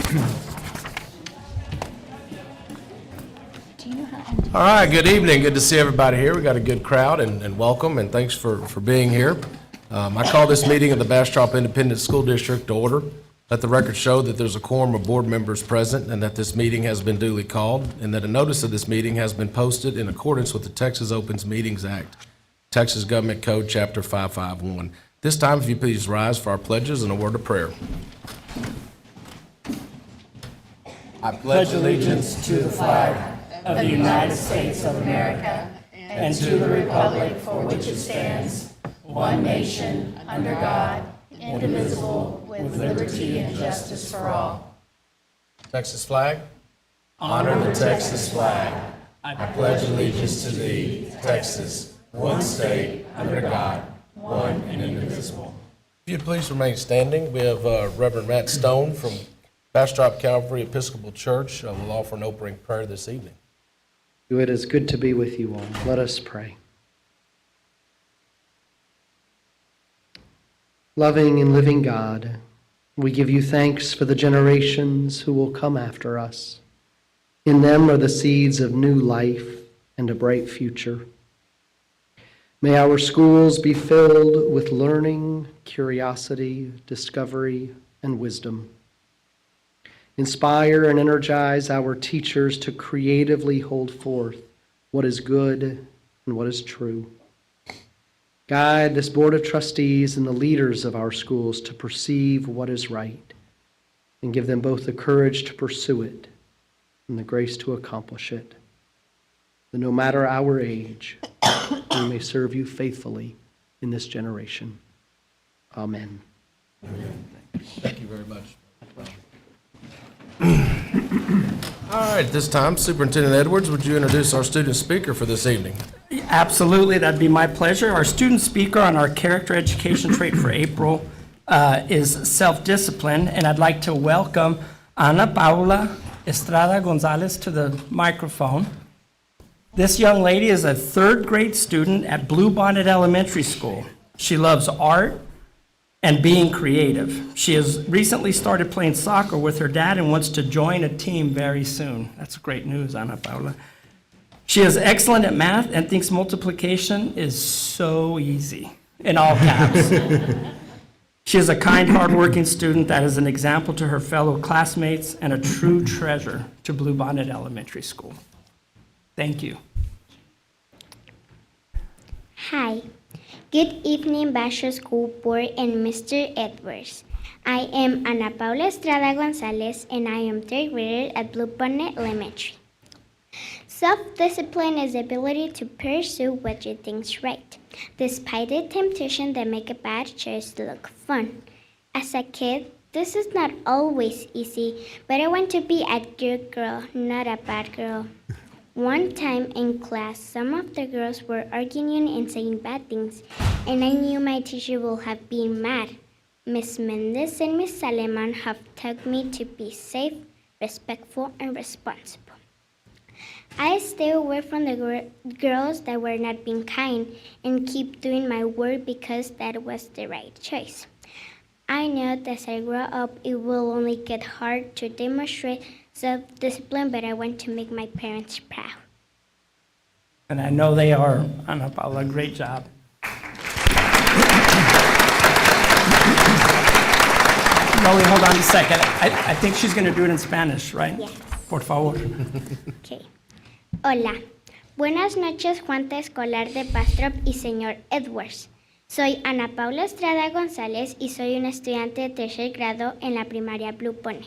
All right, good evening. Good to see everybody here. We got a good crowd, and welcome, and thanks for being here. I call this meeting of the Bastrop Independent School District to order. Let the record show that there's a quorum of board members present and that this meeting has been duly called and that a notice of this meeting has been posted in accordance with the Texas Opens Meetings Act, Texas Government Code, Chapter 551. This time, if you please rise for our pledges and a word of prayer. I pledge allegiance to the flag of the United States of America and to the republic for which it stands, one nation, under God, indivisible, with liberty and justice for all. Texas flag. Honor the Texas flag. I pledge allegiance to thee, Texas, one state, under God, one and indivisible. If you'd please remain standing, we have Reverend Matt Stone from Bastrop Calvary Episcopal Church will offer an opening prayer this evening. It is good to be with you all. Let us pray. Loving and living God, we give you thanks for the generations who will come after us. In them are the seeds of new life and a bright future. May our schools be filled with learning, curiosity, discovery, and wisdom. Inspire and energize our teachers to creatively hold forth what is good and what is true. Guide this Board of Trustees and the leaders of our schools to perceive what is right and give them both the courage to pursue it and the grace to accomplish it. That no matter our age, we may serve you faithfully in this generation. Amen. Thank you very much. All right, at this time, Superintendent Edwards, would you introduce our student speaker for this evening? Absolutely, that'd be my pleasure. Our student speaker on our character education trait for April is self-discipline, and I'd like to welcome Ana Paula Estrada Gonzalez to the microphone. This young lady is a third grade student at Bluebonnet Elementary School. She loves art and being creative. She has recently started playing soccer with her dad and wants to join a team very soon. That's great news, Ana Paula. She is excellent at math and thinks multiplication is so easy, in all caps. She is a kind, hardworking student that is an example to her fellow classmates and a true treasure to Bluebonnet Elementary School. Thank you. Hi. Good evening, Basho School Board and Mr. Edwards. I am Ana Paula Estrada Gonzalez, and I am third grader at Bluebonnet Elementary. Self-discipline is the ability to pursue what you think is right, despite the temptation that make a bad choice look fun. As a kid, this is not always easy, but I want to be a good girl, not a bad girl. One time in class, some of the girls were arguing and saying bad things, and I knew my teacher would have been mad. Miss Mendez and Miss Aleman have taught me to be safe, respectful, and responsible. I stay away from the girls that were not being kind and keep doing my work because that was the right choice. I know that as I grow up, it will only get hard to demonstrate self-discipline, but I want to make my parents proud. And I know they are. Ana Paula, great job. Molly, hold on a second. I think she's going to do it in Spanish, right? Yes. Por favor. Okay. Hola. Buenas noches, Junta Escolar de Bastrop y señor Edwards. Soy Ana Paula Estrada González y soy una estudiante de tercer grado en la primaria Bluebonnet.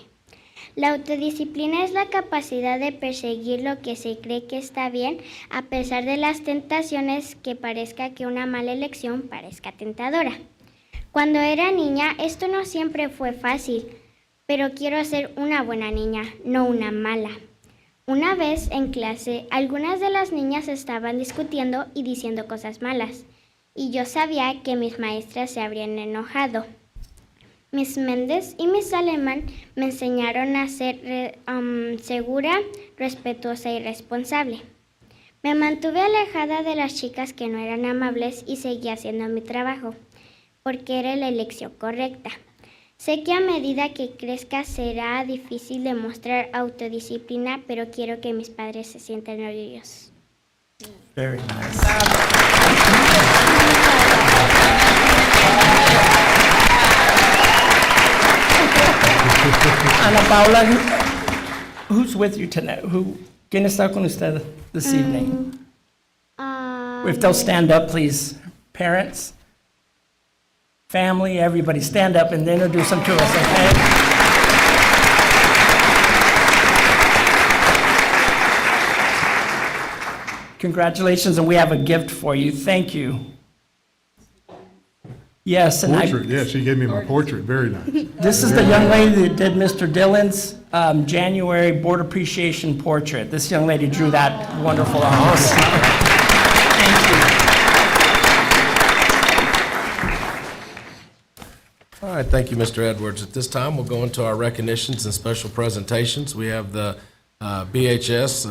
La autodisciplina es la capacidad de perseguir lo que se cree que está bien, a pesar de las tentaciones que parezca que una mala elección parezca tentadora. Cuando era niña, esto no siempre fue fácil, pero quiero ser una buena niña, no una mala. Una vez en clase, algunas de las niñas estaban discutiendo y diciendo cosas malas, y yo sabía que mis maestras se habrían enojado. Miss Méndez y Miss Alemán me enseñaron a ser segura, respetuosa y responsable. Me mantuve alejada de las chicas que no eran amables y seguí haciendo mi trabajo, porque era la elección correcta. Sé que a medida que crezca será difícil demostrar autodisciplina, pero quiero que mis padres se sientan orgullosos. Very nice. Ana Paula, who's with you tonight? ¿Quién está con usted this evening? If they'll stand up, please. Parents, family, everybody stand up and introduce them to us, okay? Congratulations, and we have a gift for you. Thank you. Yes, and Portrait, yeah, she gave me my portrait, very nice. this is the young lady that did Mr. Dillon's January Board Appreciation Portrait. This young lady drew that wonderful art. Thank you. All right, thank you, Mr. Edwards. At this time, we'll go into our recognitions and special presentations. We have the BHS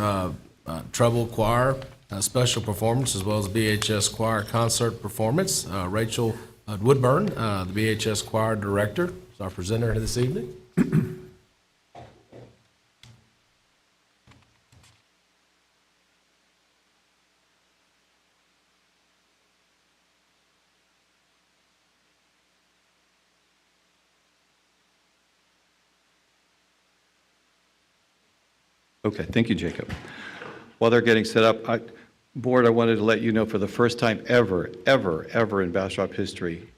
Treble Choir special performance, as well as BHS Choir concert performance. Rachel Woodburn, the BHS Choir Director, is our presenter this evening. Okay, thank you, Jacob. While they're getting set up, Board, I wanted to let you know for the first time ever in Bastrop history,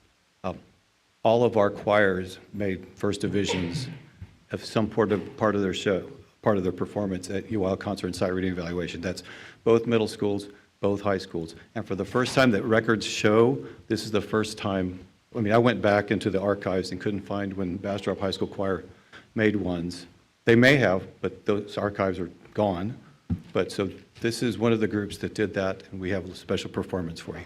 all of our choirs made first divisions of some part of their show, part of their performance at UIL Concert and Sight Reading Evaluation. That's both middle schools, both high schools. And for the first time that records show, this is the first time, I mean, I went back into the archives and couldn't find when Bastrop High School Choir made ones. They may have, but those archives are gone. But so this is one of the groups that did that, and we have a special performance for you.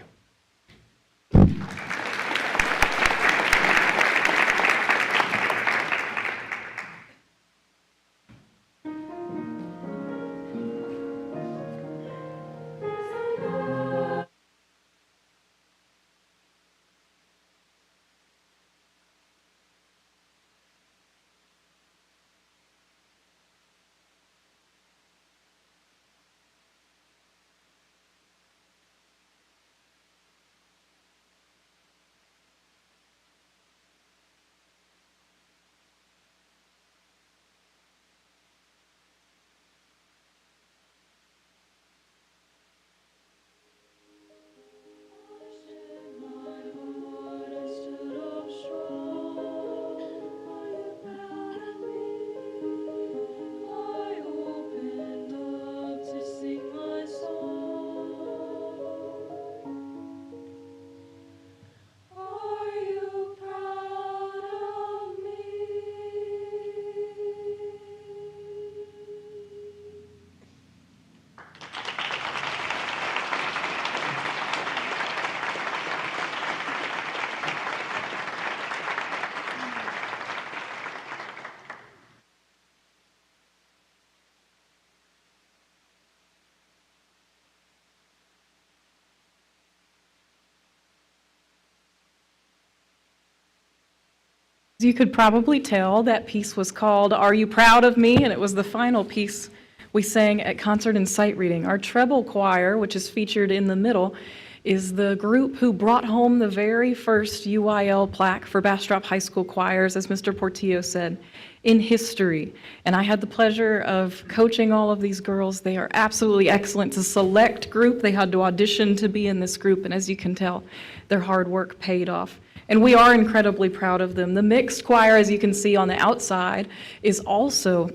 You could probably tell that piece was called Are You Proud of Me? And it was the final piece we sang at Concert and Sight Reading. Our treble choir, which is featured in the middle, is the group who brought home the very first UIL plaque for Bastrop High School choirs, as Mr. Portillo said, in history. And I had the pleasure of coaching all of these girls. They are absolutely excellent. It's a select group. They had to audition to be in this group, and as you can tell, their hard work paid off. And we are incredibly proud of them. The mixed choir, as you can see on the outside, is also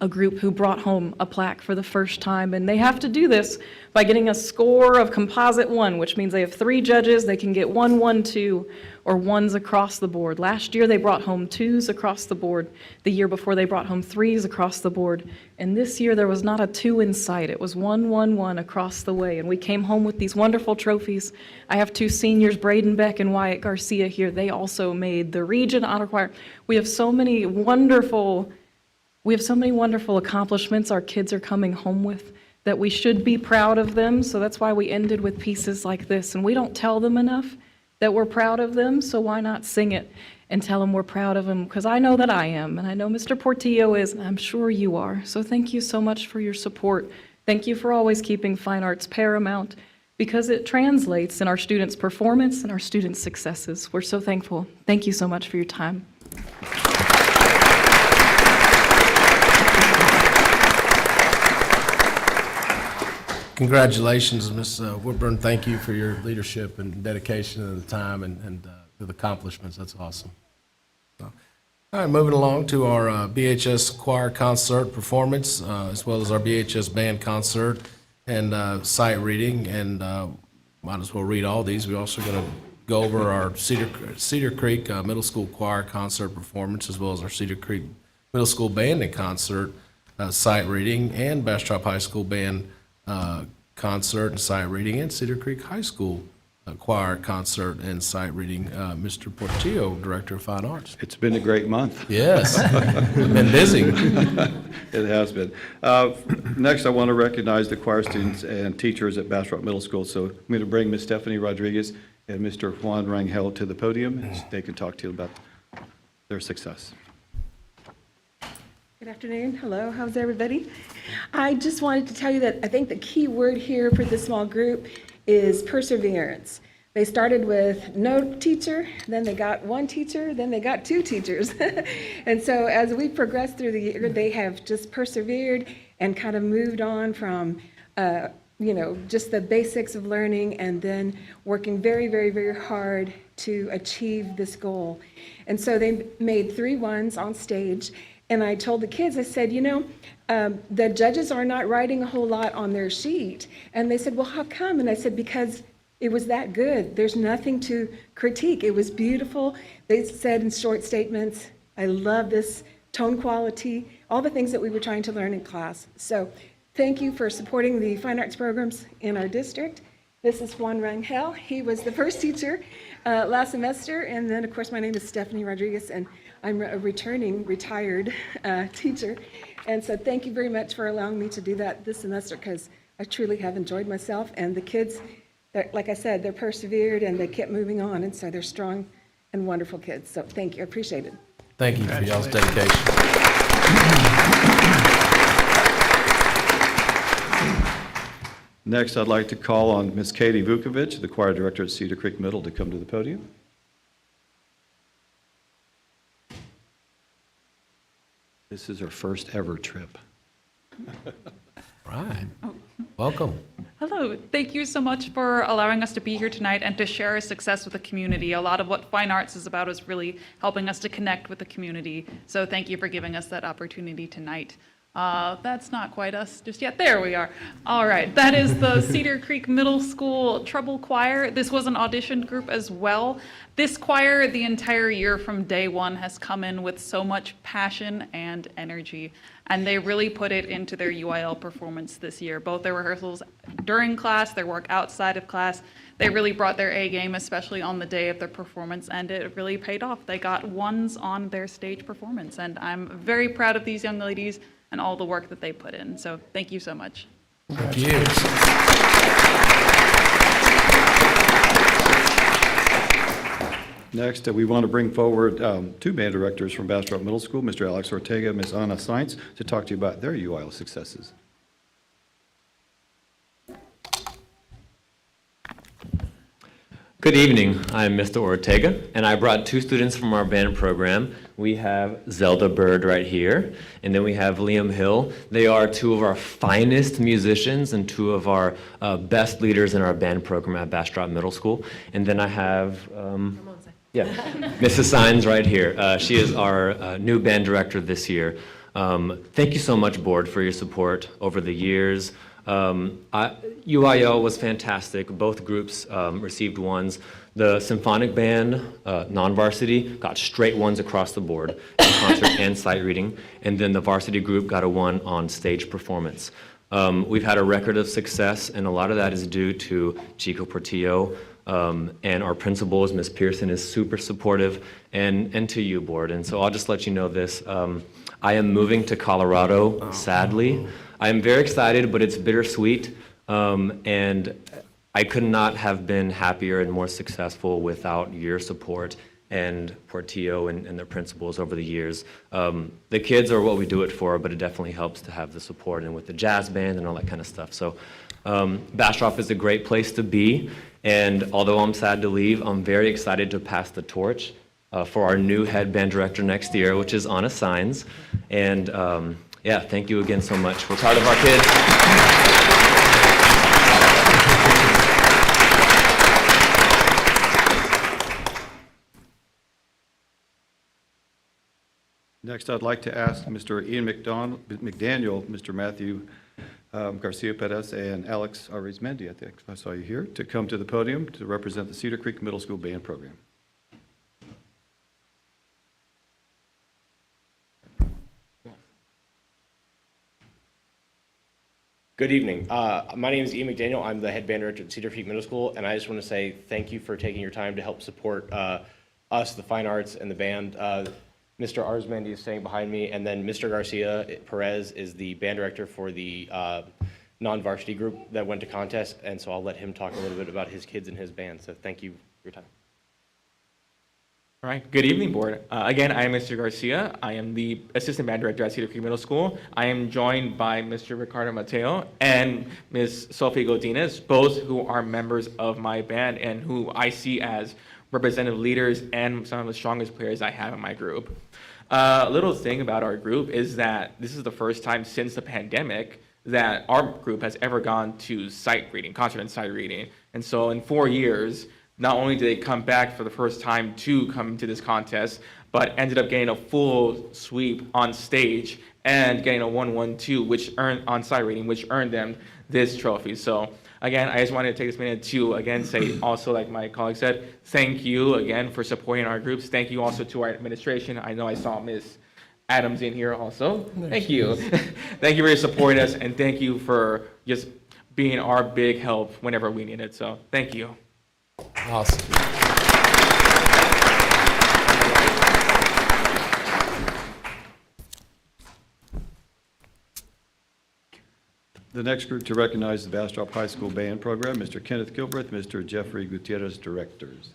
a group who brought home a plaque for the first time. And they have to do this by getting a score of composite 1, which means they have 3 judges. They can get 1, 1, 2, or 1s across the board. Last year, they brought home 2s across the board. The year before, they brought home 3s across the board. And this year, there was not a 2 in sight. It was 1, 1, 1 across the way. And we came home with these wonderful trophies. I have 2 seniors, Braden Beck and Wyatt Garcia here. They also made the Region Honor Choir. We have so many wonderful accomplishments our kids are coming home with that we should be proud of them. So that's why we ended with pieces like this. And we don't tell them enough that we're proud of them, so why not sing it and tell them we're proud of them? Because I know that I am, and I know Mr. Portillo is, and I'm sure you are. So thank you so much for your support. Thank you for always keeping fine arts paramount, because it translates in our students' performance and our students' successes. We're so thankful. Thank you so much for your time. Congratulations, Ms. Whitburn. Thank you for your leadership and dedication and the time and the accomplishments. That's awesome. So, all right, moving along to our BHS choir concert performance, as well as our BHS band concert and sight reading. And might as well read all these. We're also going to go over our Cedar Creek Middle School choir concert performance, as well as our Cedar Creek Middle School band and concert sight reading, and Bastrop High School band concert and sight reading, and Cedar Creek High School choir concert and sight reading. Mr. Portillo, Director of Fine Arts. It's been a great month. Yes, we've been busy. It has been. Next, I want to recognize the choir students and teachers at Bastrop Middle School. So I'm going to bring Ms. Stephanie Rodriguez and Mr. Juan Rangel to the podium, and they can talk to you about their success. Good afternoon. Hello. How's everybody? I just wanted to tell you that I think the key word here for this small group is perseverance. They started with no teacher, then they got one teacher, then they got two teachers. And so as we progressed through the year, they have just persevered and kind of moved on from, just the basics of learning, and then working very, very, very hard to achieve this goal. And so they made 3 ones on stage. And I told the kids, I said, the judges are not writing a whole lot on their sheet. And they said, well, how come? And I said, because it was that good. There's nothing to critique. It was beautiful. They said in short statements, I love this tone quality, all the things that we were trying to learn in class. So thank you for supporting the fine arts programs in our district. This is Juan Rangel. He was the first teacher last semester. And then, of course, my name is Stephanie Rodriguez, and I'm a returning retired teacher. And so thank you very much for allowing me to do that this semester, because I truly have enjoyed myself. And the kids, like I said, they're persevered and they kept moving on. And so they're strong and wonderful kids. So thank you. I appreciate it. Thank you for y'all's dedication. Next, I'd like to call on Ms. Katie Vukovic, the choir director at Cedar Creek Middle, to come to the podium. This is her first ever trip. Right. Welcome. Hello. Thank you so much for allowing us to be here tonight and to share our success with the community. A lot of what fine arts is about is really helping us to connect with the community. So thank you for giving us that opportunity tonight. That's not quite us just yet. There we are. All right. That is the Cedar Creek Middle School Treble Choir. This was an auditioned group as well. This choir, the entire year from day one, has come in with so much passion and energy, and they really put it into their UIL performance this year. Both their rehearsals during class, their work outside of class, they really brought their A game, especially on the day of their performance, and it really paid off. They got 1s on their stage performance, and I'm very proud of these young ladies and all the work that they put in. So thank you so much. Thank you. Next, we want to bring forward 2 band directors from Bastrop Middle School, Mr. Alex Ortega, Ms. Ana Sainz, to talk to you about their UIL successes. Good evening. I'm Mr. Ortega, and I brought 2 students from our band program. We have Zelda Bird right here, and then we have Liam Hill. They are 2 of our finest musicians and 2 of our best leaders in our band program at Bastrop Middle School. And then I have, Mrs. Sainz right here. She is our new band director this year. Thank you so much, board, for your support over the years. UIL was fantastic. Both groups received 1s. The symphonic band, non-varsity, got straight 1s across the board in concert and sight reading. And then the varsity group got a 1 on stage performance. We've had a record of success, and a lot of that is due to Chico Portillo, and our principals, Ms. Pearson, is super supportive, and to you, board. And so I'll just let you know this. I am moving to Colorado, sadly. I am very excited, but it's bittersweet. And I could not have been happier and more successful without your support and Portillo and the principals over the years. The kids are what we do it for, but it definitely helps to have the support and with the jazz band and all that kind of stuff. So Bastrop is a great place to be, and although I'm sad to leave, I'm very excited to pass the torch for our new head band director next year, which is Anna Signs. And yeah, thank you again so much. We're proud of our kids. Next, I'd like to ask Mr. Ian McDaniel, Mr. Matthew Garcia Perez, and Alex Arizmendi, I think I saw you here, to come to the podium to represent the Cedar Creek Middle School Band Program. Good evening. My name is Ian McDaniel. I'm the head band director at Cedar Creek Middle School, and I just want to say thank you for taking your time to help support us, the fine arts, and the band. Mr. Arzmendi is staying behind me, and then Mr. Garcia Perez is the band director for the non-varsity group that went to contest, and so I'll let him talk a little bit about his kids and his band. So thank you for your time. All right, good evening, board. Again, I am Mr. Garcia. I am the assistant band director at Cedar Creek Middle School. I am joined by Mr. Ricardo Mateo and Ms. Sophie Godinez, both who are members of my band and who I see as representative leaders and some of the strongest players I have in my group. A little thing about our group is that this is the first time since the pandemic that our group has ever gone to sight reading, concert and sight reading. And so in 4 years, not only did they come back for the first time to come to this contest, but ended up getting a full sweep on stage and getting a 1-1-2, which earned on sight reading, which earned them this trophy. So again, I just wanted to take this minute to again say also, like my colleague said, thank you again for supporting our groups. Thank you also to our administration. I know I saw Ms. Adams in here also. Thank you. Thank you for supporting us, and thank you for just being our big help whenever we need it. So thank you. Awesome. The next group to recognize the Bastrop High School Band Program, Mr. Kenneth Gilbreth, Mr. Jeffrey Gutierrez, directors.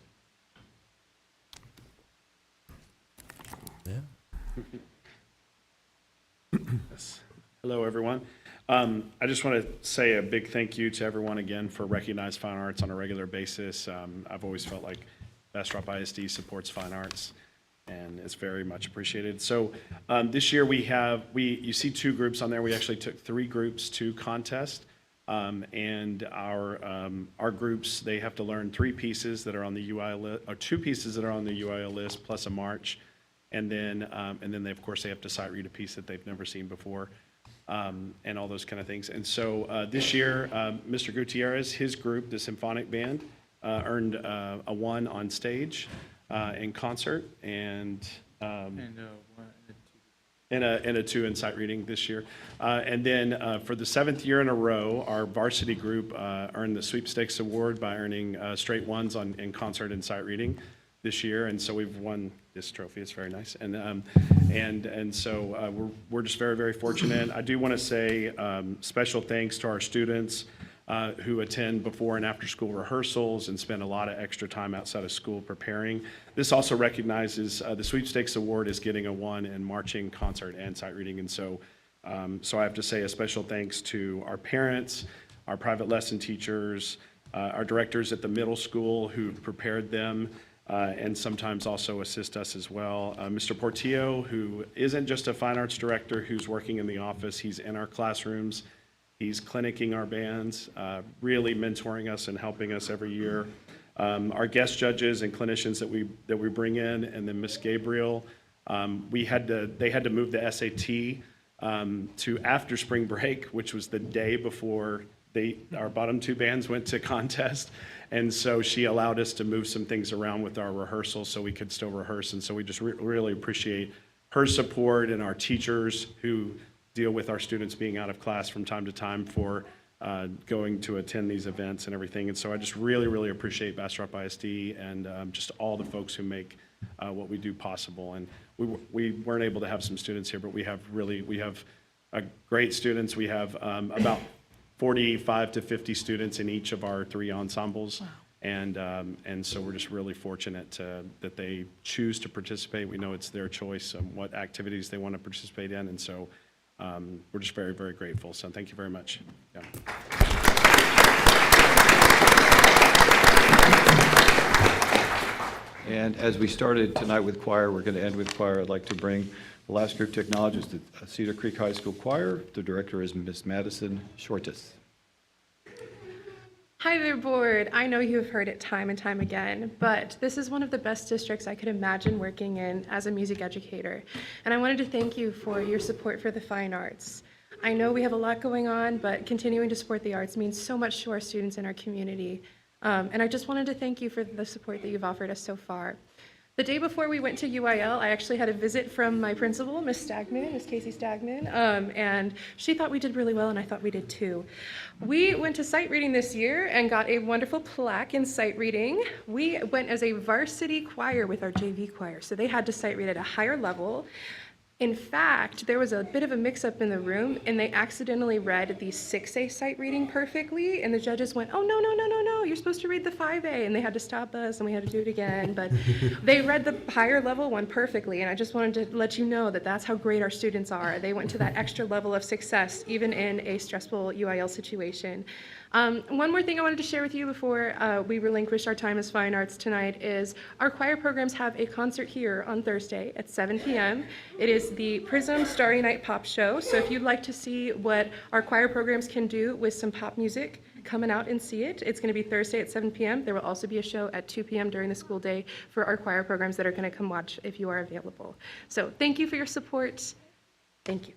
Yes. Hello, everyone. I just want to say a big thank you to everyone again for recognizing fine arts on a regular basis. I've always felt like Bastrop ISD supports fine arts, and it's very much appreciated. So this year you see 2 groups on there. We actually took 3 groups to contest, and our groups, they have to learn 3 pieces that are on the UIL list, or 2 pieces that are on the UIL list, plus a march, and then they, of course, they have to sight read a piece that they've never seen before. And all those kind of things. And so this year, Mr. Gutierrez, his group, the symphonic band, earned a 1 on stage in concert and a 2 in sight reading this year. And then for the 7th year in a row, our varsity group earned the sweepstakes award by earning straight 1s in concert and sight reading this year, and so we've won this trophy. It's very nice, and so we're just very, very fortunate. I do want to say special thanks to our students who attend before and after school rehearsals and spend a lot of extra time outside of school preparing. This also recognizes the sweepstakes award is getting a 1 in marching, concert, and sight reading, and so I have to say a special thanks to our parents, our private lesson teachers, our directors at the middle school who've prepared them. And sometimes also assist us as well. Mr. Portillo, who isn't just a fine arts director who's working in the office, he's in our classrooms, he's clinicking our bands, really mentoring us and helping us every year. Our guest judges and clinicians that we bring in, and then Miss Gabriel, they had to move the SAT to after spring break, which was the day before our bottom 2 bands went to contest. And so she allowed us to move some things around with our rehearsals so we could still rehearse. And so we just really appreciate her support and our teachers who deal with our students being out of class from time to time for going to attend these events and everything. And so I just really, really appreciate Bastrop ISD and just all the folks who make what we do possible. And we weren't able to have some students here, but we have great students. We have about 45 to 50 students in each of our 3 ensembles. And so we're just really fortunate that they choose to participate. We know it's their choice on what activities they want to participate in, and so we're just very, very grateful. So thank you very much. Yeah. And as we started tonight with choir, we're going to end with choir. I'd like to bring the last group to acknowledge is the Cedar Creek High School Choir. The director is Miss Madison Shortis. Hi there, board. I know you've heard it time and time again, but this is one of the best districts I could imagine working in as a music educator. And I wanted to thank you for your support for the fine arts. I know we have a lot going on, but continuing to support the arts means so much to our students in our community. And I just wanted to thank you for the support that you've offered us so far. The day before we went to UIL, I actually had a visit from my principal, Miss Casey Stagman, and she thought we did really well, and I thought we did too. We went to sight reading this year and got a wonderful plaque in sight reading. We went as a varsity choir with our JV choir, so they had to sight read at a higher level. In fact, there was a bit of a mix-up in the room, and they accidentally read the 6A sight reading perfectly, and the judges went, oh, no, you're supposed to read the 5A, and they had to stop us, and we had to do it again, but they read the higher level one perfectly, and I just wanted to let you know that that's how great our students are. They went to that extra level of success, even in a stressful UIL situation. One more thing I wanted to share with you before we relinquish our time as fine arts tonight is our choir programs have a concert here on Thursday at 7 p.m. It is the Prism Starry Night Pop Show, so if you'd like to see what our choir programs can do with some pop music, come out and see it. It's going to be Thursday at 7 p.m. There will also be a show at 2 p.m. during the school day for our choir programs that are going to come watch if you are available. So thank you for your support. Thank you.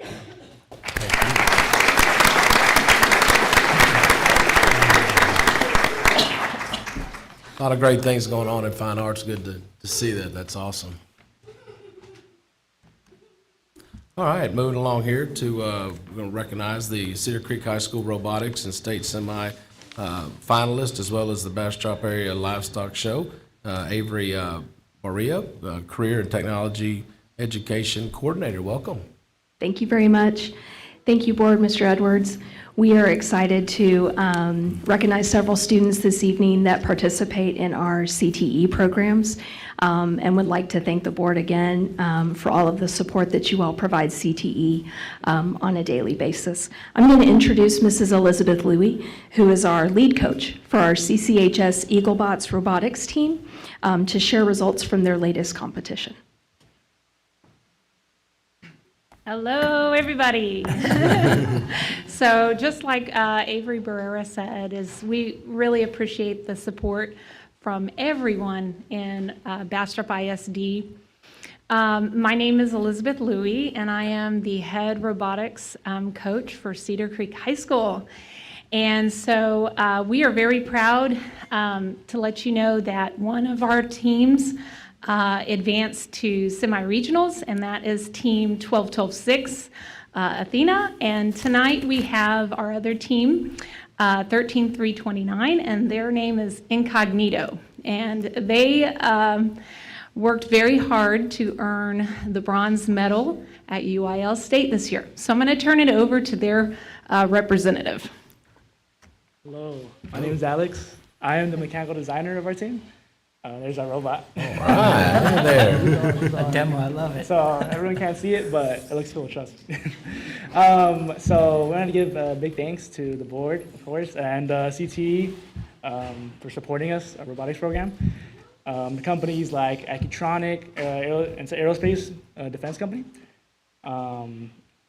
A lot of great things going on in fine arts. Good to see that. That's awesome. All right, moving along here to, we're going to recognize the Cedar Creek High School Robotics and State Semi finalist, as well as the Bastrop Area Livestock Show. Avery Maria, Career and Technology Education Coordinator. Welcome. Thank you very much. Thank you, Board, Mr. Edwards. We are excited to recognize several students this evening that participate in our CTE programs, and would like to thank the board again for all of the support that you all provide CTE on a daily basis. I'm going to introduce Mrs. Elizabeth Louie, who is our lead coach for our CCHS EagleBots robotics team, to share results from their latest competition. Hello, everybody. So just like Avery Barrera said, is we really appreciate the support from everyone in Bastrop ISD. My name is Elizabeth Louie, and I am the head robotics coach for Cedar Creek High School. And so we are very proud to let you know that one of our teams advanced to semi-regionals, and that is team 12-12-6, Athena. And tonight we have our other team, 13-3-29, and their name is Incognito. And they worked very hard to earn the bronze medal at UIL State this year. So I'm going to turn it over to their representative. Hello, my name is Alex. I am the mechanical designer of our team. There's our robot. All right, there. A demo, I love it. So everyone can't see it, but it looks cool, trust me. So we want to give big thanks to the board, of course, and CTE for supporting us, our robotics program. The companies like Accutronic, it's an aerospace defense company.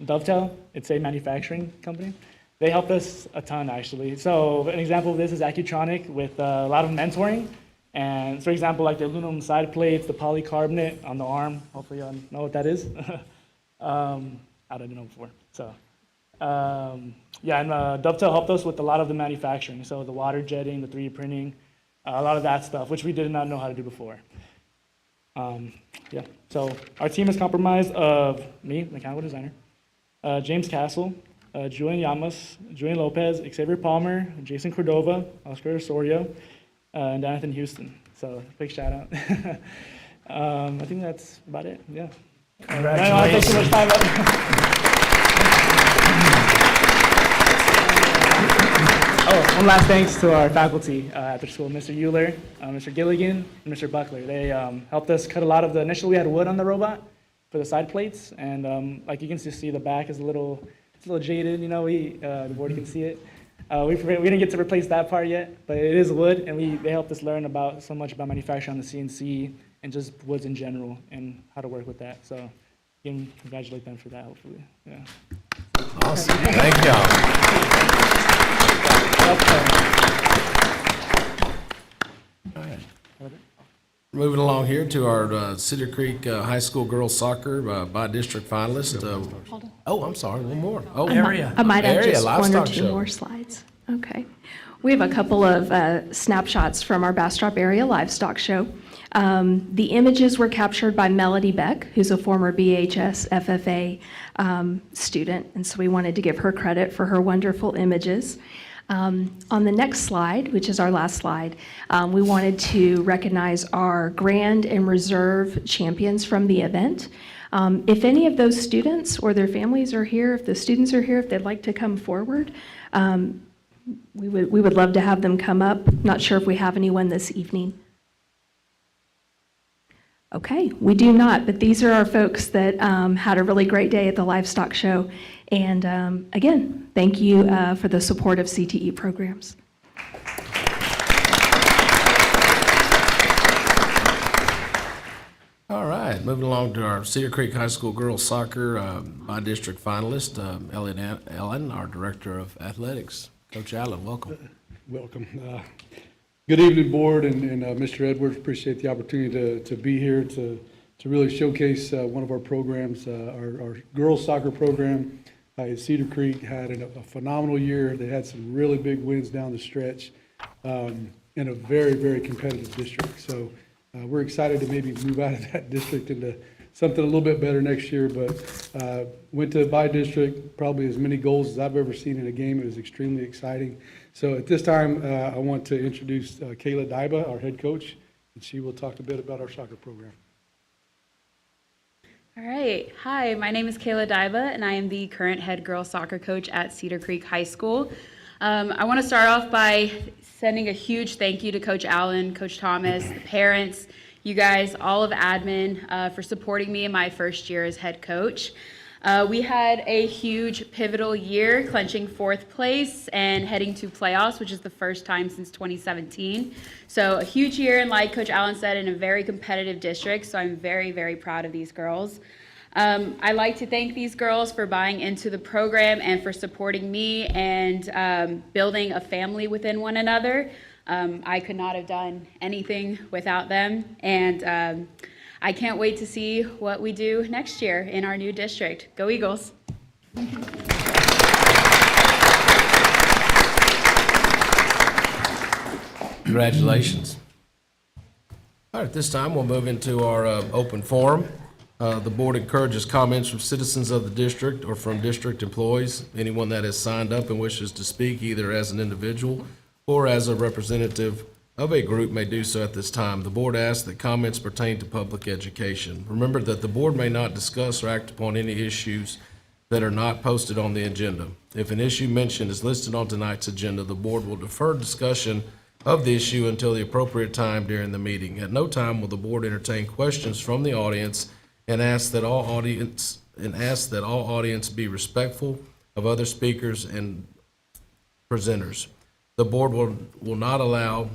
Dovetail, it's a manufacturing company. They helped us a ton, actually. So an example of this is Accutronic with a lot of mentoring. And for example, like the aluminum side plates, the polycarbonate on the arm, hopefully you all know what that is. I didn't know before. So yeah, and Dovetail helped us with a lot of the manufacturing. So the water jetting, the 3D printing, a lot of that stuff, which we did not know how to do before. Yeah, so our team is comprised of me, mechanical designer, James Castle, Julian Llamas, Julian Lopez, Xavier Palmer, Jason Cordova, Oscar Osorio, and Jonathan Houston. So big shout out. I think that's about it. Yeah. Congratulations. I don't want to take too much time. Oh, one last thanks to our faculty at the school, Mr. Euler, Mr. Gilligan, and Mr. Buckler. They helped us cut a lot of initially we had wood on the robot for the side plates, and like you can just see the back is a little jaded, you know, the board can see it. We didn't get to replace that part yet, but it is wood, and they helped us learn so much about manufacturing on the CNC and just woods in general and how to work with that. So you can congratulate them for that, hopefully. Yeah. Awesome. Thank y'all. All right. Moving along here to our Cedar Creek High School girls soccer by district finalist. Oh, I'm sorry, one more. Oh, Area. I might have Area just one or livestock two show. more slides. Okay. We have a couple of snapshots from our Bastrop Area Livestock Show. The images were captured by Melody Beck, who's a former BHS FFA student, and so we wanted to give her credit for her wonderful images. On the next slide, which is our last slide, we wanted to recognize our Grand and Reserve champions from the event. If any of those students or their families are here, if the students are here, if they'd like to come forward, we would love to have them come up. Not sure if we have anyone this evening. Okay, we do not, but these are our folks that had a really great day at the livestock show. And again, thank you for the support of CTE programs. All right, moving along to our Cedar Creek High School girls soccer by district finalist, Elliot Allen, our Director of Athletics. Coach Allen, welcome. Welcome. Good evening, board, and Mr. Edwards. Appreciate the opportunity to be here to really showcase one of our programs. Our girls soccer program at Cedar Creek had a phenomenal year. They had some really big wins down the stretch in a very, very competitive district. So we're excited to maybe move out of that district into something a little bit better next year, but went to by district, probably as many goals as I've ever seen in a game. It was extremely exciting. So at this time, I want to introduce Kayla Dyba, our head coach, and she will talk a bit about our soccer program. All right. Hi, my name is Kayla Dyba, and I am the current head girls soccer coach at Cedar Creek High School. I want to start off by sending a huge thank you to Coach Allen, Coach Thomas, the parents, you guys, all of admin for supporting me in my first year as head coach. We had a huge pivotal year, clinching 4th place and heading to playoffs, which is the first time since 2017. So a huge year, and like Coach Allen said, in a very competitive district, so I'm very, very proud of these girls. I'd like to thank these girls for buying into the program and for supporting me and building a family within one another. I could not have done anything without them, and I can't wait to see what we do next year in our new district. Go Eagles! Congratulations. All right, this time we'll move into our open forum. The board encourages comments from citizens of the district or from district employees. Anyone that has signed up and wishes to speak either as an individual or as a representative of a group may do so at this time. The board asks that comments pertain to public education. Remember that the board may not discuss or act upon any issues that are not posted on the agenda. If an issue mentioned is listed on tonight's agenda, the board will defer discussion of the issue until the appropriate time during the meeting. At no time will the board entertain questions from the audience and ask that all audience be respectful of other speakers and presenters. The board will not allow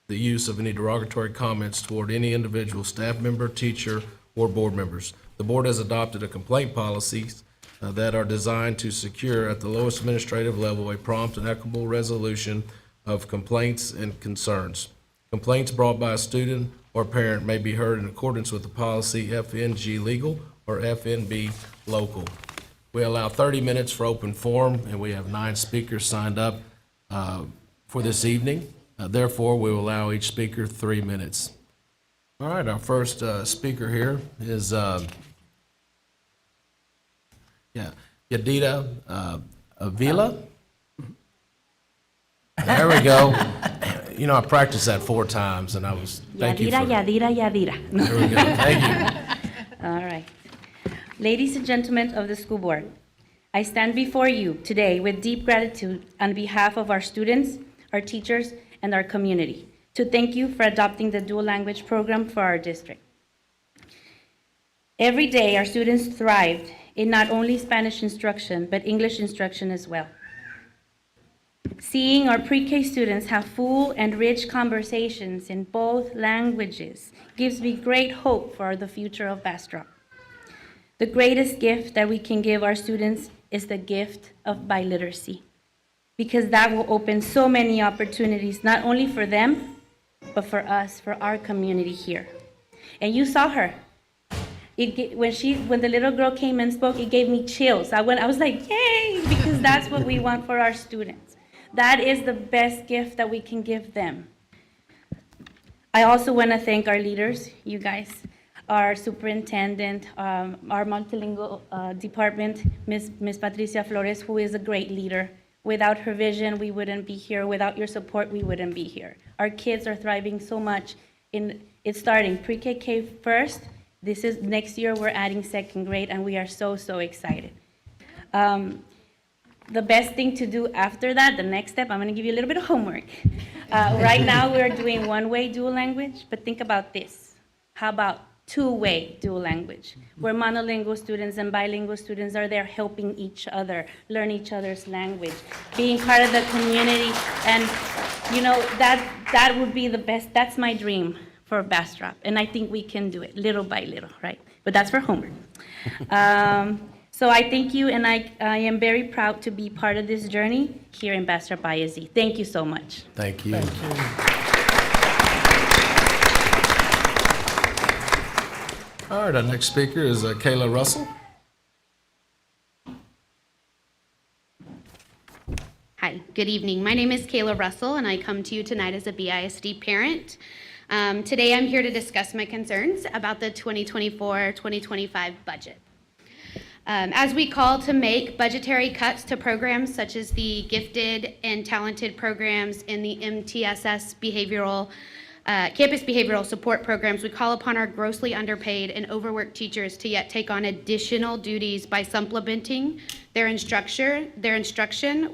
the use of any derogatory comments toward any individual staff member, teacher, or board members. The board has adopted a complaint policies that are designed to secure at the lowest administrative level a prompt and equitable resolution of complaints and concerns. Complaints brought by a student or parent may be heard in accordance with the policy FNG Legal or FNB Local. We allow 30 minutes for open forum, and we have 9 speakers signed up for this evening. Therefore, we will allow each speaker 3 minutes. All right, our first speaker here is Yadida Avila. There we go. You know, I practiced that 4 times, and I was, thank you for. Yadira. There we go, thank you. All right. Ladies and gentlemen of the school board, I stand before you today with deep gratitude on behalf of our students, our teachers, and our community to thank you for adopting the dual language program for our district. Every day, our students thrived in not only Spanish instruction, but English instruction as well. Seeing our pre-K students have full and rich conversations in both languages gives me great hope for the future of Bastrop. The greatest gift that we can give our students is the gift of biliteracy, because that will open so many opportunities, not only for them, but for us, for our community here. And you saw her. When the little girl came and spoke, it gave me chills. I was like, yay, because that's what we want for our students. That is the best gift that we can give them. I also want to thank our leaders, you guys, our superintendent, our multilingual department, Ms. Patricia Flores, who is a great leader. Without her vision, we wouldn't be here. Without your support, we wouldn't be here. Our kids are thriving so much. It's starting pre-K first. Next year, we're adding second grade, and we are so, so excited. The best thing to do after that, the next step, I'm going to give you a little bit of homework. Right now, we're doing one-way dual language, but think about this. How about two-way dual language, where monolingual students and bilingual students are there helping each other, learn each other's language, being part of the community, and that would be the best. That's my dream for Bastrop, and I think we can do it little by little, right? But that's for homework. So I thank you, and I am very proud to be part of this journey here in Bastrop ISD. Thank you so much. Thank you. All right, our next speaker is Kayla Russell. Hi, good evening. My name is Kayla Russell, and I come to you tonight as a BISD parent. Today, I'm here to discuss my concerns about the 2024-2025 budget. As we call to make budgetary cuts to programs such as the gifted and talented programs in the MTSS campus behavioral support programs, we call upon our grossly underpaid and overworked teachers to yet take on additional duties by supplementing their instruction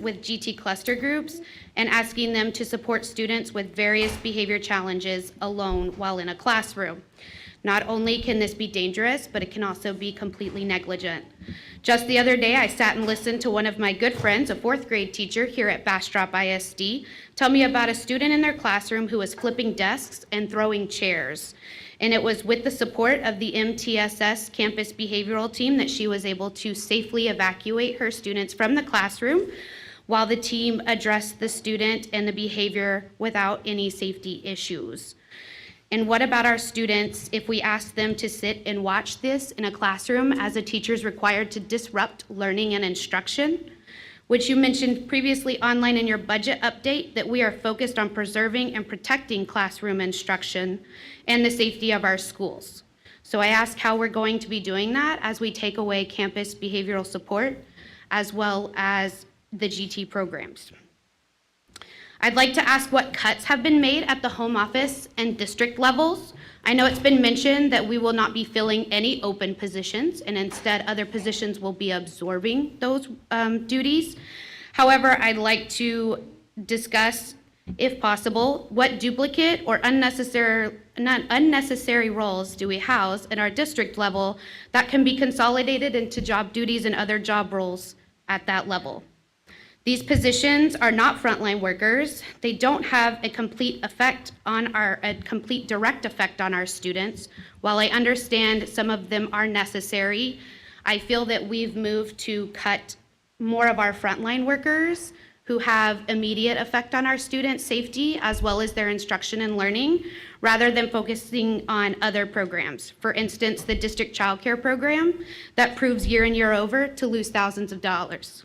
with GT cluster groups and asking them to support students with various behavior challenges alone while in a classroom. Not only can this be dangerous, but it can also be completely negligent. Just the other day, I sat and listened to one of my good friends, a fourth grade teacher here at Bastrop ISD, tell me about a student in their classroom who was flipping desks and throwing chairs. And it was with the support of the MTSS campus behavioral team that she was able to safely evacuate her students from the classroom while the team addressed the student and the behavior without any safety issues. And what about our students if we ask them to sit and watch this in a classroom as a teacher is required to disrupt learning and instruction? Which you mentioned previously online in your budget update that we are focused on preserving and protecting classroom instruction and the safety of our schools. So I ask how we're going to be doing that as we take away campus behavioral support as well as the GT programs. I'd like to ask what cuts have been made at the home office and district levels. I know it's been mentioned that we will not be filling any open positions, and instead other positions will be absorbing those duties. However, I'd like to discuss, if possible, what duplicate or unnecessary roles do we house at our district level that can be consolidated into job duties and other job roles at that level. These positions are not frontline workers. They don't have a complete direct effect on our students. While I understand some of them are necessary, I feel that we've moved to cut more of our frontline workers who have immediate effect on our students' safety as well as their instruction and learning, rather than focusing on other programs. For instance, the district child care program that proves year in, year over to lose thousands of dollars.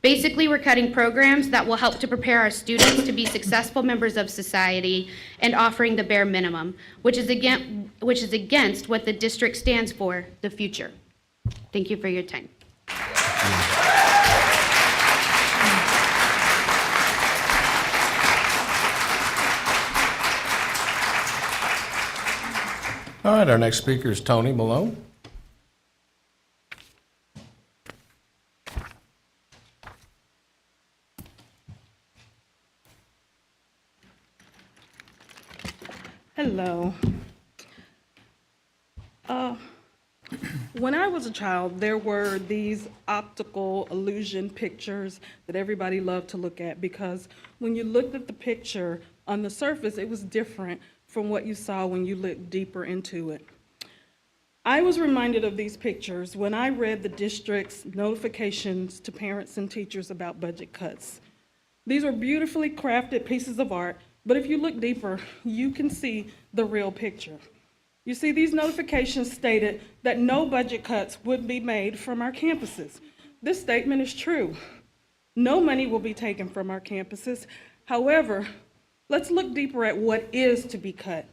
Basically, we're cutting programs that will help to prepare our students to be successful members of society and offering the bare minimum, which is against what the district stands for, the future. Thank you for your time. All right, our next speaker is Tony Malone. Hello. When I was a child, there were these optical illusion pictures that everybody loved to look at because when you looked at the picture on the surface, it was different from what you saw when you looked deeper into it. I was reminded of these pictures when I read the district's notifications to parents and teachers about budget cuts. These are beautifully crafted pieces of art, but if you look deeper, you can see the real picture. You see, these notifications stated that no budget cuts would be made from our campuses. This statement is true. No money will be taken from our campuses. However, let's look deeper at what is to be cut.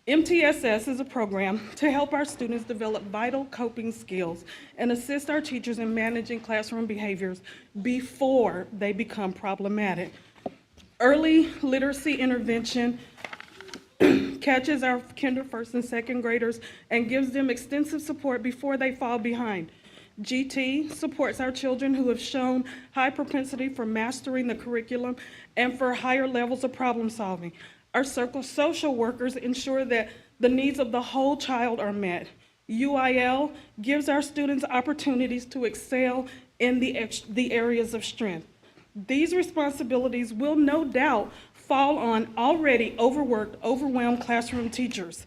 MTSS is a program to help our students develop vital coping skills and assist our teachers in managing classroom behaviors before they become problematic. Early literacy intervention catches our kinder, first, and second graders and gives them extensive support before they fall behind. GT supports our children who have shown high propensity for mastering the curriculum and for higher levels of problem solving. Our circle social workers ensure that the needs of the whole child are met. UIL gives our students opportunities to excel in the areas of strength. These responsibilities will no doubt fall on already overworked, overwhelmed classroom teachers.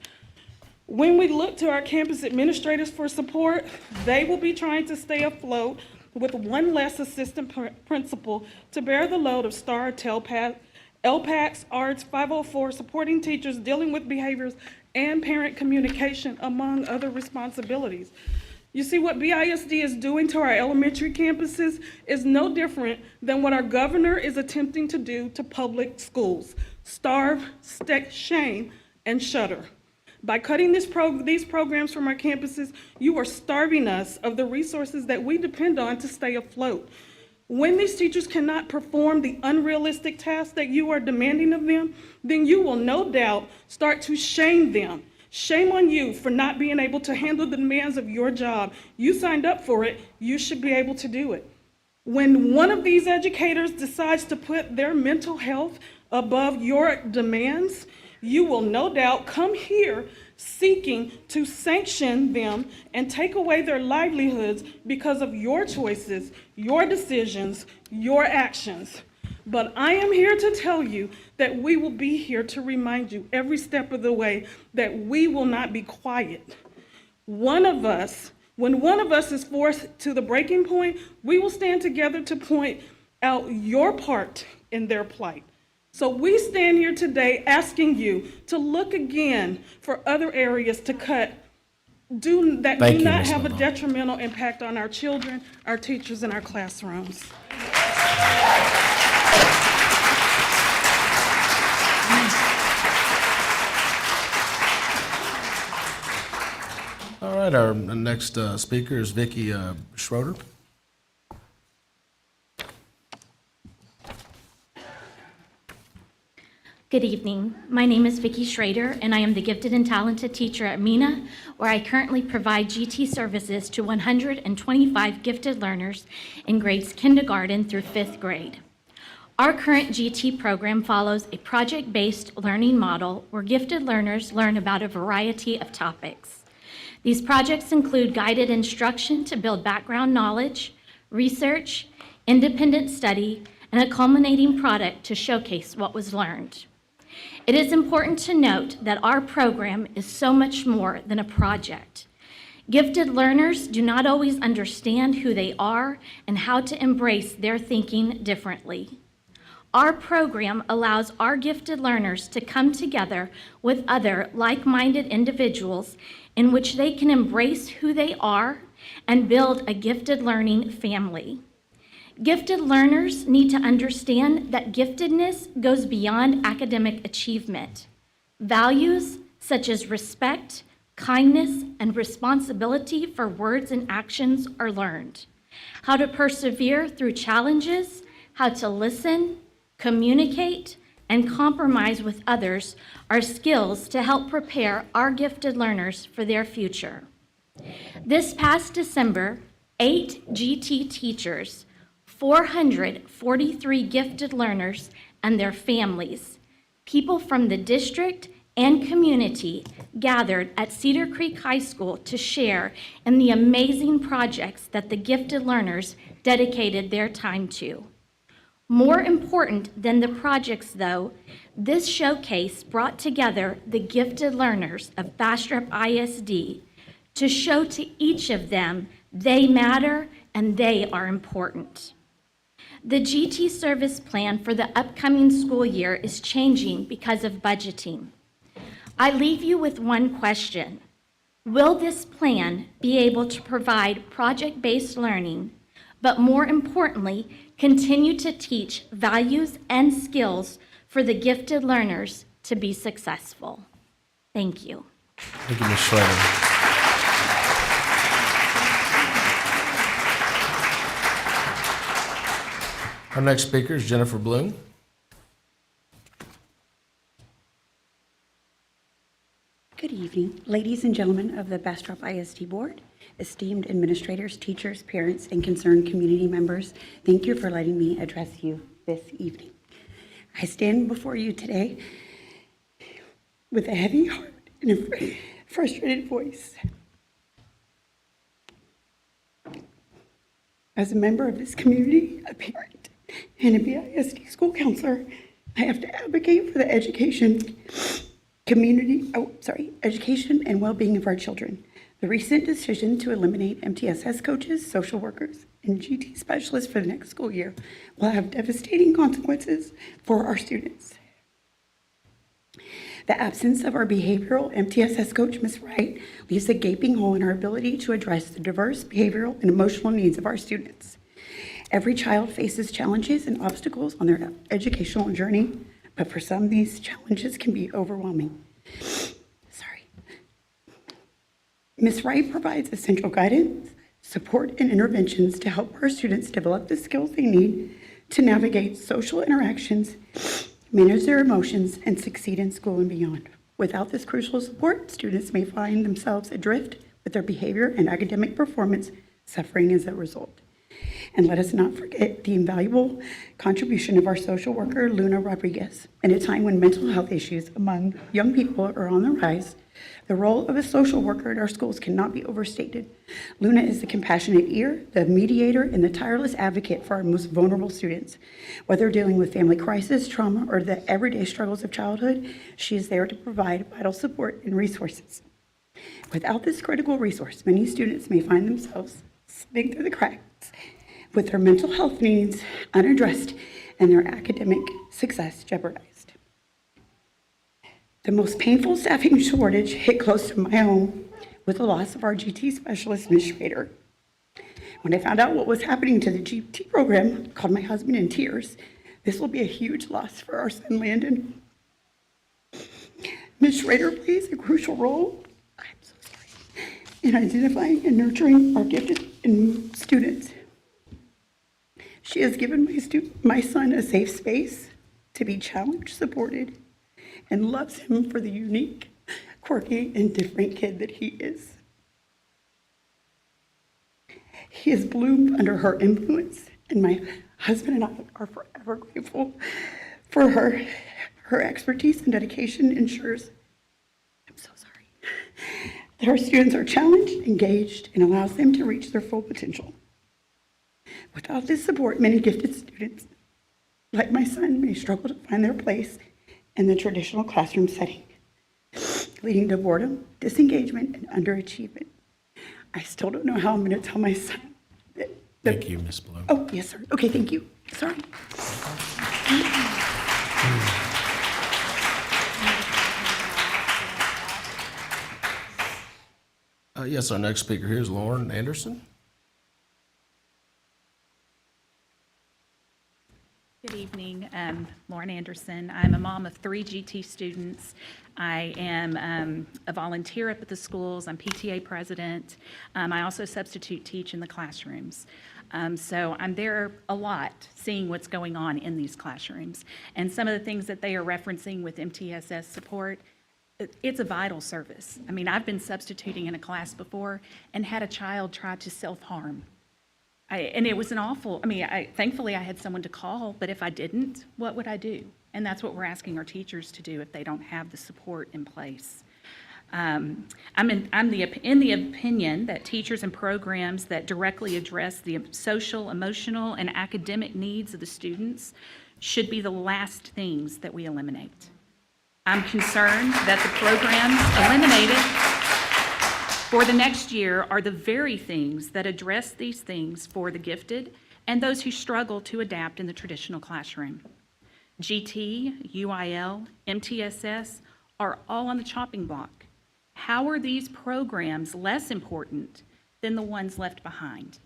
When we look to our campus administrators for support, they will be trying to stay afloat with one less assistant principal to bear the load of STAR, LPACs, ARTS, 504, supporting teachers, dealing with behaviors, and parent communication, among other responsibilities. You see, what BISD is doing to our elementary campuses is no different than what our governor is attempting to do to public schools: starve, shame, and shutter. By cutting these programs from our campuses, you are starving us of the resources that we depend on to stay afloat. When these teachers cannot perform the unrealistic tasks that you are demanding of them, then you will no doubt start to shame them. Shame on you for not being able to handle the demands of your job. You signed up for it, you should be able to do it. When one of these educators decides to put their mental health above your demands, you will no doubt come here seeking to sanction them and take away their livelihoods because of your choices, your decisions, your actions. But I am here to tell you that we will be here to remind you every step of the way that we will not be quiet. When one of us is forced to the breaking point, we will stand together to point out your part in their plight. So we stand here today asking you to look again for other areas to cut that do not have a detrimental impact on our children, our teachers, and our classrooms. All right, our next speaker is Vicki Schroeder. Good evening. My name is Vicki Schrader, and I am the gifted and talented teacher at MENA, where I currently provide GT services to 125 gifted learners in grades kindergarten through 5th grade. Our current GT program follows a project-based learning model where gifted learners learn about a variety of topics. These projects include guided instruction to build background knowledge, research, independent study, and a culminating product to showcase what was learned. It is important to note that our program is so much more than a project. Gifted learners do not always understand who they are and how to embrace their thinking differently. Our program allows our gifted learners to come together with other like-minded individuals in which they can embrace who they are and build a gifted learning family. Gifted learners need to understand that giftedness goes beyond academic achievement. Values such as respect, kindness, and responsibility for words and actions are learned. How to persevere through challenges, how to listen, communicate, and compromise with others are skills to help prepare our gifted learners for their future. This past December, 8 GT teachers, 443 gifted learners and their families, people from the district and community gathered at Cedar Creek High School to share in the amazing projects that the gifted learners dedicated their time to. More important than the projects, though, this showcase brought together the gifted learners of Bastrop ISD to show to each of them they matter and they are important. The GT service plan for the upcoming school year is changing because of budgeting. I leave you with one question. Will this plan be able to provide project-based learning, but more importantly, continue to teach values and skills for the gifted learners to be successful? Thank you. Thank you, Ms. Schrader. Our next speaker is Jennifer Bloom. Good evening, ladies and gentlemen of the Bastrop ISD Board, esteemed administrators, teachers, parents, and concerned community members. Thank you for letting me address you this evening. I stand before you today with a heavy heart and a frustrated voice. As a member of this community, a parent, and a BISD school counselor, I have to advocate for the education and well-being of our children. The recent decision to eliminate MTSS coaches, social workers, and GT specialists for the next school year will have devastating consequences for our students. The absence of our behavioral MTSS coach, Ms. Wright, leaves a gaping hole in our ability to address the diverse behavioral and emotional needs of our students. Every child faces challenges and obstacles on their educational journey, but for some, these challenges can be overwhelming. Ms. Wright provides essential guidance, support, and interventions to help our students develop the skills they need to navigate social interactions, manage their emotions, and succeed in school and beyond. Without this crucial support, students may find themselves adrift with their behavior and academic performance suffering as a result. And let us not forget the invaluable contribution of our social worker, Luna Rodriguez. In a time when mental health issues among young people are on the rise, the role of a social worker in our schools cannot be overstated. Luna is the compassionate ear, the mediator, and the tireless advocate for our most vulnerable students. Whether dealing with family crisis, trauma, or the everyday struggles of childhood, she is there to provide vital support and resources. Without this critical resource, many students may find themselves slipping through the cracks with their mental health needs unaddressed and their academic success jeopardized. The most painful staffing shortage hit close to my home with the loss of our GT specialist, Ms. Schrader. When I found out what was happening to the GT program, I called my husband in tears. This will be a huge loss for our son, Landon. Ms. Schrader plays a crucial role, I'm so sorry, in identifying and nurturing our gifted students. She has given my son a safe space to be challenged, supported, and loves him for the unique, quirky, and different kid that he is. He has bloomed under her influence, and my husband and I are forever grateful for her. Her expertise and dedication ensures, I'm so sorry, that our students are challenged, engaged, and allows them to reach their full potential. Without this support, many gifted students, like my son, may struggle to find their place in the traditional classroom setting, leading to boredom, disengagement, and underachievement. I still don't know how I'm going to tell my son that. Thank you, Ms. Bloom. Oh, yes, sir. Okay, thank you. Sorry. Yes, our next speaker here is Lauren Anderson. Good evening, Lauren Anderson. I'm a mom of 3 GT students. I am a volunteer up at the schools. I'm PTA president. I also substitute teach in the classrooms. So I'm there a lot, seeing what's going on in these classrooms. And some of the things that they are referencing with MTSS support, it's a vital service. I mean, I've been substituting in a class before and had a child try to self-harm. And it was an awful, thankfully I had someone to call, but if I didn't, what would I do? And that's what we're asking our teachers to do if they don't have the support in place. I'm in the opinion that teachers and programs that directly address the social, emotional, and academic needs of the students should be the last things that we eliminate. I'm concerned that the programs eliminated for the next year are the very things that address these things for the gifted and those who struggle to adapt in the traditional classroom. GT, UIL, MTSS are all on the chopping block. How are these programs less important than the ones left behind?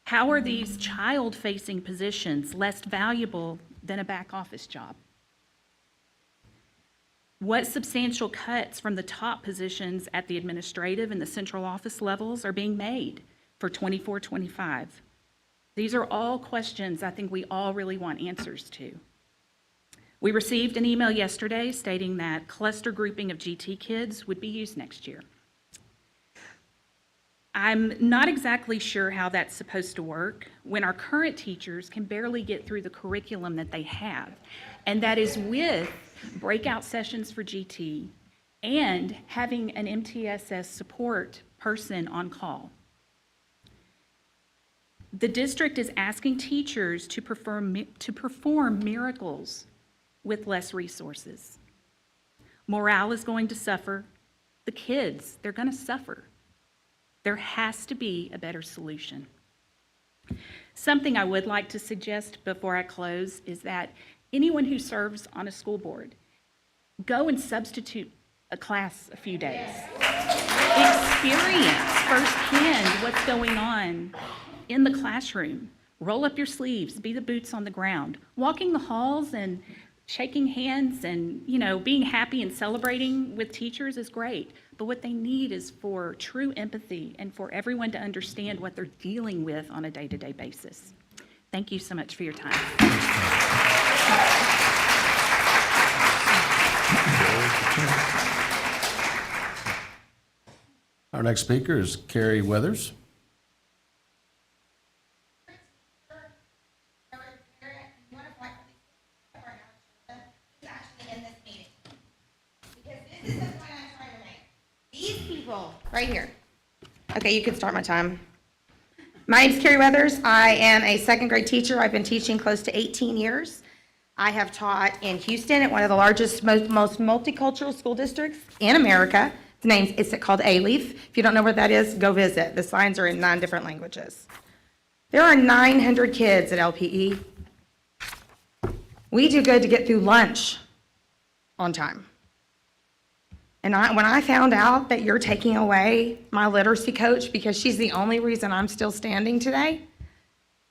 How are these child-facing positions less valuable than a back office job? What substantial cuts from the top positions at the administrative and the central office levels are being made for 24-25? These are all questions I think we all really want answers to. We received an email yesterday stating that cluster grouping of GT kids would be used next year. I'm not exactly sure how that's supposed to work when our current teachers can barely get through the curriculum that they have, and that is with breakout sessions for GT and having an MTSS support person on call. The district is asking teachers to perform miracles with less resources. Morale is going to suffer. The kids, they're going to suffer. There has to be a better solution. Something I would like to suggest before I close is that anyone who serves on a school board, go and substitute a class a few days. Experience firsthand what's going on in the classroom. Roll up your sleeves, be the boots on the ground. Walking the halls and shaking hands and, being happy and celebrating with teachers is great. But what they need is for true empathy and for everyone to understand what they're dealing with on a day-to-day basis. Thank you so much for your time. Our next speaker is Carrie Weathers. Right here. Okay, you can start my time. My name's Carrie Weathers. I am a second grade teacher. I've been teaching close to 18 years. I have taught in Houston at one of the largest, most multicultural school districts in America. It's called A-Leaf. If you don't know where that is, go visit. The signs are in 9 different languages. There are 900 kids at LPE. We do good to get through lunch on time. And when I found out that you're taking away my literacy coach because she's the only reason I'm still standing today,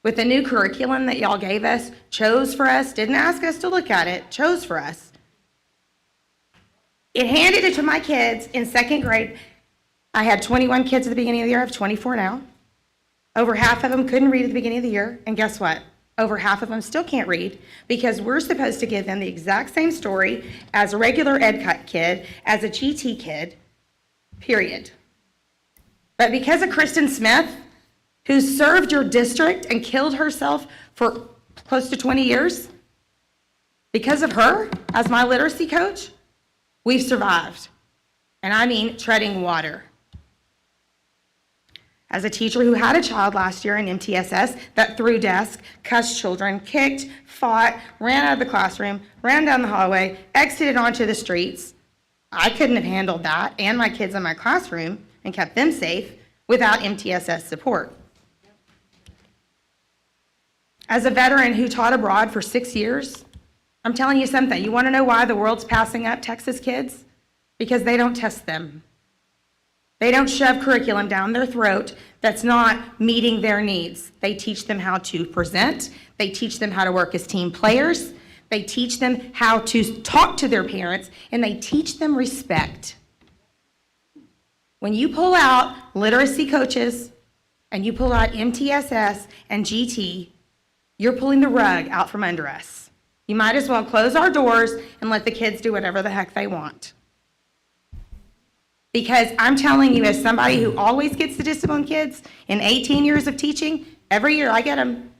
with the new curriculum that y'all gave us, chose for us, didn't ask us to look at it, chose for us. It handed it to my kids in second grade. I had 21 kids at the beginning of the year. I have 24 now. Over half of them couldn't read at the beginning of the year. And guess what? Over half of them still can't read because we're supposed to give them the exact same story as a regular ed cut kid, as a GT kid, period. But because of Kristen Smith, who served your district and killed herself for close to 20 years, because of her, as my literacy coach, we've survived. And I mean treading water. As a teacher who had a child last year in MTSS that threw desks, cussed children, kicked, fought, ran out of the classroom, ran down the hallway, exited onto the streets, I couldn't have handled that and my kids in my classroom and kept them safe without MTSS support. As a veteran who taught abroad for 6 years, I'm telling you something. You want to know why the world's passing up Texas kids? Because they don't test them. They don't shove curriculum down their throat that's not meeting their needs. They teach them how to present. They teach them how to work as team players. They teach them how to talk to their parents, and they teach them respect. When you pull out literacy coaches and you pull out MTSS and GT, you're pulling the rug out from under us. You might as well close our doors and let the kids do whatever the heck they want. Because I'm telling you, as somebody who always gets to discipline kids in 18 years of teaching, every year I get them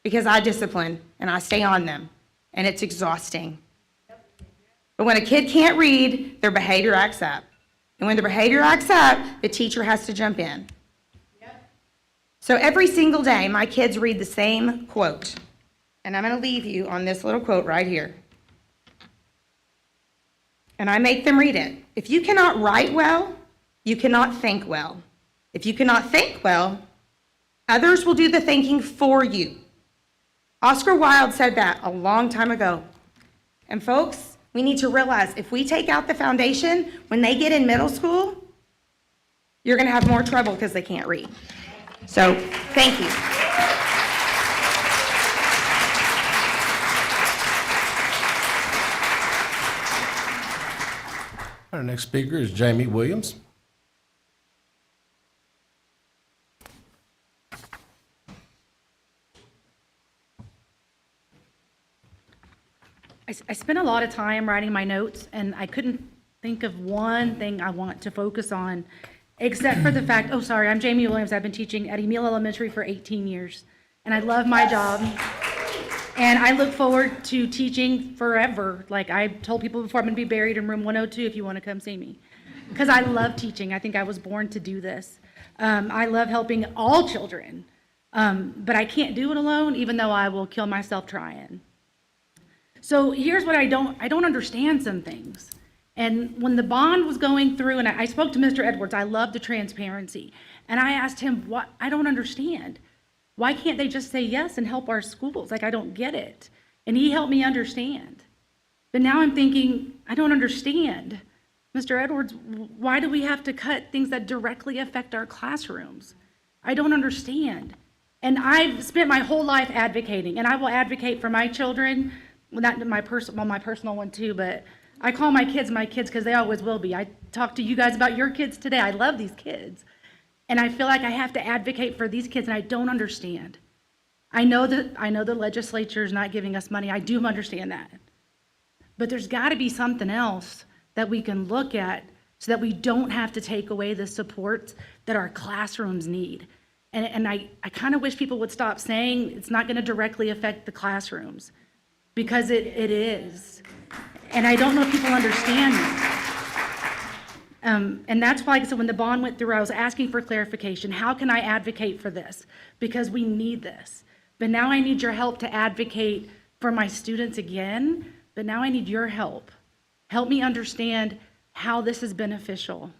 because I discipline and I stay on them. and it's exhausting. But when a kid can't read, their behavior acts up. And when their behavior acts up, the teacher has to jump in. So every single day, my kids read the same quote. And I'm going to leave you on this little quote right here. And I make them read it. If you cannot write well, you cannot think well. If you cannot think well, others will do the thinking for you. Oscar Wilde said that a long time ago. And folks, we need to realize if we take out the foundation, when they get in middle school, you're going to have more trouble because they can't read. So, thank you. Our next speaker is Jamie Williams. I spent a lot of time writing my notes, and I couldn't think of one thing I want to focus on, except for the fact, oh, sorry, I'm Jamie Williams. I've been teaching at Emile Elementary for 18 years, and I love my job. And I look forward to teaching forever. Like I told people before, I'm going to be buried in room 102 if you want to come see me. Because I love teaching. I think I was born to do this. I love helping all children, but I can't do it alone, even though I will kill myself trying. So here's what I don't understand some things. And when the bond was going through, and I spoke to Mr. Edwards, I love the transparency. And I asked him, what, I don't understand. Why can't they just say yes and help our schools? Like, I don't get it. And he helped me understand. But now I'm thinking, I don't understand. Mr. Edwards, why do we have to cut things that directly affect our classrooms? I don't understand. And I've spent my whole life advocating, and I will advocate for my children, well, not my personal one too, but I call my kids because they always will be. I talked to you guys about your kids today. I love these kids. And I feel like I have to advocate for these kids, and I don't understand. I know the legislature is not giving us money. I do understand that. But there's got to be something else that we can look at so that we don't have to take away the support that our classrooms need. And I kind of wish people would stop saying it's not going to directly affect the classrooms, because it is. And I don't know if people understand that. And that's why, like I said, when the bond went through, I was asking for clarification. How can I advocate for this? Because we need this. But now I need your help to advocate for my students again. But now I need your help. Help me understand how this is beneficial.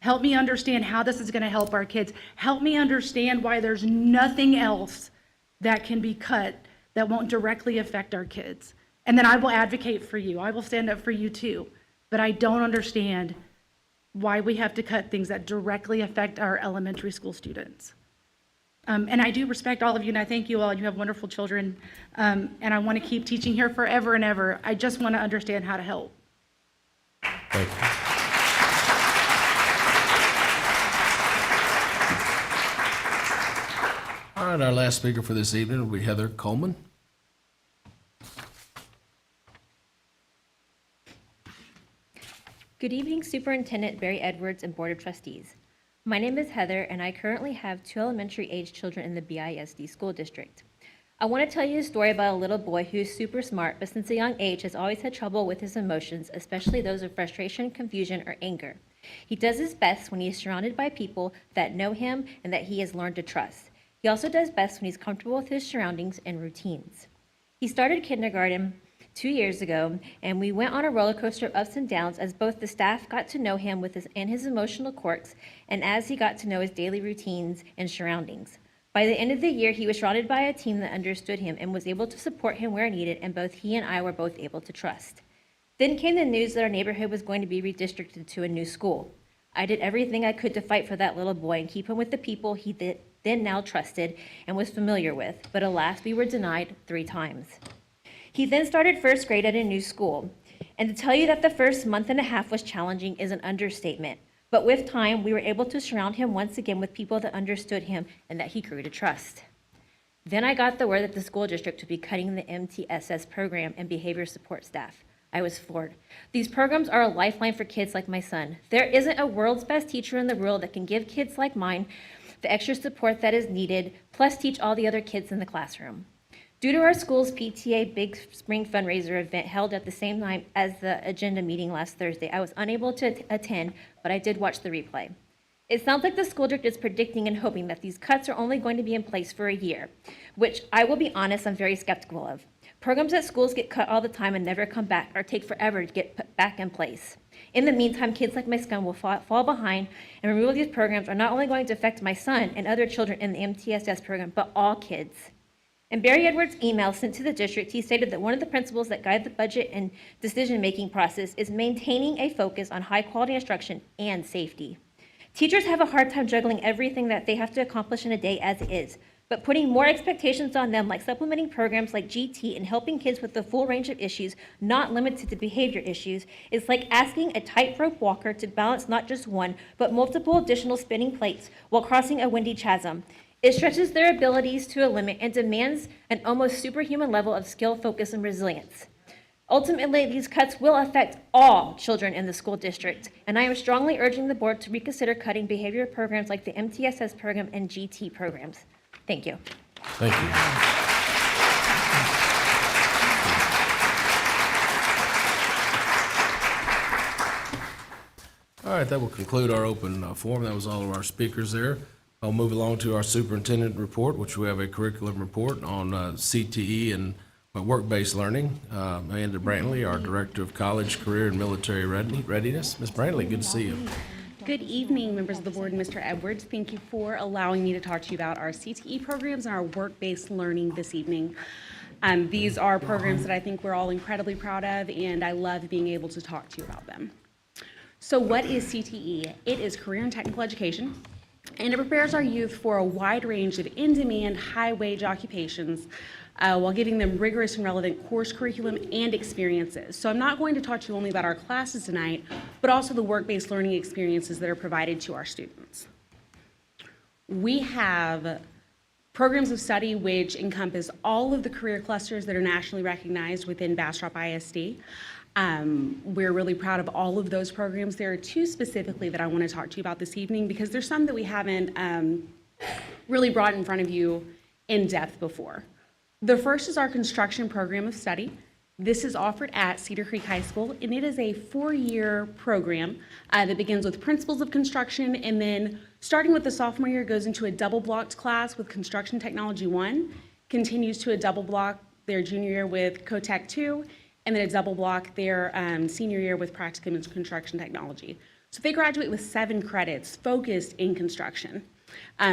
Help me understand how this is going to help our kids. Help me understand why there's nothing else that can be cut that won't directly affect our kids. And then I will advocate for you. I will stand up for you too. But I don't understand why we have to cut things that directly affect our elementary school students. And I do respect all of you, and I thank you all. You have wonderful children, and I want to keep teaching here forever and ever. I just want to understand how to help. Thank you. All right, our last speaker for this evening will be Heather Coleman. Good evening, Superintendent Barry Edwards and Board of Trustees. My name is Heather, and I currently have 2 elementary-age children in the BISD school district. I want to tell you a story about a little boy who's super smart, but since a young age has always had trouble with his emotions, especially those of frustration, confusion, or anger. He does his best when he is surrounded by people that know him and that he has learned to trust. He also does best when he's comfortable with his surroundings and routines. He started kindergarten 2 years ago, and we went on a roller coaster of ups and downs as both the staff got to know him with his emotional quirks, and as he got to know his daily routines and surroundings. By the end of the year, he was surrounded by a team that understood him and was able to support him where needed, and both he and I were both able to trust. Then came the news that our neighborhood was going to be redistricted to a new school. I did everything I could to fight for that little boy and keep him with the people he then now trusted and was familiar with, but alas, we were denied 3 times. He then started first grade at a new school, and to tell you that the first month and a half was challenging is an understatement. But with time, we were able to surround him once again with people that understood him and that he grew to trust. Then I got the word that the school district would be cutting the MTSS program and behavior support staff. I was floored. These programs are a lifeline for kids like my son. There isn't a world's best teacher in the world that can give kids like mine the extra support that is needed, plus teach all the other kids in the classroom. Due to our school's PTA Big Spring fundraiser event held at the same time as the agenda meeting last Thursday, I was unable to attend, but I did watch the replay. It sounds like the school district is predicting and hoping that these cuts are only going to be in place for a year, which I will be honest, I'm very skeptical of. Programs at schools get cut all the time and never come back or take forever to get put back in place. In the meantime, kids like my son will fall behind, and removal of these programs are not only going to affect my son and other children in the MTSS program, but all kids. In Barry Edwards' email sent to the district, he stated that one of the principles that guide the budget and decision-making process is maintaining a focus on high-quality instruction and safety. Teachers have a hard time juggling everything that they have to accomplish in a day as it is, but putting more expectations on them, like supplementing programs like GT and helping kids with the full range of issues, not limited to behavior issues, is like asking a tightrope walker to balance not just one, but multiple additional spinning plates while crossing a windy chasm. It stretches their abilities to a limit and demands an almost superhuman level of skill, focus, and resilience. Ultimately, these cuts will affect all children in the school district, and I am strongly urging the board to reconsider cutting behavior programs like the MTSS program and GT programs. Thank you. Thank you. All right, that will conclude our open forum. That was all of our speakers there. I'll move along to our superintendent report, which we have a curriculum report on CTE and work-based learning. Amanda Brantley, our Director of College, Career, and Military Readiness. Ms. Brantley, good to see you. Good evening, members of the board and Mr. Edwards. Thank you for allowing me to talk to you about our CTE programs and our work-based learning this evening. These are programs that I think we're all incredibly proud of, and I love being able to talk to you about them. So what is CTE? It is career and technical education, and it prepares our youth for a wide range of in-demand, high-wage occupations while giving them rigorous and relevant course curriculum and experiences. So I'm not going to talk to you only about our classes tonight, but also the work-based learning experiences that are provided to our students. We have programs of study which encompass all of the career clusters that are nationally recognized within Bastrop ISD. We're really proud of all of those programs. There are two specifically that I want to talk to you about this evening because there's some that we haven't really brought in front of you in depth before. The first is our construction program of study. This is offered at Cedar Creek High School, and it is a 4-year program that begins with principles of construction, and then starting with the sophomore year goes into a double-blocked class with Construction Technology 1, continues to a double block their junior year with CoTech 2, and then a double block their senior year with Practicum and Construction Technology. So they graduate with 7 credits focused in construction.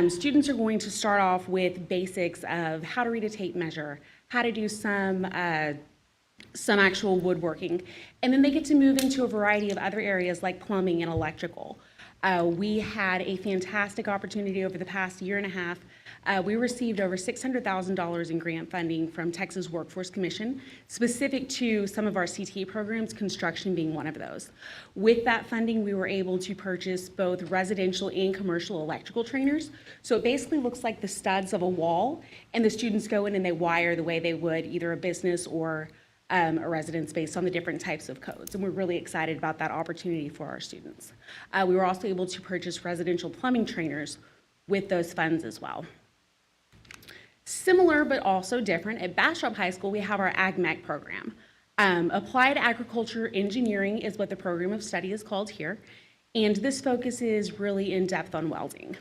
Students are going to start off with basics of how to read a tape measure, how to do some actual woodworking, and then they get to move into a variety of other areas like plumbing and electrical. We had a fantastic opportunity over the past year and a half. We received over $600,000 in grant funding from Texas Workforce Commission, specific to some of our CTE programs, construction being one of those. With that funding, we were able to purchase both residential and commercial electrical trainers. So it basically looks like the studs of a wall, and the students go in and they wire the way they would either a business or a residence based on the different types of codes. And we're really excited about that opportunity for our students. We were also able to purchase residential plumbing trainers with those funds as well. Similar but also different, at Bastrop High School, we have our AgMech program. Applied Agriculture Engineering is what the program of study is called here, and this focuses really in depth on welding.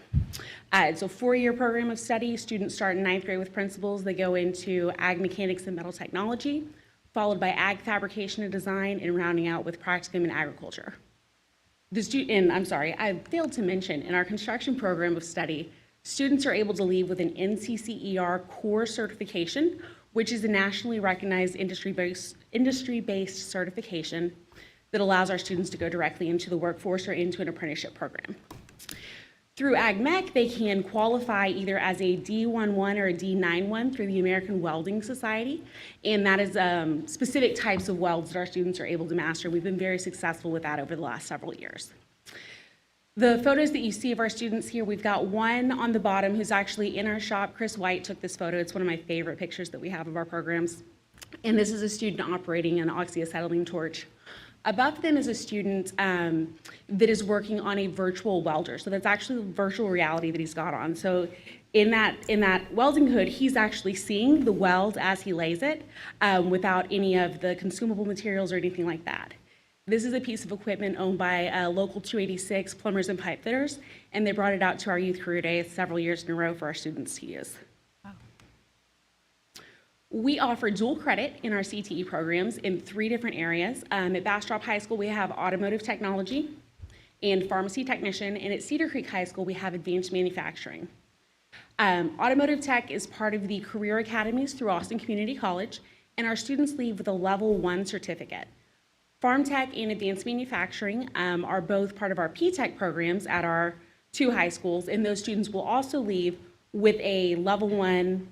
It's a 4-year program of study. Students start in 9th grade with principles. They go into Ag Mechanics and Metal Technology, followed by Ag Fabrication and Design, and rounding out with Practicum in Agriculture. I failed to mention, in our construction program of study, students are able to leave with an NCCER core certification, which is a nationally recognized industry-based certification that allows our students to go directly into the workforce or into an apprenticeship program. Through AgMech, they can qualify either as a D11 or a D91 through the American Welding Society, and that is specific types of welds that our students are able to master. We've been very successful with that over the last several years. The photos that you see of our students here, we've got one on the bottom who's actually in our shop. Chris White took this photo. It's one of my favorite pictures that we have of our programs. And this is a student operating an oxyacetylene torch. Above them is a student that is working on a virtual welder. So that's actually virtual reality that he's got on. So in that welding hood, he's actually seeing the weld as he lays it without any of the consumable materials or anything like that. This is a piece of equipment owned by Local 286 Plumbers and Pipe Fitters, and they brought it out to our Youth Career Day several years in a row for our students to use. We offer dual credit in our CTE programs in 3 different areas. At Bastrop High School, we have automotive technology and pharmacy technician, and at Cedar Creek High School, we have advanced manufacturing. Automotive tech is part of the career academies through Austin Community College, and our students leave with a level 1 certificate. Farm tech and advanced manufacturing are both part of our P-Tech programs at our 2 high schools, and those students will also leave with a level 1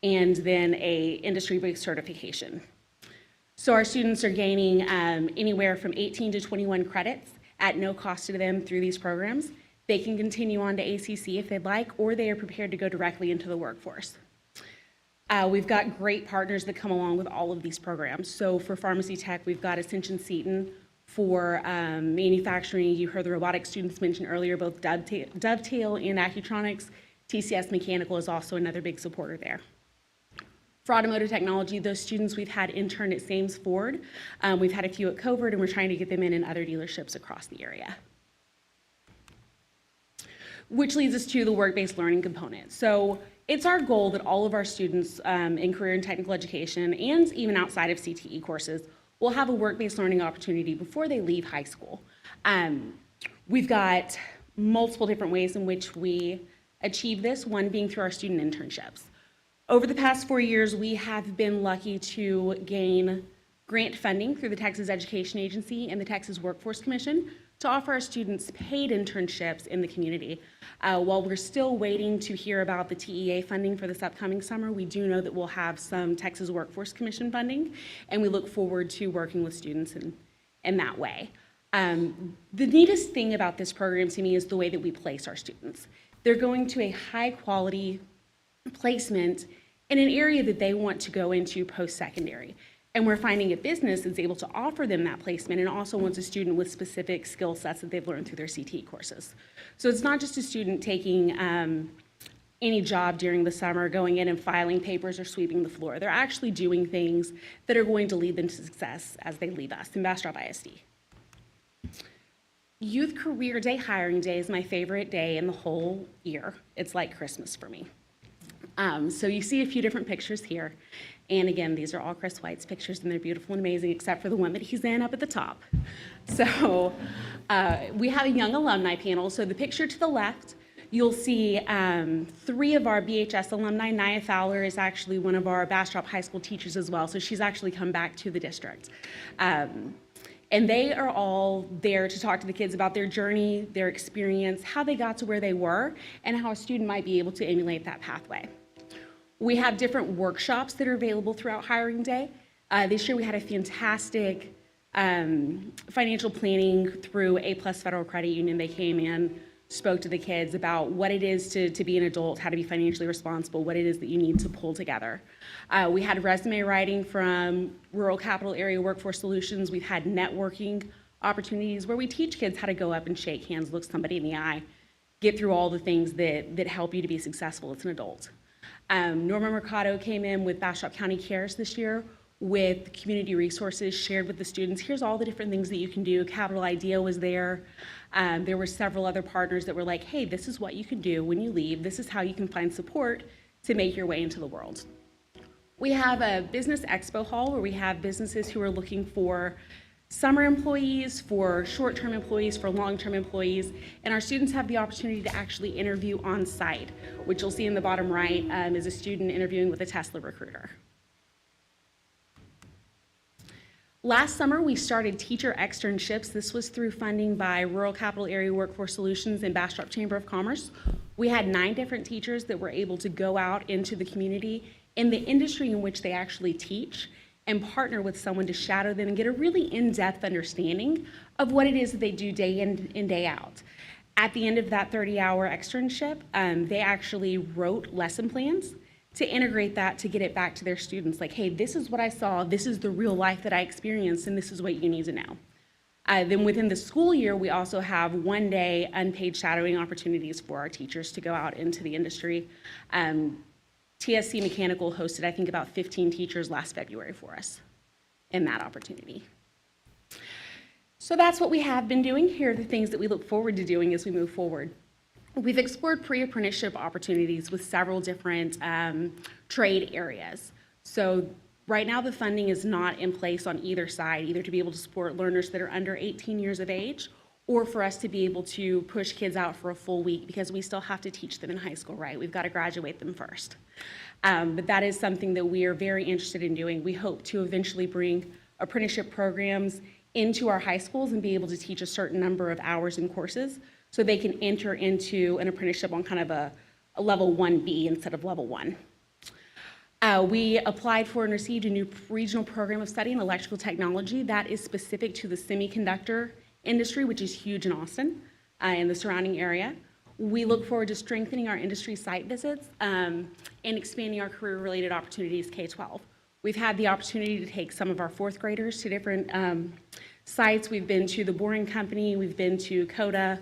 and then a industry-based certification. So our students are gaining anywhere from 18 to 21 credits at no cost to them through these programs. They can continue on to ACC if they'd like, or they are prepared to go directly into the workforce. We've got great partners that come along with all of these programs. So for pharmacy tech, we've got Ascension Seton. For manufacturing, you heard the robotics students mentioned earlier, both Dovetail and Accutronics. TCS Mechanical is also another big supporter there. For automotive technology, those students we've had intern at Sames Ford. We've had a few at Covert, and we're trying to get them in other dealerships across the area. Which leads us to the work-based learning component. So it's our goal that all of our students in career and technical education, and even outside of CTE courses, will have a work-based learning opportunity before they leave high school. We've got multiple different ways in which we achieve this, one being through our student internships. Over the past 4 years, we have been lucky to gain grant funding through the Texas Education Agency and the Texas Workforce Commission to offer our students paid internships in the community. While we're still waiting to hear about the TEA funding for this upcoming summer, we do know that we'll have some Texas Workforce Commission funding, and we look forward to working with students in that way. The neatest thing about this program to me is the way that we place our students. They're going to a high-quality placement in an area that they want to go into post-secondary. And we're finding a business that's able to offer them that placement and also wants a student with specific skill sets that they've learned through their CTE courses. So it's not just a student taking any job during the summer, going in and filing papers or sweeping the floor. They're actually doing things that are going to lead them to success as they leave us in Bastrop ISD. Youth Career Day Hiring Day is my favorite day in the whole year. It's like Christmas for me. So you see a few different pictures here. And again, these are all Chris White's pictures, and they're beautiful and amazing, except for the one that he's in up at the top. So we have a young alumni panel. So the picture to the left, you'll see 3 of our BHS alumni. Nia Fowler is actually one of our Bastrop High School teachers as well, so she's actually come back to the district. And they are all there to talk to the kids about their journey, their experience, how they got to where they were, and how a student might be able to emulate that pathway. We have different workshops that are available throughout Hiring Day. This year we had a fantastic financial planning through A+ Federal Credit Union. They came in, spoke to the kids about what it is to be an adult, how to be financially responsible, what it is that you need to pull together. We had resume writing from Rural Capital Area Workforce Solutions. We've had networking opportunities where we teach kids how to go up and shake hands, look somebody in the eye, get through all the things that help you to be successful as an adult. Norma Mercado came in with Bastrop County Cares this year with community resources shared with the students. Here's all the different things that you can do. Capital Idea was there. There were several other partners that were like, hey, this is what you can do when you leave. This is how you can find support to make your way into the world. We have a business expo hall where we have businesses who are looking for summer employees, for short-term employees, for long-term employees, and our students have the opportunity to actually interview on site, which you'll see in the bottom right is a student interviewing with a Tesla recruiter. Last summer, we started teacher externships. This was through funding by Rural Capital Area Workforce Solutions and Bastrop Chamber of Commerce. We had 9 different teachers that were able to go out into the community in the industry in which they actually teach and partner with someone to shadow them and get a really in-depth understanding of what it is that they do day in and day out. At the end of that 30-hour externship, they actually wrote lesson plans to integrate that, to get it back to their students. Like, hey, this is what I saw, this is the real life that I experienced, and this is what you need to know. Then within the school year, we also have one-day unpaid shadowing opportunities for our teachers to go out into the industry. TSC Mechanical hosted, I think, about 15 teachers last February for us in that opportunity. So that's what we have been doing. Here are the things that we look forward to doing as we move forward. We've explored pre-apprenticeship opportunities with several different trade areas. So right now the funding is not in place on either side, either to be able to support learners that are under 18 years of age, or for us to be able to push kids out for a full week, because we still have to teach them in high school, right? We've got to graduate them first. But that is something that we are very interested in doing. We hope to eventually bring apprenticeship programs into our high schools and be able to teach a certain number of hours and courses so they can enter into an apprenticeship on kind of a level 1B instead of level 1. We applied for and received a new regional program of study in electrical technology that is specific to the semiconductor industry, which is huge in Austin and the surrounding area. We look forward to strengthening our industry site visits and expanding our career-related opportunities K-12. We've had the opportunity to take some of our fourth graders to different sites. We've been to the Boring Company, we've been to Coda.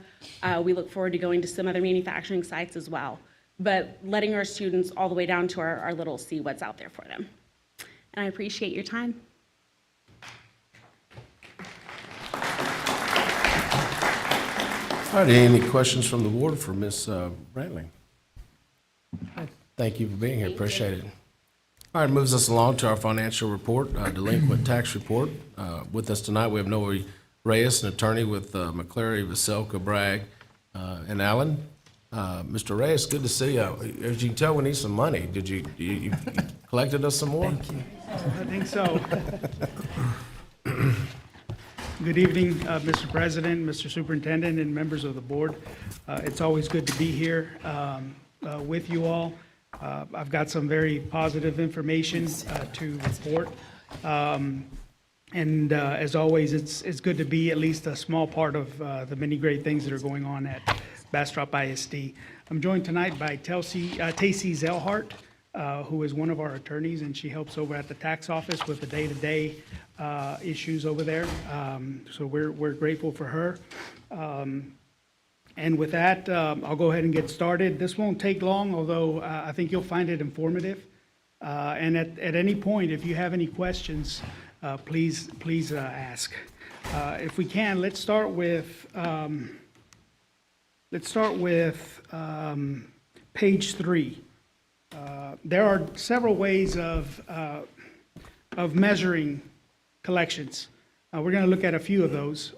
We look forward to going to some other manufacturing sites as well, but letting our students all the way down to our little see what's out there for them. And I appreciate your time. All right, any questions from the board for Ms. Brantley? Thank you for being here, appreciate it. All right, moves us along to our financial report, delinquent tax report. With us tonight, we have Noe Reyes, an attorney with McClary, Veselka, Bragg, and Allen. Mr. Reyes, good to see you. As you can tell, we need some money. Did you collected us some more? Thank you. I think so. Good evening, Mr. President, Mr. Superintendent, and members of the board. It's always good to be here with you all. I've got some very positive information to report. And as always, it's good to be at least a small part of the many great things that are going on at Bastrop ISD. I'm joined tonight by Tacy Zellhart, who is one of our attorneys, and she helps over at the tax office with the day-to-day issues over there. So we're grateful for her. And with that, I'll go ahead and get started. This won't take long, although I think you'll find it informative. And at any point, if you have any questions, please ask. If we can, let's start with page 3. There are several ways of measuring collections. We're going to look at a few of those.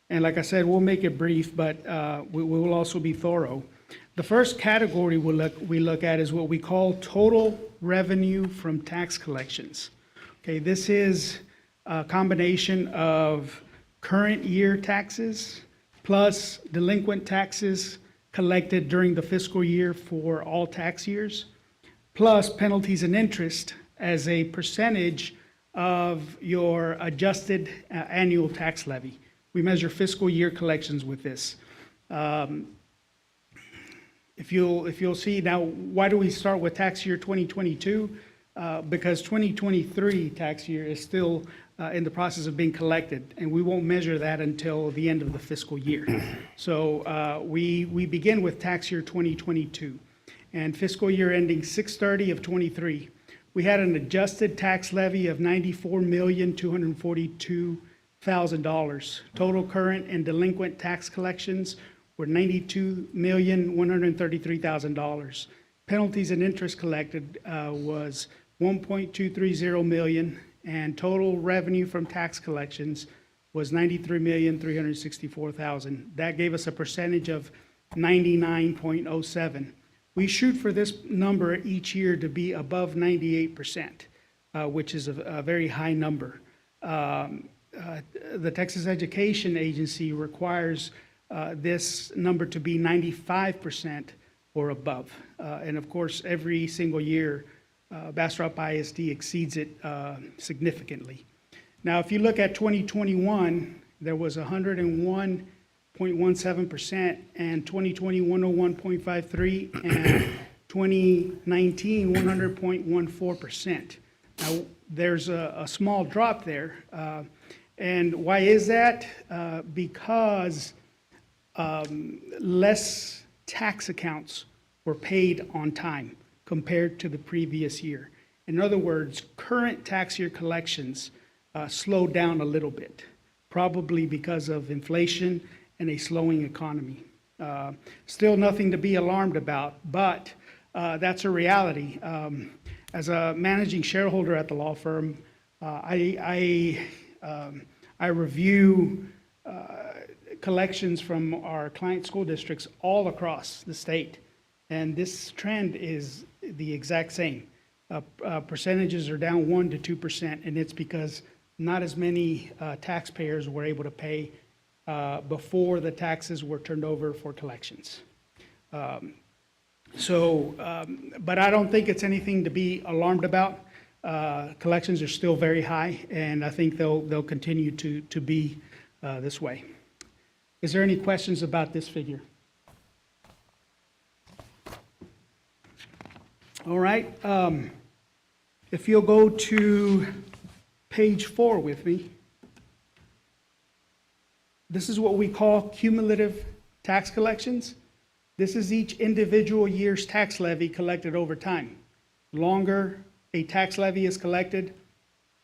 And like I said, we'll make it brief, but we will also be thorough. The first category we look at is what we call total revenue from tax collections. Okay, this is a combination of current year taxes plus delinquent taxes collected during the fiscal year for all tax years, plus penalties and interest as a percentage of your adjusted annual tax levy. We measure fiscal year collections with this. If you'll see now, why do we start with tax year 2022? Because 2023 tax year is still in the process of being collected, and we won't measure that until the end of the fiscal year. So we begin with tax year 2022, and fiscal year ending 6/30 of 23. We had an adjusted tax levy of $94,242,000. Total current and delinquent tax collections were $92,133,000. Penalties and interest collected was $1.230 million, and total revenue from tax collections was $93,364,000. That gave us a percentage of 99.07. We shoot for this number each year to be above 98%, which is a very high number. The Texas Education Agency requires this number to be 95% or above. And of course, every single year, Bastrop ISD exceeds it significantly. Now, if you look at 2021, there was 101.17%, and 2020, 101.53%, and 2019, 100.14%. Now, there's a small drop there, And why is that? Because less tax accounts were paid on time compared to the previous year. In other words, current tax year collections slowed down a little bit, probably because of inflation and a slowing economy. Still nothing to be alarmed about, but that's a reality. As a managing shareholder at the law firm, I review collections from our client school districts all across the state, and this trend is the exact same. Percentages are down 1% to 2%, and it's because not as many taxpayers were able to pay before the taxes were turned over for collections. But I don't think it's anything to be alarmed about. Collections are still very high, and I think they'll continue to be this way. Is there any questions about this figure? All right. If you'll go to page 4 with me. This is what we call cumulative tax collections. This is each individual year's tax levy collected over time. The longer a tax levy is collected,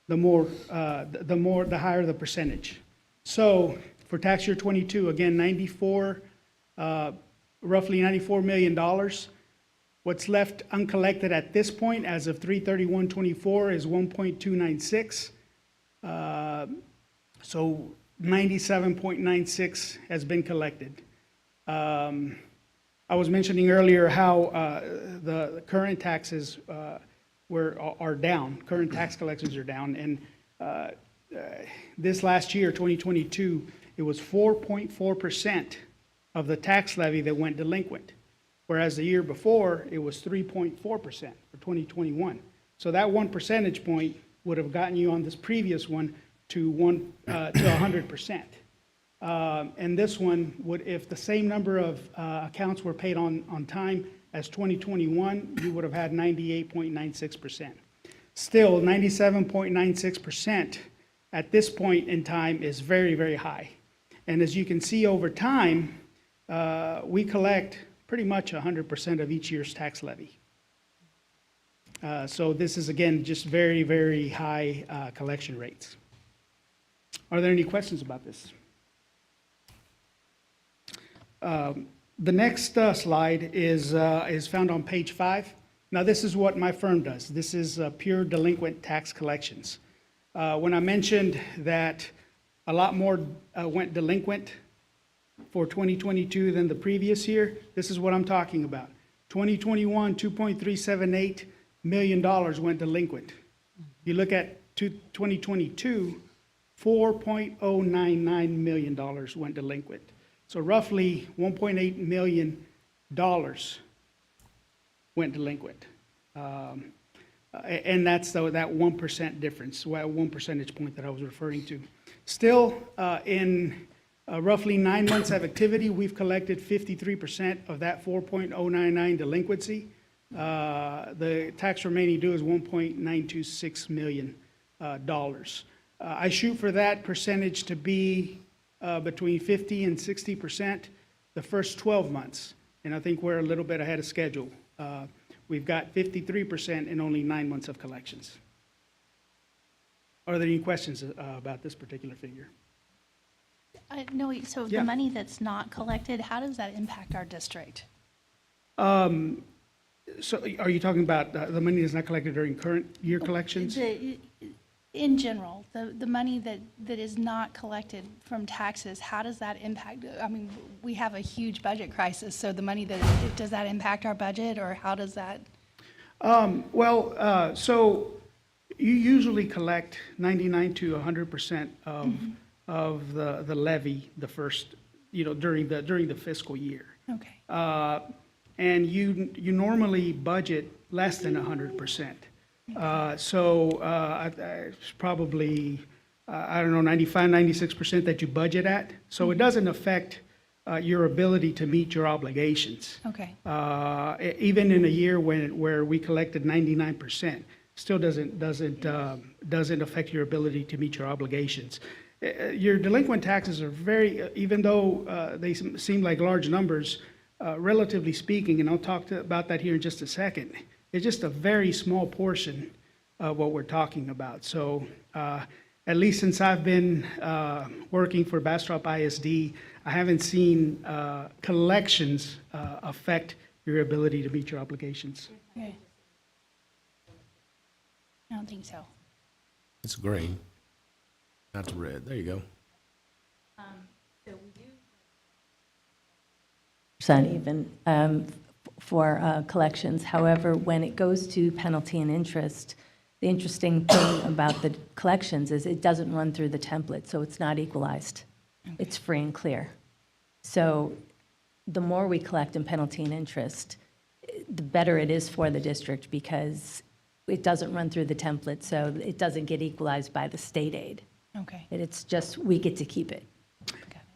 the higher the percentage. So for tax year 22, again, roughly $94 million. What's left uncollected at this point, as of 3/31/24, is 1.296. So 97.96 has been collected. I was mentioning earlier how the current taxes are down. Current tax collections are down, and this last year, 2022, it was 4.4% of the tax levy that went delinquent, whereas the year before, it was 3.4% for 2021. So that 1 percentage point would have gotten you on this previous one to 100%. And this one would, if the same number of accounts were paid on time as 2021, you would have had 98.96%. Still, 97.96% at this point in time is very, very high. And as you can see over time, we collect pretty much 100% of each year's tax levy. So this is, again, just very, very high collection rates. Are there any questions about this? The next slide is found on page 5. Now, this is what my firm does. This is pure delinquent tax collections. When I mentioned that a lot more went delinquent for 2022 than the previous year, this is what I'm talking about. 2021, $2.378 million went delinquent. You look at 2022, $4.099 million went delinquent. So roughly $1.8 million went delinquent. And that's that 1% difference, 1 percentage point that I was referring to. Still, in roughly 9 months of activity, we've collected 53% of that 4.099 delinquency. The tax remaining due is $1.926 million. I shoot for that percentage to be between 50 and 60% the first 12 months, and I think we're a little bit ahead of schedule. We've got 53% in only 9 months of collections. Are there any questions about this particular figure? No, so Yeah. the money that's not collected, how does that impact our district? So are you talking about the money that's not collected during current year collections? In general, the money that is not collected from taxes, how does that impact? I mean, we have a huge budget crisis, so the money does that impact our budget, or how does that? So you usually collect 99 to 100% of the levy the first, during the fiscal year. Okay. And you normally budget less than 100%. It's probably, 95, 96% that you budget at. So it doesn't affect your ability to meet your obligations. Okay. Even in a year where we collected 99%, still doesn't affect your ability to meet your obligations. your delinquent taxes are very, even though they seem like large numbers, relatively speaking, and I'll talk about that here in just a second, it's just a very small portion of what we're talking about. So at least since I've been working for Bastrop ISD, I haven't seen collections affect your ability to meet your obligations. Okay. I don't think so. It's green, not the red. There you go. Percent even for collections. However, when it goes to penalty and interest, the interesting thing about the collections is it doesn't run through the template, so it's not equalized. It's free and clear. So the more we collect in penalty and interest, the better it is for the district because it doesn't run through the template, so it doesn't get equalized by the state aid. Okay. It's just, we get to keep it.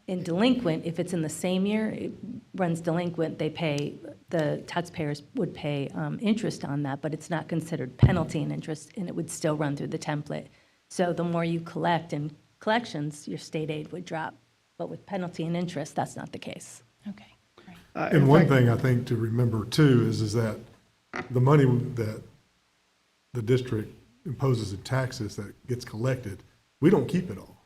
In delinquent, if it's in the same year, it runs delinquent, they pay, the taxpayers would pay interest on that, but it's not considered penalty and interest, and it would still run through the template. So the more you collect in collections, your state aid would drop. But with penalty and interest, that's not the case. Okay. And one thing I think to remember too is that the money that the district imposes in taxes that gets collected, we don't keep it all.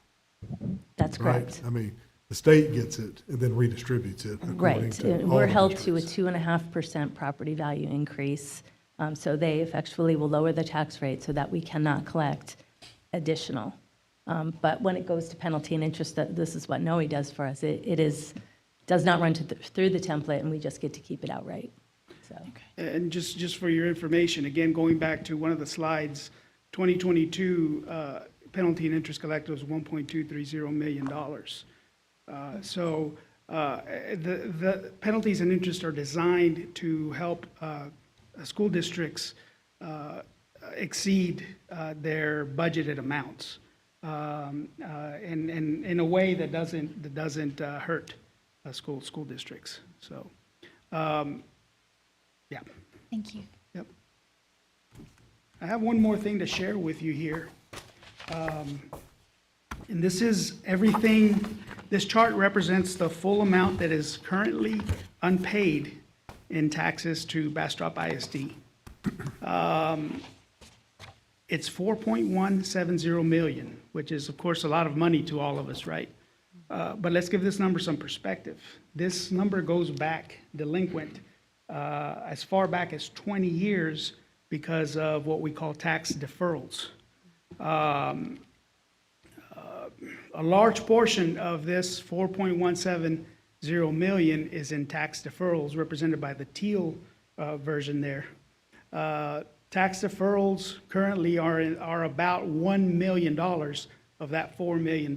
That's right? correct. I mean, the state gets it and then redistributes it according Right. to all We're the held districts. to a 2.5% property value increase. So they effectively will lower the tax rate so that we cannot collect additional. But when it goes to penalty and interest, this is what NOE does for us. Does not run through the template, and we just get to keep it outright. So. And just for your information, again, going back to one of the slides, 2022 penalty and interest collected was $1.230 million. So the penalties and interest are designed to help school districts exceed their budgeted amounts and in a way that doesn't hurt school districts. So, yeah. Thank you. Yep. I have one more thing to share with you here. And this is everything, this chart represents the full amount that is currently unpaid in taxes to Bastrop ISD. It's 4.170 million, which is of course a lot of money to all of us, right? But let's give this number some perspective. This number goes back delinquent as far back as 20 years because of what we call tax deferrals. A large portion of this 4.170 million is in tax deferrals, represented by the teal version there. Tax deferrals currently are about $1 million of that $4 million.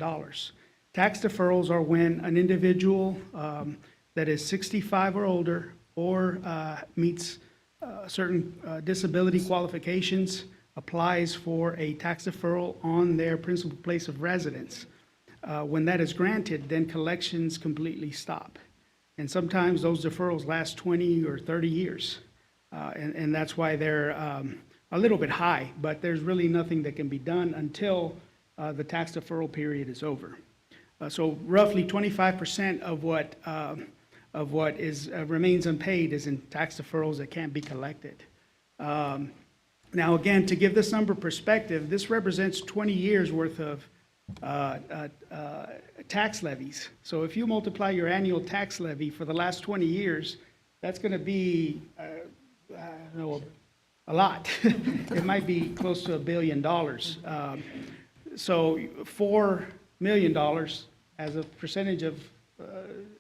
Tax deferrals are when an individual that is 65 or older or meets certain disability qualifications applies for a tax deferral on their principal place of residence. When that is granted, then collections completely stop. And sometimes those deferrals last 20 or 30 years. And that's why they're a little bit high, but there's really nothing that can be done until the tax deferral period is over. So roughly 25% of what remains unpaid is in tax deferrals that can't be collected. Now, again, to give this number perspective, this represents 20 years worth of tax levies. So if you multiply your annual tax levy for the last 20 years, that's going to be, I don't know, a lot. It might be close to $1 billion. So $4 million as a percentage of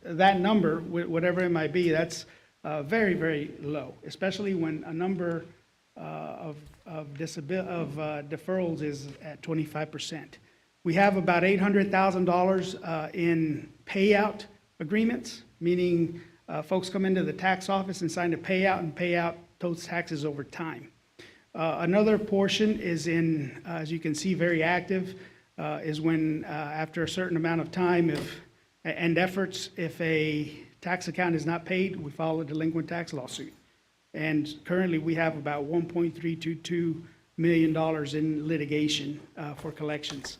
that number, whatever it might be, that's very, very low, especially when a number of deferrals is at 25%. We have about $800,000 in payout agreements, meaning folks come into the tax office and sign a payout and pay out those taxes over time. Another portion is in, as you can see, very active, is when after a certain amount of time and efforts, if a tax account is not paid, we file a delinquent tax lawsuit. And currently we have about $1.322 million in litigation for collections.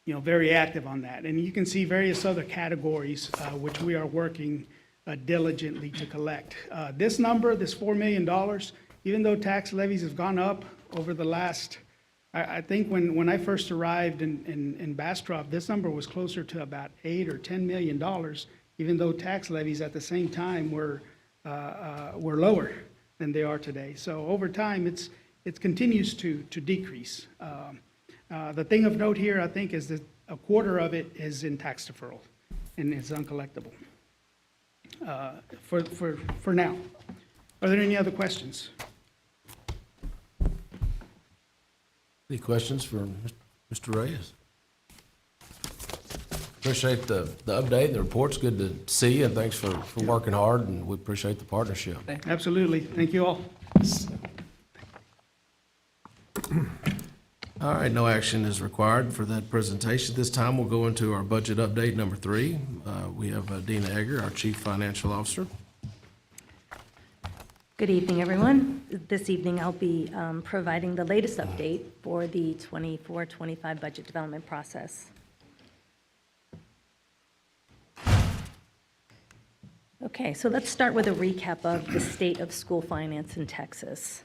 very active on that. And you can see various other categories which we are working diligently to collect. This number, this $4 million, even though tax levies have gone up over the last, I think when I first arrived in Bastrop, this number was closer to about $8 or $10 million, even though tax levies at the same time were lower than they are today. So over time, it continues to decrease. The thing of note here, I think, is that a quarter of it is in tax deferral and it's uncollectible for now. Are there any other questions? Any questions for Mr. Reyes? Appreciate the update and the report's good to see you, and thanks for working hard, and we appreciate the partnership. Absolutely. Thank you all. All right, no action is required for that presentation. This time, we'll go into our budget update number 3. We have Dina Egger, our Chief Financial Officer. Good evening, everyone. This evening, I'll be providing the latest update for the 24-25 budget development process. Okay, so let's start with a recap of the state of school finance in Texas.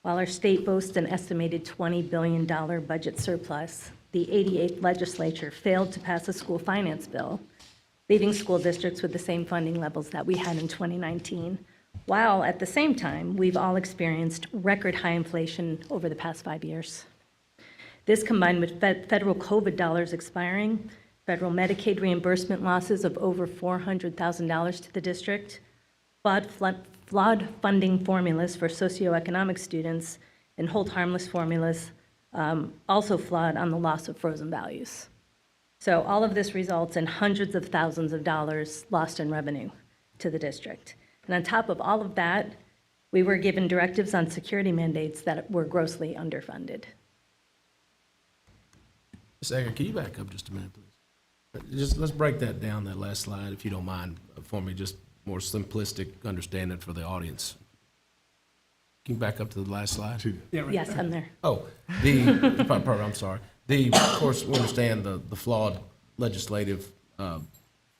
While our state boasts an estimated $20 billion budget surplus, the 88th legislature failed to pass a school finance bill, leaving school districts with the same funding levels that we had in 2019, while at the same time, we've all experienced record high inflation over the past 5 years. This, combined with federal COVID dollars expiring, federal Medicaid reimbursement losses of over $400,000 to the district, flawed funding formulas for socioeconomic students, and hold harmless formulas also flawed on the loss of frozen values. So all of this results in hundreds of thousands of dollars lost in revenue to the district. And on top of all of that, we were given directives on security mandates that were grossly underfunded. Ms. Egger, can you back up just a minute, please? Let's break that down, that last slide, if you don't mind, for me, just more simplistic understanding for the audience. Can you back up to the last slide? Yes, I'm there. Oh, I'm sorry. Of course, we understand the flawed legislative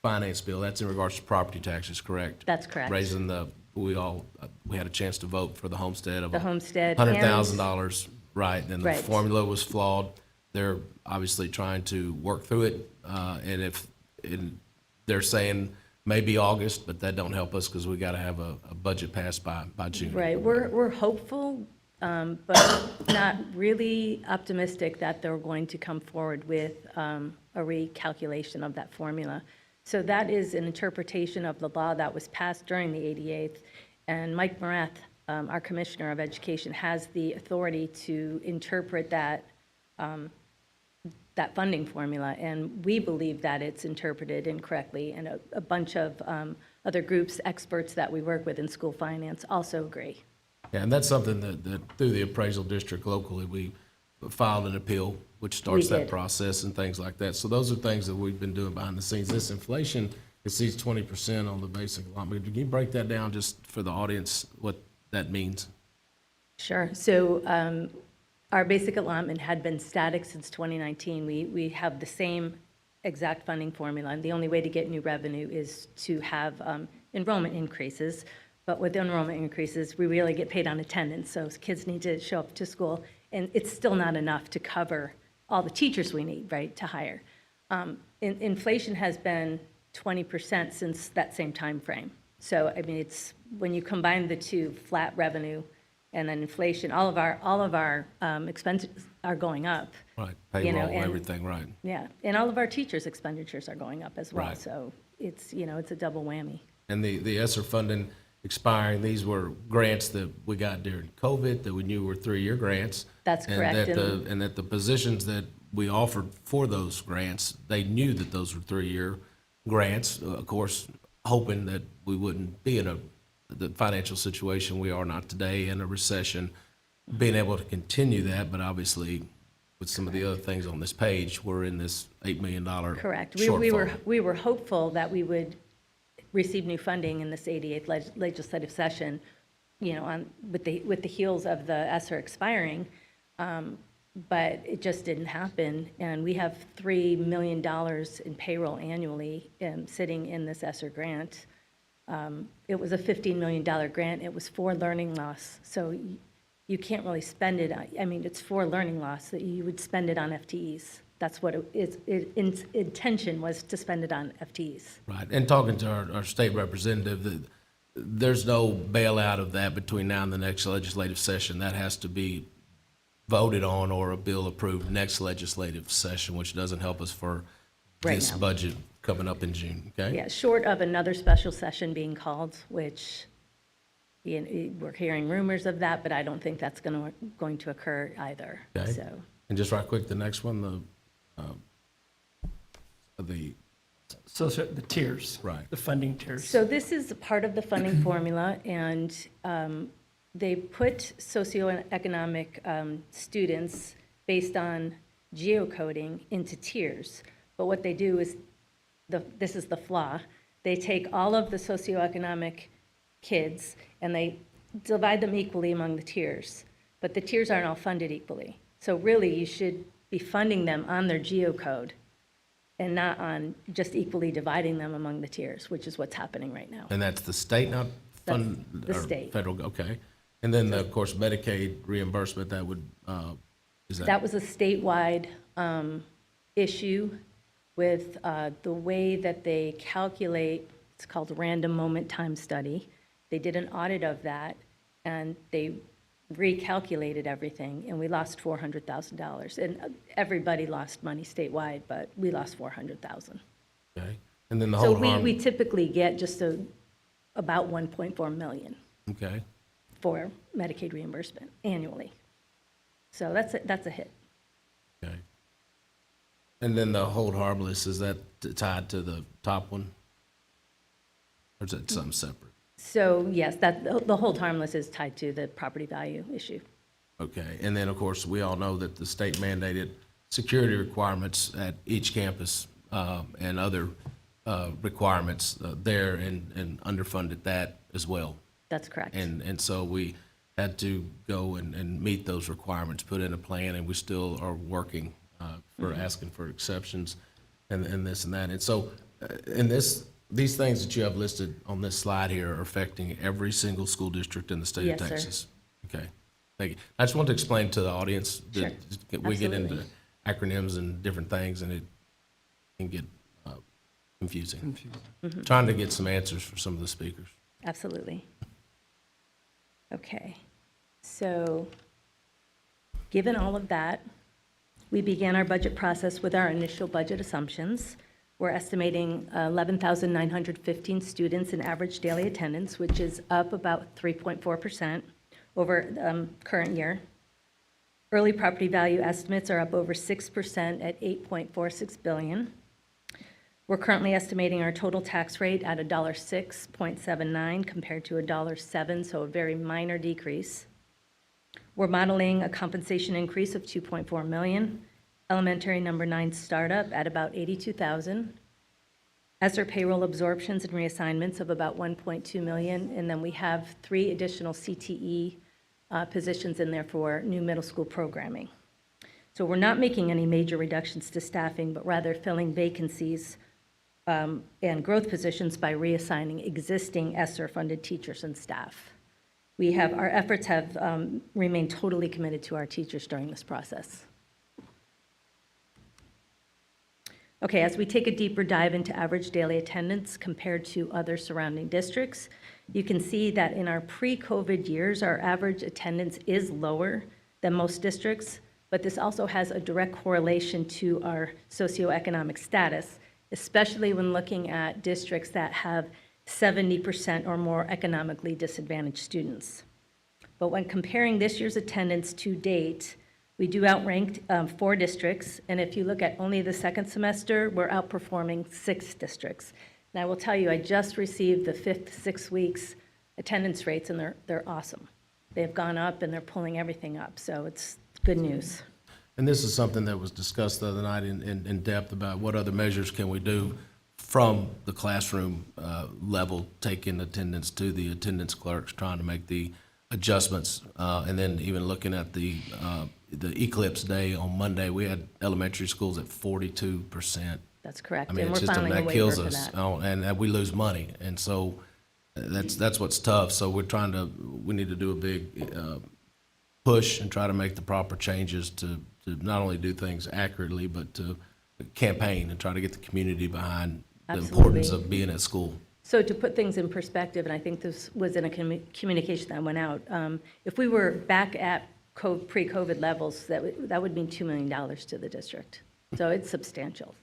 finance bill. That's in regards to property taxes, correct? That's correct. Raising we had a chance to vote for the homestead of The homestead $100,000, right? And the Right. formula was flawed. They're obviously trying to work through it, and they're saying maybe August, but that don't help us because we got to have a budget passed by June. Right, we're hopeful, but not really optimistic that they're going to come forward with a recalculation of that formula. So that is an interpretation of the law that was passed during the 88th, and Mike Morath, our Commissioner of Education, has the authority to interpret that funding formula, and we believe that it's interpreted incorrectly, and a bunch of other groups, experts that we work with in school finance also agree. Yeah, and that's something that through the appraisal district locally, we filed an appeal, which starts We that did. process and things like that. So those are things that we've been doing behind the scenes. This inflation exceeds 20% on the basic allotment. Can you break that down just for the audience, what that means? Sure. So our basic allotment had been static since 2019. We have the same exact funding formula, and the only way to get new revenue is to have enrollment increases. But with enrollment increases, we really get paid on attendance, so kids need to show up to school, and it's still not enough to cover all the teachers we need, right, to hire. Inflation has been 20% since that same time frame. So, I mean, it's, when you combine the two, flat revenue and then inflation, all of our expenses are going up. Right, You know, payroll, and- everything, right. Yeah, and all of our teachers' expenditures are going up as well. Right. So it's, it's a double whammy. And the ESSER funding expiring, these were grants that we got during COVID that we knew were 3-year grants. That's correct. And that the positions that we offered for those grants, they knew that those were 3-year grants, of course, hoping that we wouldn't be in the financial situation we are not today, in a recession, being able to continue that, but obviously with some of the other things on this page, we're in this $8 million Correct. shortfall. We were hopeful that we would receive new funding in this 88th legislative session, with the heels of the ESSER expiring. but it just didn't happen. And we have $3 million in payroll annually sitting in this ESSER grant. It was a $15 million grant. It was for learning loss. So you can't really spend it on, I mean, it's for learning loss, that you would spend it on FTEs. That's what its intention was, to spend it on FTEs. Right, and talking to our state representative, there's no bailout of that between now and the next legislative session. That has to be voted on or a bill approved next legislative session, which doesn't help us for Right this now. budget coming up in June, okay? Yeah, short of another special session being called, which we're hearing rumors of that, but I don't think that's going to occur either, Okay. so. And just right quick, the next one, the So the tiers. Right. The funding tiers. So this is part of the funding formula, and they put socioeconomic students based on geocoding into tiers. But what they do is, this is the flaw, they take all of the socioeconomic kids and they divide them equally among the tiers. But the tiers aren't all funded equally. So really, you should be funding them on their geocode and not on just equally dividing them among the tiers, which is what's happening right now. And that's the state, not fund? That's the or state. Federal, okay. And then, of course, Medicaid reimbursement, that would, is that? That was a statewide issue with the way that they calculate, it's called a random moment time study. They did an audit of that, and they recalculated everything, and we lost $400,000. And everybody lost money statewide, but we lost $400,000. Okay. And then the So hold harm? we typically get just about 1.4 million Okay. for Medicaid reimbursement annually. So that's a hit. Okay. And then the hold harmless, is that tied to the top one? Or is that something separate? So yes, the hold harmless is tied to the property value issue. Okay. And then, of course, we all know that the state mandated security requirements at each campus and other requirements there and underfunded that as well. That's correct. And so we had to go and meet those requirements, put in a plan, and we still are working for asking for exceptions and this and that. And so these things that you have listed on this slide here are affecting every single school district in the state of Yes, sir. Texas. Okay, thank you. I just want to explain to the audience Sure. that we get into Absolutely. acronyms and different things, and it can get confusing. Mhm. Trying to get some answers for some of the speakers. Absolutely. Okay, so given all of that, we began our budget process with our initial budget assumptions. We're estimating 11,915 students in average daily attendance, which is up about 3.4% over current year. Early property value estimates are up over 6% at $8.46 billion. We're currently estimating our total tax rate at $1.0679 compared to $1.07, so a very minor decrease. We're modeling a compensation increase of $2.4 million. Elementary number 9 startup at about $82,000. ESSER payroll absorptions and reassignments of about $1.2 million. And then we have 3 additional CTE positions in there for new middle school programming. So we're not making any major reductions to staffing, but rather filling vacancies and growth positions by reassigning existing ESSER-funded teachers and staff. Our efforts have remained totally committed to our teachers during this process. Okay, as we take a deeper dive into average daily attendance compared to other surrounding districts, you can see that in our pre-COVID years, our average attendance is lower than most districts, but this also has a direct correlation to our socioeconomic status, especially when looking at districts that have 70% or more economically disadvantaged students. But when comparing this year's attendance to date, we do outrank 4 districts, and if you look at only the second semester, we're outperforming 6 districts. And I will tell you, I just received the 5th 6 weeks attendance rates, and they're awesome. They've gone up, and they're pulling everything up, so it's good news. And this is something that was discussed the other night in depth about what other measures can we do from the classroom level, taking attendance to the attendance clerks, trying to make the adjustments, and then even looking at the the eclipse day on Monday, we had elementary schools at 42%. That's correct. I mean, And it's we're just, filing a that waiver kills for us, that. and we lose money. And so that's what's tough. So we need to do a big push and try to make the proper changes to not only do things accurately, but to campaign and try to get the community behind the importance Absolutely. of being at school. So to put things in perspective, and I think this was in a communication that went out, if we were back at pre-COVID levels, that would mean $2 million to the district. So it's substantial.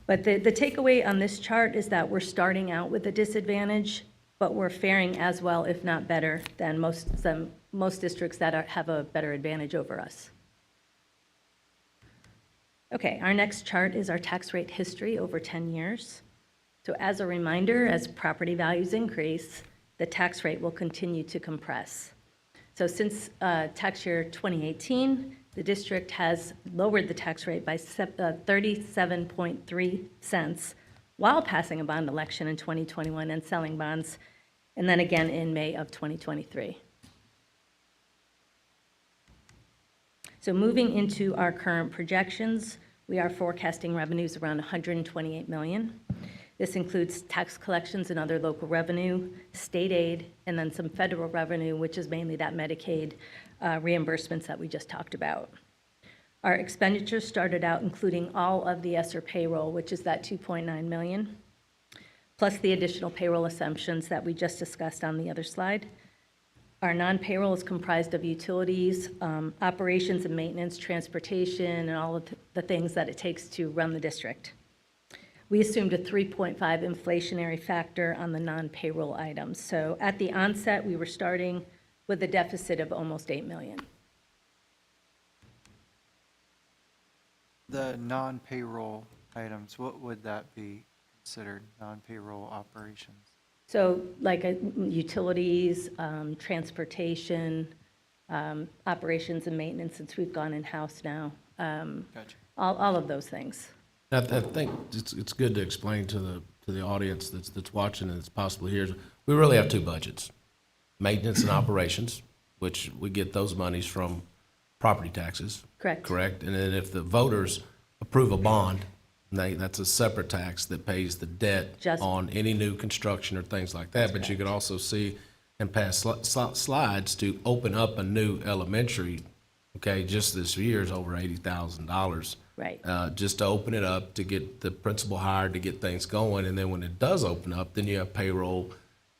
But the takeaway on this chart is that we're starting out with a disadvantage, but we're faring as well, if not better, than most districts that have a better advantage over us. Okay, our next chart is our tax rate history over 10 years. So as a reminder, as property values increase, the tax rate will continue to compress. So since tax year 2018, the district has lowered the tax rate by 37.3 cents while passing a bond election in 2021 and selling bonds, and then again in May of 2023. So moving into our current projections, we are forecasting revenues around $128 million. This includes tax collections and other local revenue, state aid, and then some federal revenue, which is mainly that Medicaid reimbursements that we just talked about. Our expenditures started out including all of the ESSER payroll, which is that $2.9 million, plus the additional payroll assumptions that we just discussed on the other slide. Our non-payroll is comprised of utilities, operations and maintenance, transportation, and all of the things that it takes to run the district. We assumed a 3.5 inflationary factor on the non-payroll items. So at the onset, we were starting with a deficit of almost $8 million. The non-payroll items, what would that be considered, non-payroll operations? So like utilities, transportation, operations and maintenance, since we've gone in-house now. Gotcha. All of those things. I think it's good to explain to the audience that's watching and that's possibly here. We really have two budgets: maintenance and operations, which we get those monies from property taxes. Correct. Correct. And then if the voters approve a bond, that's a separate tax that pays the debt on any new construction or things like that. But you could also see in past slides to open up a new elementary. Okay, just this year is over $80,000. Right. Just to open it up, to get the principal hired, to get things going, and then when it does open up, then you have payroll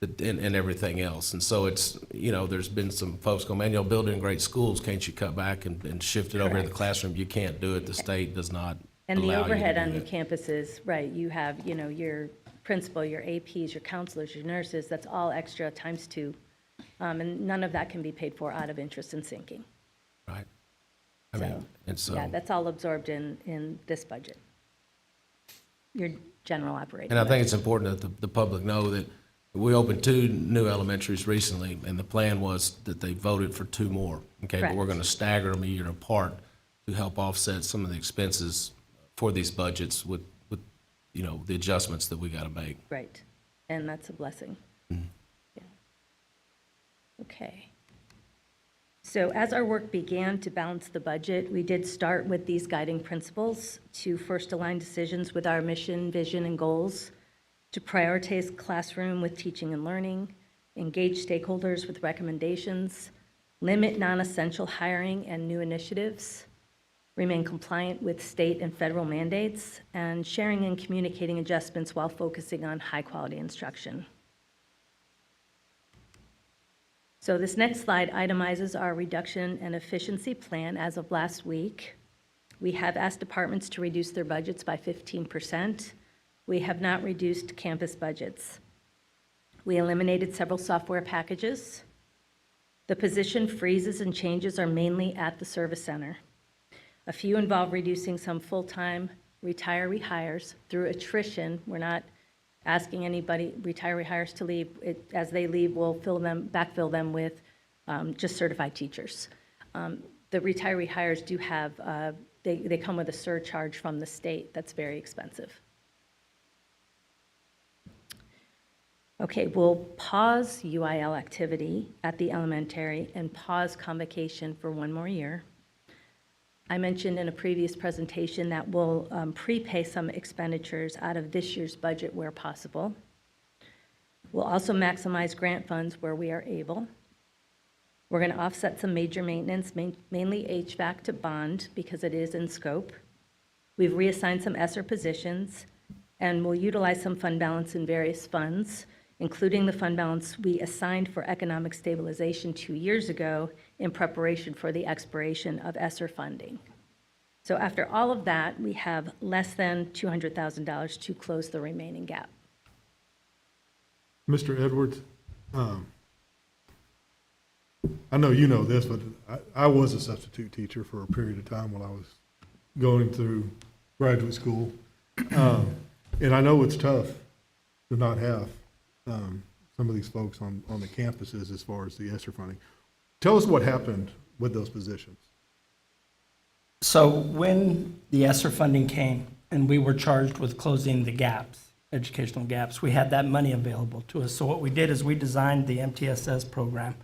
and everything else. And so it's, there's been some folks go, man, you're building great schools, can't you cut back and shift it over in the classroom? You can't do it. The state does not And the allow you to overhead do on that. your campuses, right, you have, your principal, your APs, your counselors, your nurses, that's all extra times two. And none of that can be paid for out of interest and sinking. Right. I mean, and so. Yeah, that's all absorbed in this budget. Your general operating. And I think budget. it's important that the public know that we opened 2 new elementaries recently, and the plan was that they voted for 2 more. Okay, but we're Correct. going to stagger them a year apart to help offset some of the expenses for these budgets with the adjustments that we got to make. Right, and that's a blessing. Mhm. Yeah. Okay. So as our work began to balance the budget, we did start with these guiding principles to first align decisions with our mission, vision, and goals, to prioritize classroom with teaching and learning, engage stakeholders with recommendations, limit non-essential hiring and new initiatives, remain compliant with state and federal mandates, and sharing and communicating adjustments while focusing on high-quality instruction. So this next slide itemizes our reduction and efficiency plan as of last week. We have asked departments to reduce their budgets by 15%. We have not reduced campus budgets. We eliminated several software packages. The position freezes and changes are mainly at the service center. A few involve reducing some full-time retiree hires through attrition. We're not asking anybody, retiree hires, to leave. As they leave, we'll backfill them with just certified teachers. The retiree hires do have, they come with a surcharge from the state that's very expensive. Okay, we'll pause UIL activity at the elementary and pause convocation for one more year. I mentioned in a previous presentation that we'll prepay some expenditures out of this year's budget where possible. We'll also maximize grant funds where we are able. We're going to offset some major maintenance, mainly HVAC to bond because it is in scope. We've reassigned some ESSER positions, and we'll utilize some fund balance in various funds, including the fund balance we assigned for economic stabilization 2 years ago in preparation for the expiration of ESSER funding. So after all of that, we have less than $200,000 to close the remaining gap. Mr. Edwards, I know you know this, but I was a substitute teacher for a period of time while I was going through graduate school. And I know it's tough to not have some of these folks on the campuses as far as the ESSER funding. Tell us what happened with those positions. So when the ESSER funding came and we were charged with closing the gaps, educational gaps, we had that money available to us. So what we did is we designed the MTSS program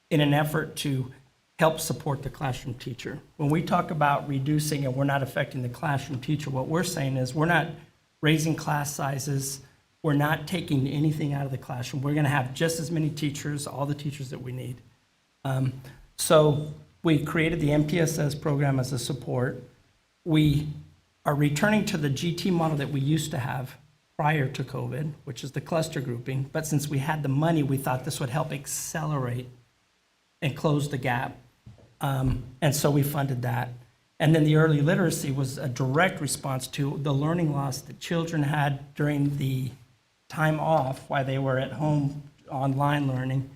in an effort to help support the classroom teacher. When we talk about reducing and we're not affecting the classroom teacher, what we're saying is we're not raising class sizes, we're not taking anything out of the classroom. We're gonna have just as many teachers, all the teachers that we need. So we created the MTSS program as a support. We are returning to the GT model that we used to have prior to COVID, which is the cluster grouping. But since we had the money, we thought this would help accelerate and close the gap. And so we funded that. And then the early literacy was a direct response to the learning loss that children had during the time off while they were at home online learning.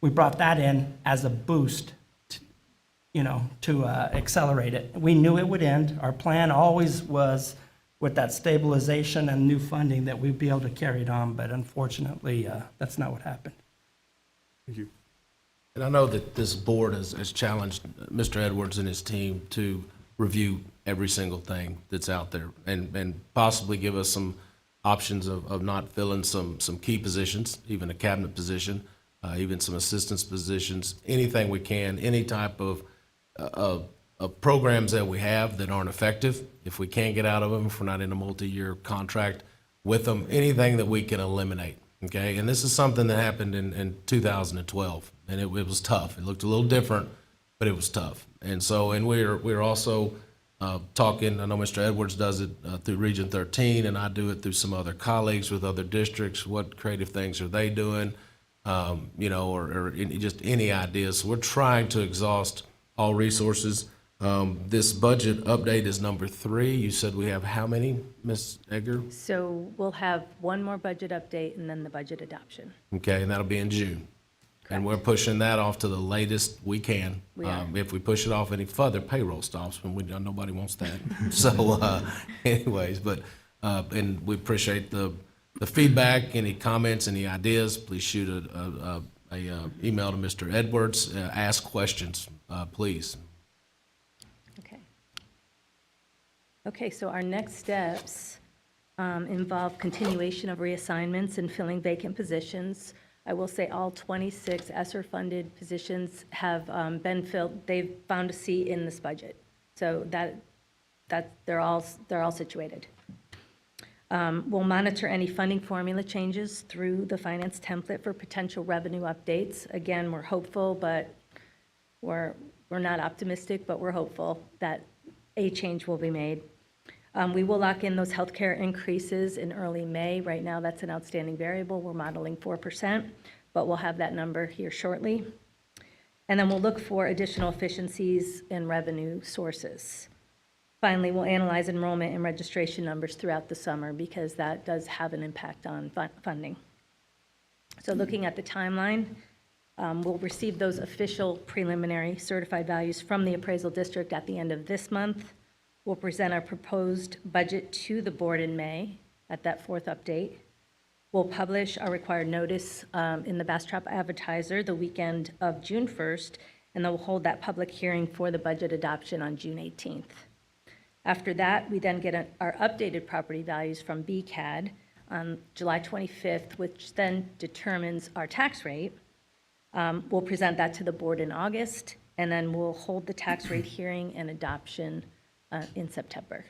We brought that in as a boost, to accelerate it. We knew it would end. Our plan always was with that stabilization and new funding that we'd be able to carry it on, but unfortunately, that's not what happened. Thank you. And I know that this board has challenged Mr. Edwards and his team to review every single thing that's out there and possibly give us some options of not filling some key positions, even a cabinet position, even some assistance positions, anything we can, any type of programs that we have that aren't effective, if we can't get out of them, if we're not in a multi-year contract with them, anything that we can eliminate, okay? And this is something that happened in 2012, and it was tough. It looked a little different, but it was tough. And so, and we're also talking, I know Mr. Edwards does it through Region 13, and I do it through some other colleagues with other districts. What creative things are they doing? Or just any ideas. So we're trying to exhaust all resources. This budget update is number 3. You said we have how many, Ms. Edgar? So we'll have one more budget update and then the budget adoption. Okay, and that'll be in June. And we're pushing that off to the latest we can. We are. If we push it off any further, payroll stops, and nobody wants that. So anyways, but, and we appreciate the feedback, any comments, any ideas, please shoot a email to Mr. Edwards, ask questions, please. Okay, so our next steps involve continuation of reassignments and filling vacant positions. I will say all 26 ESSER-funded positions have been filled. They've found a seat in this budget. So that they're all situated. We'll monitor any funding formula changes through the finance template for potential revenue updates. Again, we're hopeful, but we're not optimistic, but we're hopeful that a change will be made. We will lock in those healthcare increases in early May. Right now, that's an outstanding variable. We're modeling 4%, but we'll have that number here shortly. And then we'll look for additional efficiencies in revenue sources. Finally, we'll analyze enrollment and registration numbers throughout the summer because that does have an impact on funding. So looking at the timeline, we'll receive those official preliminary certified values from the appraisal district at the end of this month. We'll present our proposed budget to the board in May at that 4th update. We'll publish our required notice in the Bastrop Advertiser the weekend of June 1st, and then we'll hold that public hearing for the budget adoption on June 18th. After that, we then get our updated property values from BCAD on July 25th, which then determines our tax rate. We'll present that to the board in August, and then we'll hold the tax rate hearing and adoption in September.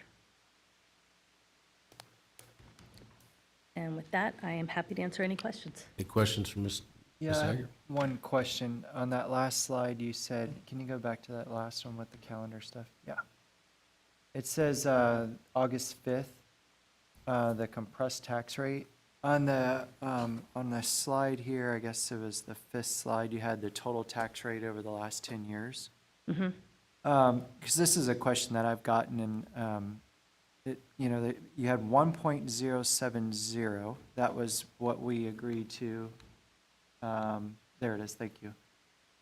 And with that, I am happy to answer any questions. Any questions from Ms. Yeah, I have Hager? one question. On that last slide, you said, can you go back to that last one with the calendar stuff? Yeah. It says August 5th, the compressed tax rate. On the slide here, I guess it was the fifth slide, you had the total tax rate over the last 10 years. Mm-hmm. Because this is a question that I've gotten, and you had 1.070. That was what we agreed to. There it is. Thank you.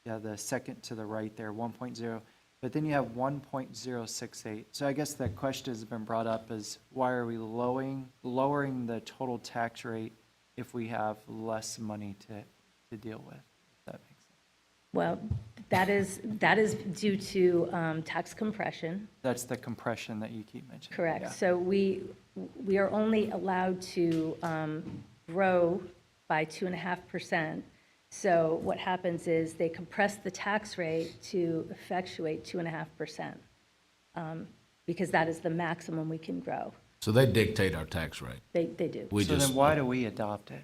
Yeah, the second to the right there, 1.0. But then you have 1.068. So I guess the question has been brought up is why are we lowering the total tax rate if we have less money to deal with? If that makes sense. Well, that is due to tax compression. That's the compression that you keep mentioning. Correct. Yeah. So we are only allowed to grow by 2.5%. So what happens is they compress the tax rate to effectuate 2.5%, because that is the maximum we can grow. So they dictate our tax rate. They do. So then why do we adopt it?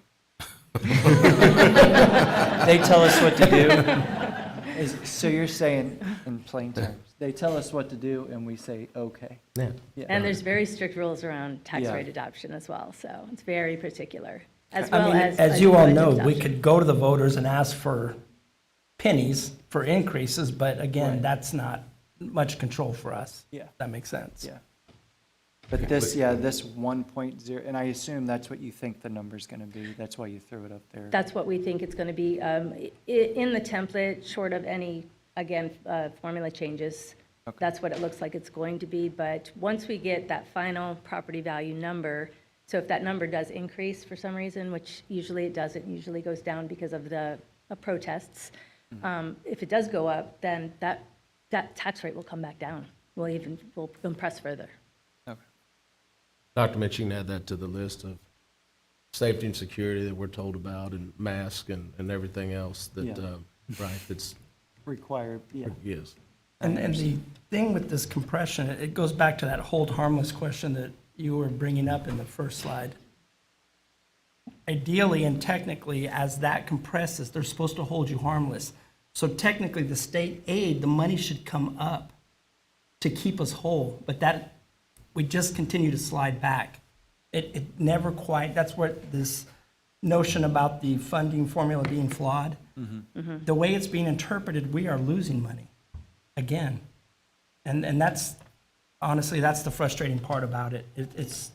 They tell us what to do. So you're saying, in plain terms, they tell us what to do and we say, okay. Yeah. And there's very strict rules around tax Yeah. rate adoption as well, so it's very particular. I mean, as you all know, we could go to the voters and ask for pennies for increases, but again, that's not much control for us. Yeah. That makes sense. Yeah. But this 1.0, and I assume that's what you think the number's going to be. That's why you threw it up there. That's what we think it's going to be in the template, short of any, again, formula changes. Okay. That's what it looks like it's going to be, but once we get that final property value number, so if that number does increase for some reason, which usually it doesn't, usually goes down because of the protests, if it does go up, then that tax rate will come back down. We'll compress further. Okay. Dr. Mitch, you can add that to the list of safety and security that we're told about, and masks and everything else that, Yeah. right, that's, Required, yeah. yes. And the thing with this compression, it goes back to that hold harmless question that you were bringing up in the first slide. Ideally and technically, as that compresses, they're supposed to hold you harmless. So technically, the state aid, the money should come up to keep us whole, but that, we just continue to slide back. It never quite, that's where this notion about the funding formula being flawed. Mm-hmm. The way it's being interpreted, we are losing money, again. And that's, honestly, that's the frustrating part about it. It's,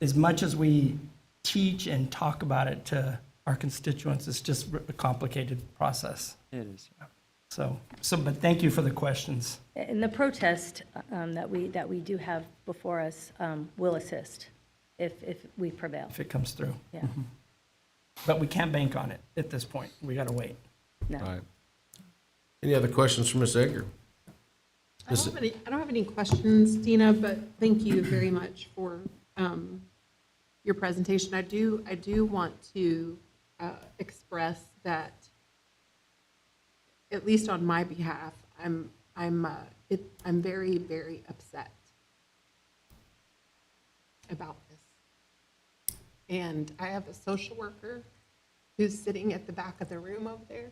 as much as we teach and talk about it to our constituents, it's just a complicated process. It is, yeah. So, but thank you for the questions. And the protest that we do have before us will assist if we prevail. If it comes through. Yeah. Mhm. But we can't bank on it at this point. We got to wait. No. All right. Any other questions for Ms. Egger? I don't have any questions, Dina, but thank you very much for your presentation. I do want to express that, at least on my behalf, I'm very, very upset about this. And I have a social worker who's sitting at the back of the room over there,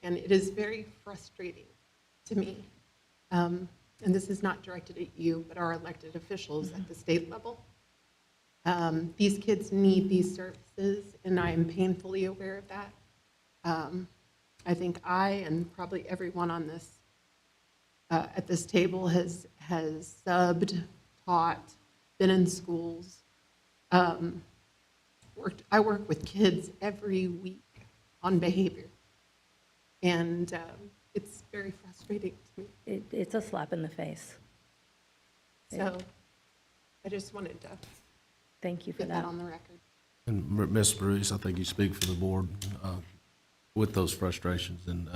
and it is very frustrating to me. And this is not directed at you, but our elected officials at the state level. These kids need these services, and I am painfully aware of that. I think I and probably everyone on this at this table has subbed, taught, been in schools. I work with kids every week on behavior, and it's very frustrating to me. It's a slap in the face. So I just wanted to Thank you for get that that. on the record. And Ms. Bruce, I think you speak for the board with those frustrations and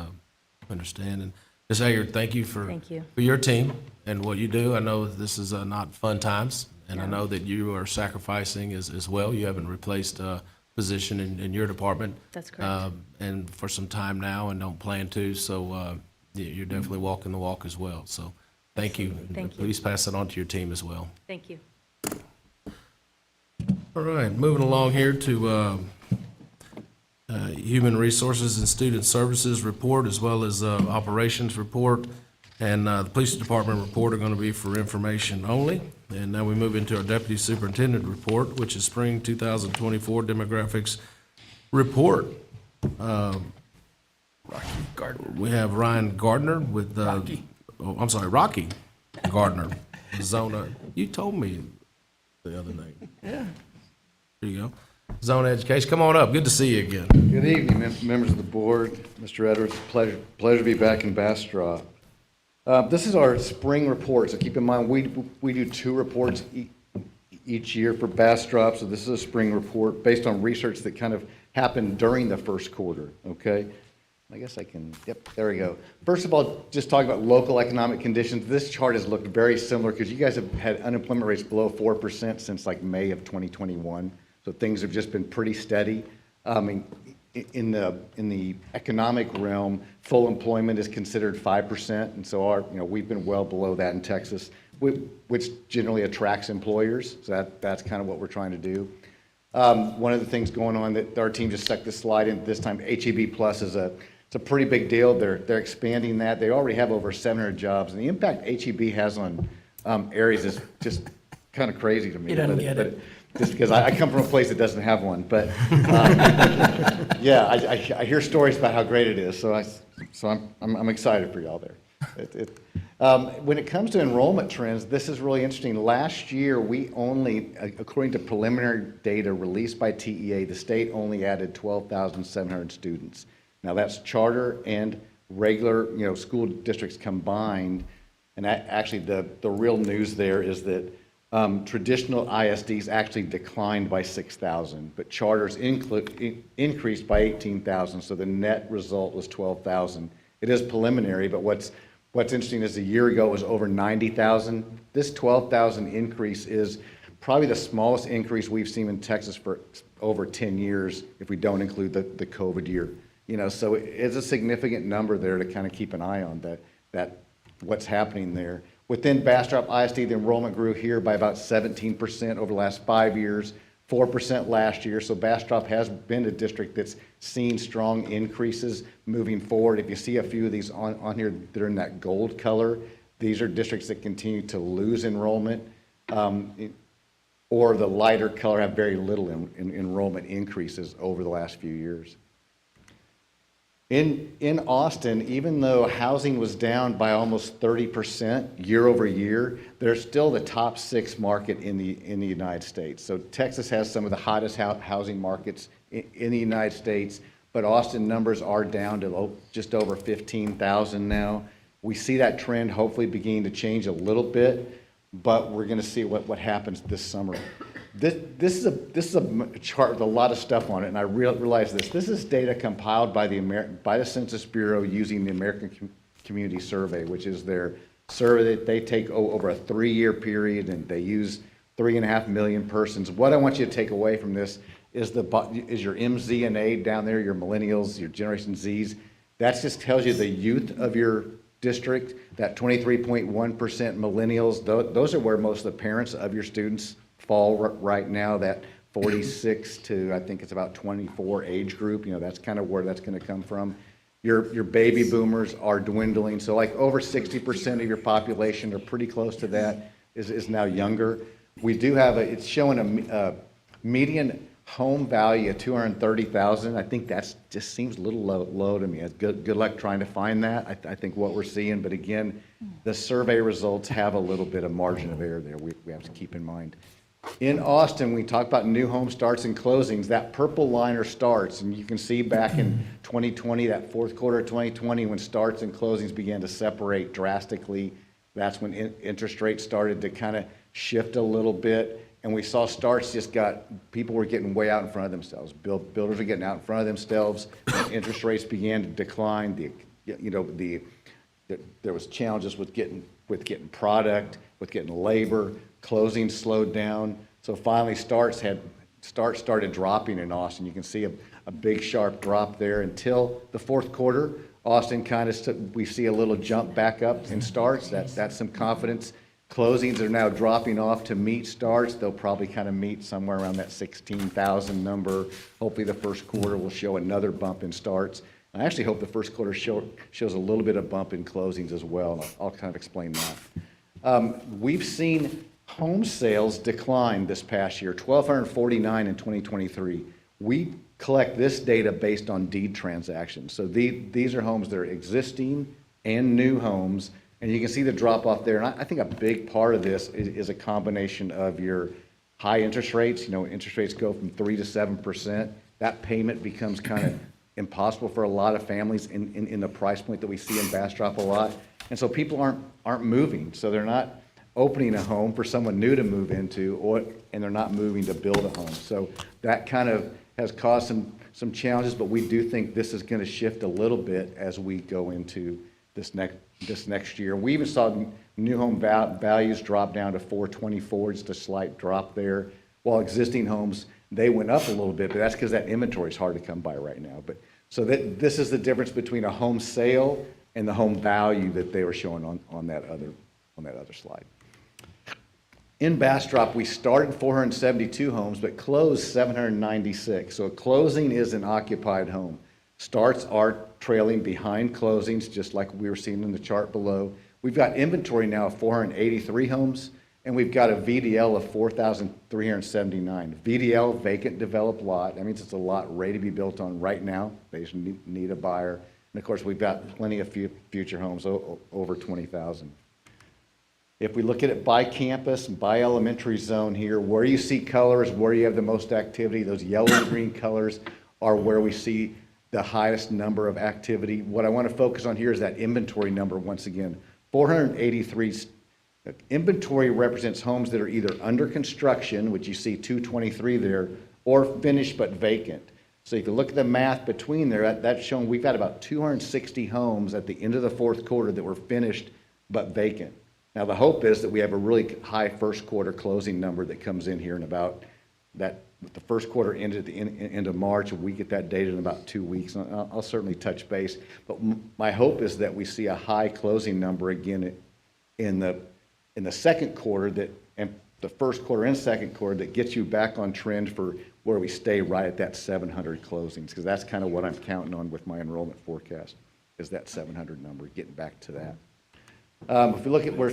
understand. And Ms. Egger, thank you for Thank you. for your team and what you do. I know this is not fun times, And I know that you are sacrificing as well. You haven't replaced a position in your department. That's correct. And for some time now and don't plan to, so you're definitely walking the walk as well. So thank you. Thank you. Please pass that on to your team as well. Thank you. All right, moving along here to Human Resources and Student Services report, as well as operations report. And the police department report are going to be for information only. And now we move into our deputy superintendent report, which is spring 2024 demographics report. Rocky Gardner. We have Ryan Gardner with Rocky. Oh, I'm sorry, Rocky Gardner. Zona. You told me the other name. Yeah. There you go. Zone Education. Come on up. Good to see you again. Good evening, members of the board. Mr. Edwards, pleasure to be back in Bastrop. This is our spring report, so keep in mind, we do 2 reports each year for Bastrop, so this is a spring report based on research that kind of happened during the first quarter, okay? I guess I can, yep, there we go. First of all, just talking about local economic conditions, this chart has looked very similar because you guys have had unemployment rates below 4% since like May of 2021. So things have just been pretty steady. In the economic realm, full employment is considered 5%, and so we've been well below that in Texas, which generally attracts employers. So that's kind of what we're trying to do. One of the things going on that our team just stuck this slide in this time, HEB Plus it's a pretty big deal. They're expanding that. They already have over 700 jobs, and the impact HEB has on areas is just kind of crazy to me. He doesn't get it. Just because I come from a place that doesn't have one, but yeah, I hear stories about how great it is, so I'm excited for y'all there. When it comes to enrollment trends, this is really interesting. Last year, we only, according to preliminary data released by TEA, the state only added 12,700 students. Now that's charter and regular, school districts combined. And actually, the real news there is that traditional ISDs actually declined by 6,000, but charters increased by 18,000, so the net result was 12,000. It is preliminary, but what's interesting is a year ago it was over 90,000. This 12,000 increase is probably the smallest increase we've seen in Texas for over 10 years, if we don't include the COVID year. So it's a significant number there to kind of keep an eye on that what's happening there. Within Bastrop ISD, the enrollment grew here by about 17% over the last 5 years, 4% last year. So Bastrop has been a district that's seen strong increases moving forward. If you see a few of these on here that are in that gold color, these are districts that continue to lose enrollment, or the lighter color have very little enrollment increases over the last few years. In Austin, even though housing was down by almost 30% year over year, they're still the top 6 market in the United States. So Texas has some of the hottest housing markets in the United States, but Austin numbers are down to just over 15,000 now. We see that trend hopefully beginning to change a little bit, but we're going to see what happens this summer. This is a chart with a lot of stuff on it, and I realize this. This is data compiled by the Census Bureau using the American Community Survey, which is their survey that they take over a 3-year period, and they use 3.5 million persons. What I want you to take away from this is your MZ and A down there, your millennials, your Generation Zs. That just tells you the youth of your district. That 23.1% millennials. Those are where most of the parents of your students fall right now, that 46 to I think it's about 24 age group. That's kind of where that's going to come from. Your baby boomers are dwindling, so like over 60% of your population, or pretty close to that, is now younger. We do have it's showing a median home value of $230,000. I think that's just seems a little low to me. Good luck trying to find that. I think what we're seeing, but again, the survey results have a little bit of margin of error there. We have to keep in mind. In Austin, we talk about new home starts and closings. That purple line are starts, and you can see back in 2020, that fourth quarter of 2020, when starts and closings began to separate drastically. That's when interest rates started to kind of shift a little bit, and we saw starts people were getting way out in front of themselves. Builders were getting out in front of themselves. Interest rates began to decline. There was challenges with getting with getting product, with getting labor, closings slowed down. So finally starts started dropping in Austin. You can see a big sharp drop there until the fourth quarter. Austin kind of, we see a little jump back up in starts. That's some confidence. Closings are now dropping off to meet starts. They'll probably kind of meet somewhere around that 16,000 number. Hopefully the first quarter will show another bump in starts. I actually hope the first quarter shows a little bit of bump in closings as well, and I'll kind of explain that. We've seen home sales decline this past year, 1,249 in 2023. We collect this data based on deed transactions. So these are homes that are existing and new homes, and you can see the drop off there. And I think a big part of this is a combination of your high interest rates. You know, interest rates go from 3 to 7%. That payment becomes kind of impossible for a lot of families in the price point that we see in Bastrop a lot. And so people aren't moving. So they're not opening a home for someone new to move into, and they're not moving to build a home. So that kind of has caused some challenges, but we do think this is going to shift a little bit as we go into this next year. We even saw new home values drop down to 424, just a slight drop there, while existing homes, they went up a little bit, but that's because that inventory is hard to come by right now. But so this is the difference between a home sale and the home value that they were showing on that other slide. In Bastrop, we started 472 homes, but closed 796. So a closing is an occupied home. Starts are trailing behind closings, just like we were seeing in the chart below. We've got inventory now of 483 homes, and we've got a VDL of 4,379. VDL, vacant developed lot. That means it's a lot ready to be built on right now. They just need a buyer. And of course, we've got plenty of future homes, over 20,000. If we look at it by campus, by elementary zone here, where you see colors, where you have the most activity, those yellow and green colors are where we see the highest number of activity. What I want to focus on here is that inventory number once again. 483 inventory represents homes that are either under construction, which you see 223 there, or finished but vacant. So if you look at the math between there, that's showing we've got about 260 homes at the end of the fourth quarter that were finished but vacant. Now the hope is that we have a really high first quarter closing number that comes in here in about that. The first quarter ended at the end of March, and we get that data in about 2 weeks. And I'll certainly touch base, but my hope is that we see a high closing number again in the second quarter, and the first quarter and second quarter, that gets you back on trend for where we stay right at that 700 closings, because that's kind of what I'm counting on with my enrollment forecast, is that 700 number, getting back to that. If we look at where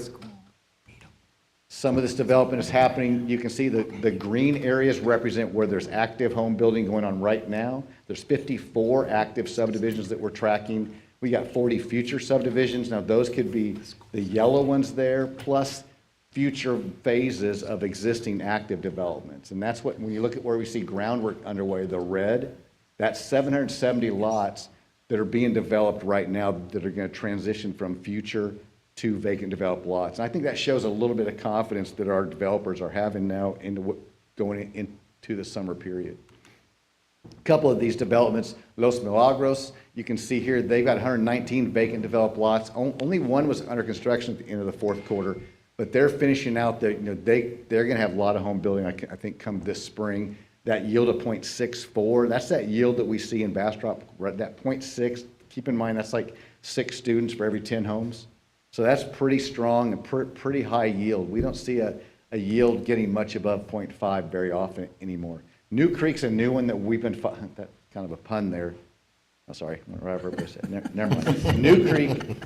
some of this development is happening, you can see the green areas represent where there's active home building going on right now. There's 54 active subdivisions that we're tracking. We got 40 future subdivisions. Now those could be the yellow ones there, plus future phases of existing active developments. And that's what, when you look at where we see groundwork underway, the red, that's 770 lots that are being developed right now that are going to transition from future to vacant developed lots. And I think that shows a little bit of confidence that our developers are having now going into the summer period. A couple of these developments, Los Milagros, you can see here, they've got 119 vacant developed lots. Only one was under construction at the end of the fourth quarter, but they're finishing out their, they're going to have a lot of home building, I think, come this spring. That yield of 0.64, that's that yield that we see in Bastrop, that 0.6. Keep in mind, that's like 6 students for every 10 homes. So that's pretty strong and pretty high yield. We don't see a yield getting much above 0.5 very often anymore. New Creek's a new one that we've been, that kind of a pun there. Oh, sorry, never mind. New Creek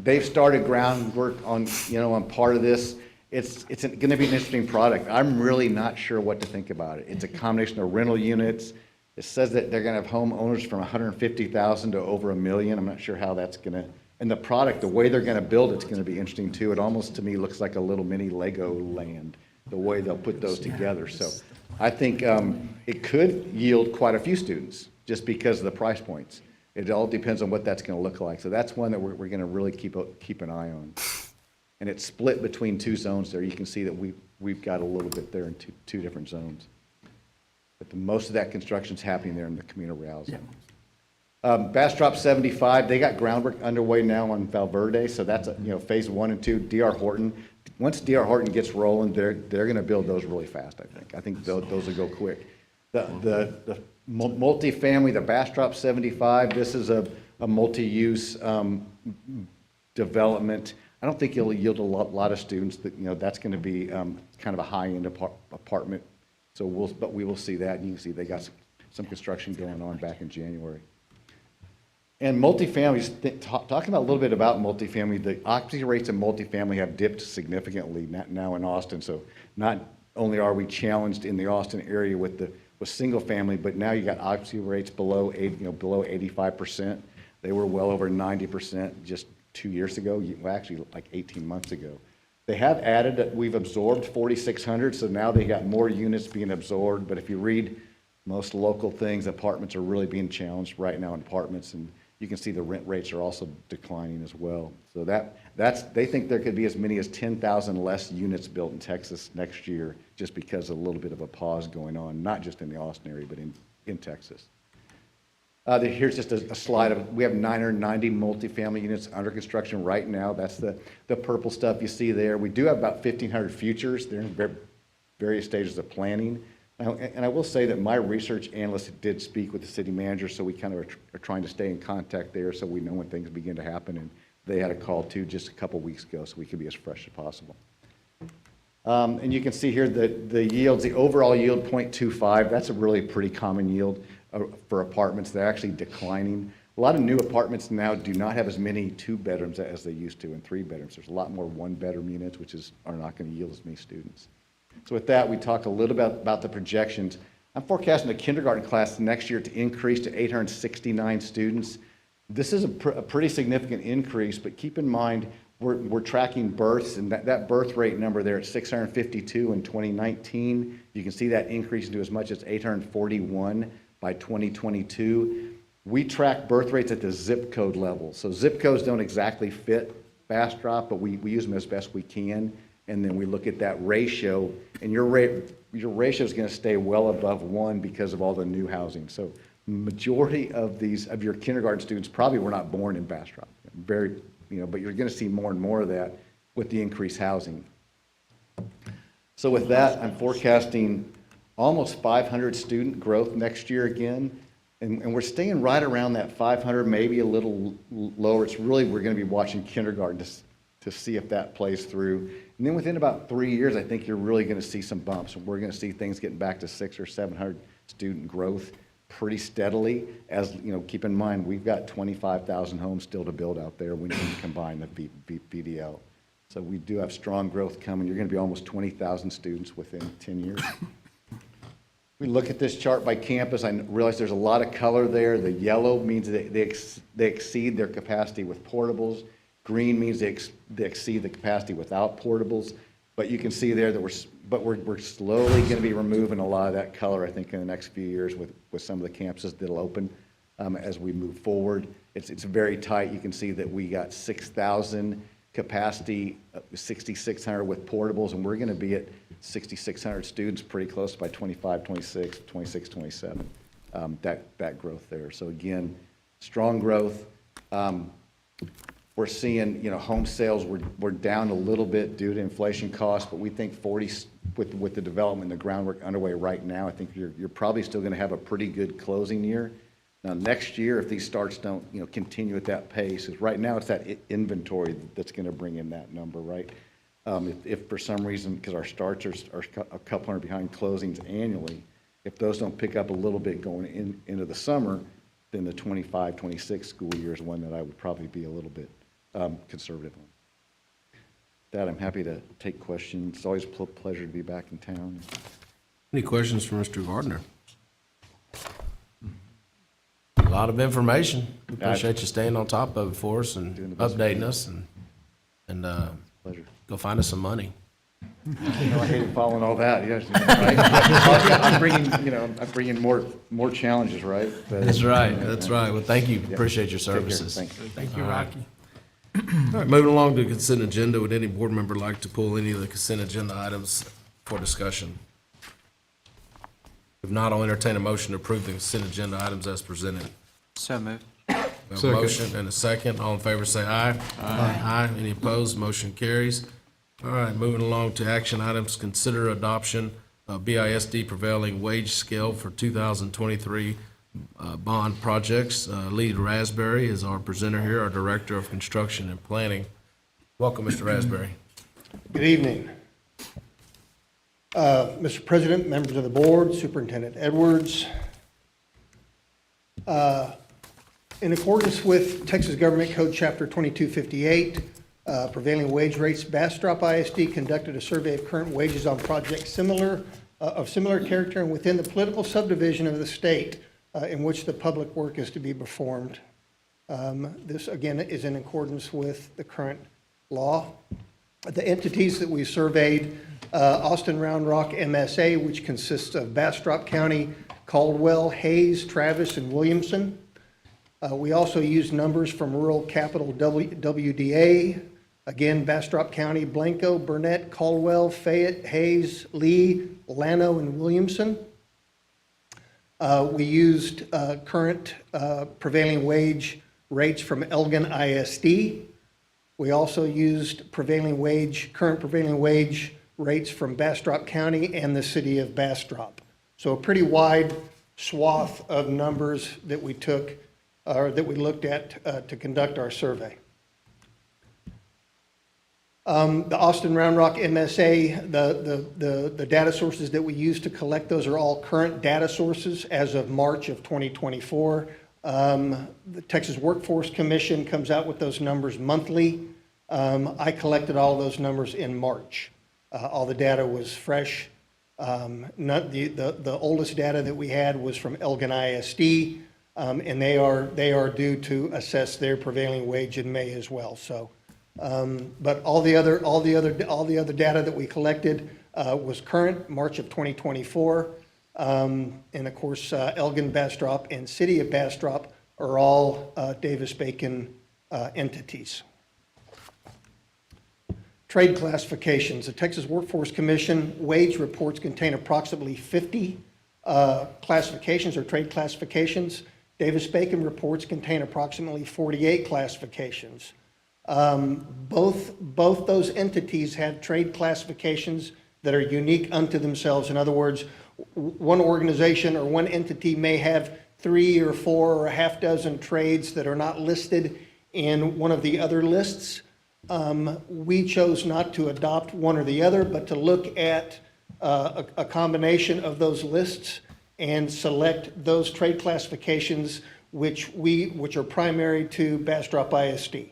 they've started groundwork on, on part of this. It's going to be an interesting product. I'm really not sure what to think about it. It's a combination of rental units. It says that they're going to have homeowners from 150,000 to over 1 million. I'm not sure how that's going to. And the product, the way they're going to build it's going to be interesting too. It almost to me looks like a little mini Lego land, the way they'll put those together. So I think it could yield quite a few students just because of the price points. It all depends on what that's going to look like. So that's one that we're going to really keep an eye on. And it's split between 2 zones there. You can see that we've got a little bit there in two different zones. But most of that construction is happening there in the Camino Real zone. Bastrop 75, they got groundwork underway now on Valverde, so that's, phase 1 and 2. DR Horton, once DR Horton gets rolling, they're going to build those really fast, I think. I think those will go quick. The multifamily, the Bastrop 75, this is a multi-use development. I don't think it'll yield a lot of students. That's going to be kind of a high-end apartment. So we will see that, and you can see they got some construction going on back in January. And multifamily, talking about a little bit about multifamily, the occupancy rates in multifamily have dipped significantly now in Austin. So not only are we challenged in the Austin area with single family, but now you got occupancy rates below 85%. They were well over 90% just 2 years ago, well, actually like 18 months ago. They have added, we've absorbed 4,600, so now they got more units being absorbed. But if you read most local things, apartments are really being challenged right now in apartments, and you can see the rent rates are also declining as well. So they think there could be as many as 10,000 less units built in Texas next year just because of a little bit of a pause going on, not just in the Austin area, but in Texas. Here's just a slide of, we have 990 multifamily units under construction right now. That's the purple stuff you see there. We do have about 1,500 futures. They're in various stages of planning. And I will say that my research analyst did speak with the city manager, so we kind of are trying to stay in contact there so we know when things begin to happen. And they had a call too just a couple weeks ago, so we can be as fresh as possible. And you can see here the yields, the overall yield 0.25, that's a really pretty common yield for apartments. They're actually declining. A lot of new apartments now do not have as many 2 bedrooms as they used to and 3 bedrooms. There's a lot more 1 bedroom units, which are not going to yield as many students. So with that, we talked a little bit about the projections. I'm forecasting the kindergarten class next year to increase to 869 students. This is a pretty significant increase, but keep in mind, we're tracking births, and that birth rate number there at 652 in 2019, you can see that increasing to as much as 841 by 2022. We track birth rates at the zip code level. So zip codes don't exactly fit Bastrop, but we use them as best we can. And then we look at that ratio, and your ratio is going to stay well above 1 because of all the new housing. So majority of your kindergarten students probably were not born in Bastrop. But you're going to see more and more of that with the increased housing. So with that, I'm forecasting almost 500 student growth next year again. And we're staying right around that 500, maybe a little lower. It's really, we're going to be watching kindergarten to see if that plays through. And then within about 3 years, I think you're really going to see some bumps. We're going to see things getting back to 600 or 700 student growth pretty steadily. As keep in mind, we've got 25,000 homes still to build out there when you combine the VDL. So we do have strong growth coming. You're going to be almost 20,000 students within 10 years. We look at this chart by campus. I realize there's a lot of color there. The yellow means they exceed their capacity with portables. Green means they exceed the capacity without portables. But you can see there that we're slowly going to be removing a lot of that color, I think, in the next few years with some of the campuses that'll open as we move forward. It's very tight. You can see that we got 6,000 capacity, 6,600 with portables, and we're going to be at 6,600 students pretty close by 25, 26, 26, 27, that growth there. So again, strong growth. We're seeing, home sales were down a little bit due to inflation costs, but we think with the development, the groundwork underway right now, I think you're probably still going to have a pretty good closing year. Now, next year, if these starts don't, continue at that pace, is right now it's that inventory that's going to bring in that number, right? If for some reason, because our starts are a couple hundred behind closings annually, if those don't pick up a little bit going into the summer, then the 25, 26 school year is one that I would probably be a little bit conservative on. That I'm happy to take questions. It's always a pleasure to be back in town. Any questions for Mr. Gardner? A lot of information. We appreciate you staying on top of it for us and updating us and pleasure. Go find us some money. I hated following all that. Yes, right? I'm bringing more challenges, right? But, That's right. That's right. Well, thank you. Appreciate your services. Thank you, Rocky. All right, moving along to the consent agenda. Would any board member like to pull any of the consent agenda items for discussion? If not, I'll entertain a motion to approve the consent agenda items as presented. So moved. We have a Second. motion and a second. All in favor say aye. Aye. Any opposed? Motion carries. All right, moving along to action items. Consider adoption of BISD prevailing wage scale for 2023 bond projects. Lee Raspberry is our presenter here, our Director of Construction and Planning. Welcome, Mr. Raspberry. Good evening. Mr. President, members of the board, Superintendent Edwards. In accordance with Texas Government Code Chapter 2258, prevailing wage rates, Bastrop ISD conducted a survey of current wages on projects of similar character and within the political subdivision of the state in which the public work is to be performed. This, again, is in accordance with the current law. The entities that we surveyed, Austin Round Rock MSA, which consists of Bastrop County, Caldwell, Hayes, Travis, and Williamson. We also used numbers from rural capital WDA, again, Bastrop County, Blanco, Burnett, Caldwell, Fayette, Hayes, Lee, Llano, and Williamson. We used current prevailing wage rates from Elgin ISD. We also used current prevailing wage rates from Bastrop County and the city of Bastrop. So a pretty wide swath of numbers that we took, or that we looked at to conduct our survey. The Austin Round Rock MSA, the data sources that we use to collect those are all current data sources as of March of 2024. The Texas Workforce Commission comes out with those numbers monthly. I collected all those numbers in March. All the data was fresh. The oldest data that we had was from Elgin ISD, and they are due to assess their prevailing wage in May as well. So, but all the other data that we collected was current, March of 2024. And of course, Elgin, Bastrop, and City of Bastrop are all Davis-Bacon entities. Trade classifications. The Texas Workforce Commission wage reports contain approximately 50 classifications or trade classifications. Davis-Bacon reports contain approximately 48 classifications. Both those entities have trade classifications that are unique unto themselves. In other words, one organization or one entity may have 3 or 4 or a half dozen trades that are not listed in one of the other lists. We chose not to adopt one or the other, but to look at a combination of those lists and select those trade classifications which are primary to Bastrop ISD.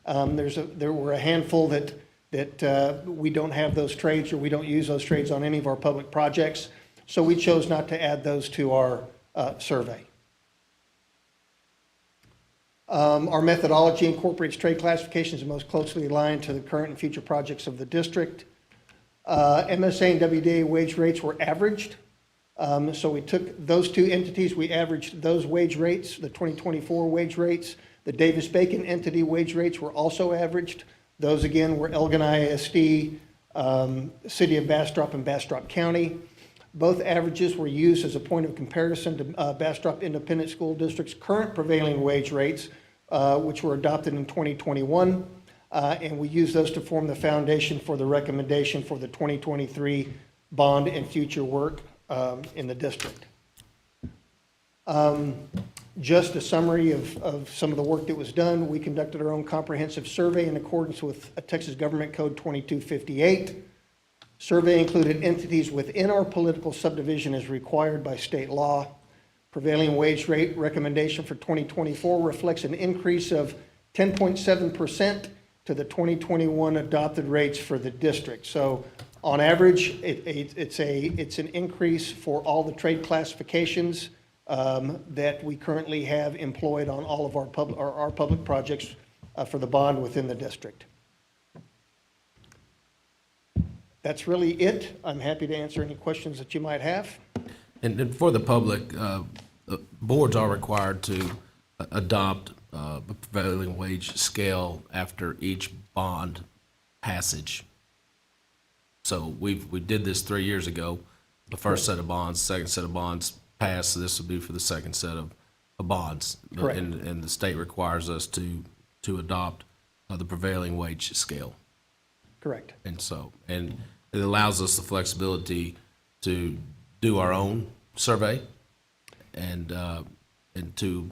There were a handful that we don't have those trades, or we don't use those trades on any of our public projects, so we chose not to add those to our survey. Our methodology incorporates trade classifications and most closely aligned to the current and future projects of the district. MSA and WDA wage rates were averaged. So we took those two entities, we averaged those wage rates, the 2024 wage rates. The Davis-Bacon entity wage rates were also averaged. Those again were Elgin ISD, City of Bastrop, and Bastrop County. Both averages were used as a point of comparison to Bastrop Independent School District's current prevailing wage rates, which were adopted in 2021. And we use those to form the foundation for the recommendation for the 2023 bond and future work in the district. Just a summary of some of the work that was done. We conducted our own comprehensive survey in accordance with Texas Government Code 2258. Survey included entities within our political subdivision as required by state law. Prevailing wage rate recommendation for 2024 reflects an increase of 10.7% to the 2021 adopted rates for the district. So on average, it's an increase for all the trade classifications that we currently have employed on all of our public projects for the bond within the district. That's really it. I'm happy to answer any questions that you might have. And for the public, boards are required to adopt a prevailing wage scale after each bond passage. So we did this 3 years ago. The first set of bonds, second set of bonds passed, so this will be for the second set of bonds. Correct. And the state requires us to adopt the prevailing wage scale. Correct. And so, and it allows us the flexibility to do our own survey and to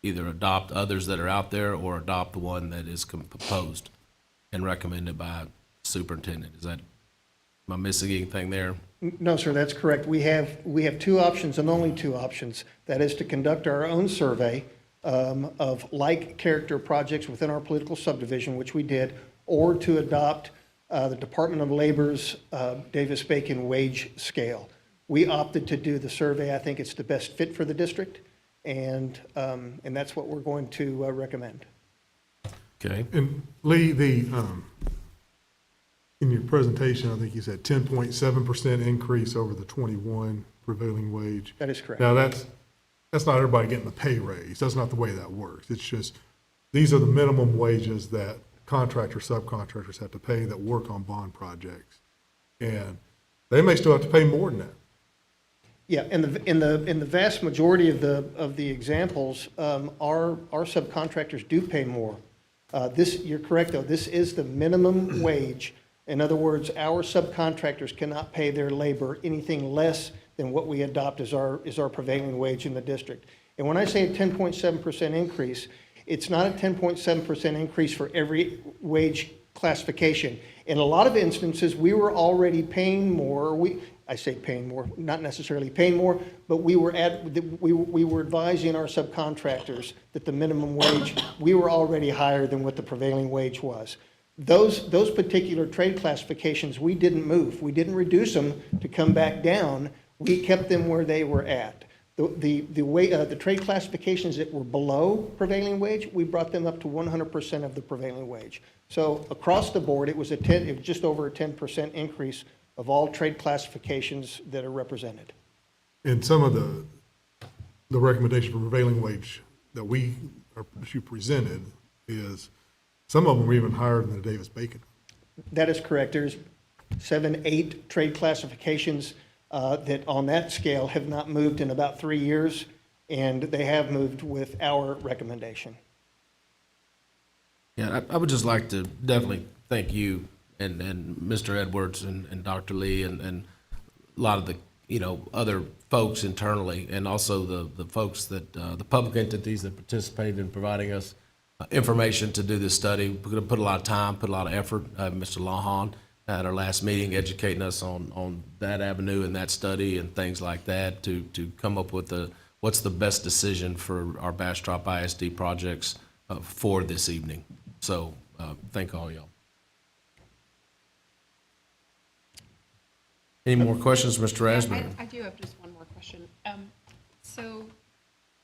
either adopt others that are out there or adopt the one that is proposed and recommended by superintendent. Am I missing anything there? No, sir, that's correct. We have two options and only two options. That is to conduct our own survey of like character projects within our political subdivision, which we did, or to adopt the Department of Labor's Davis-Bacon wage scale. We opted to do the survey. I think it's the best fit for the district, and that's what we're going to recommend. Okay. And Lee, in your presentation, I think you said 10.7% increase over the 21 prevailing wage. That is correct. Now, that's not everybody getting the pay raise. That's not the way that works. It's just, these are the minimum wages that contractors, subcontractors have to pay that work on bond projects. And they may still have to pay more than that. Yeah, in the vast majority of the examples, our subcontractors do pay more. You're correct, though, this is the minimum wage. In other words, our subcontractors cannot pay their labor anything less than what we adopt as our prevailing wage in the district. And when I say a 10.7% increase, it's not a 10.7% increase for every wage classification. In a lot of instances, we were already paying more. I say paying more, not necessarily paying more, but we were advising our subcontractors that the minimum wage, we were already higher than what the prevailing wage was. Those particular trade classifications, we didn't move. We didn't reduce them to come back down. We kept them where they were at. The trade classifications that were below prevailing wage, we brought them up to 100% of the prevailing wage. So across the board, it was just over a 10% increase of all trade classifications that are represented. And some of the recommendation for prevailing wage that you presented is, some of them were even higher than the Davis-Bacon. That is correct. There's 7, 8 trade classifications that on that scale have not moved in about 3 years, and they have moved with our recommendation. Yeah, I would just like to definitely thank you and Mr. Edwards and Dr. Lee and a lot of the, other folks internally, and also the folks that, the public entities that participated in providing us information to do this study. We're going to put a lot of time, put a lot of effort. Mr. Lawhon at our last meeting educating us on that avenue and that study and things like that to come up with what's the best decision for our Bastrop ISD projects for this evening. So thank all y'all. Any more questions, Mr. Raspberry? I do have just one more question. So,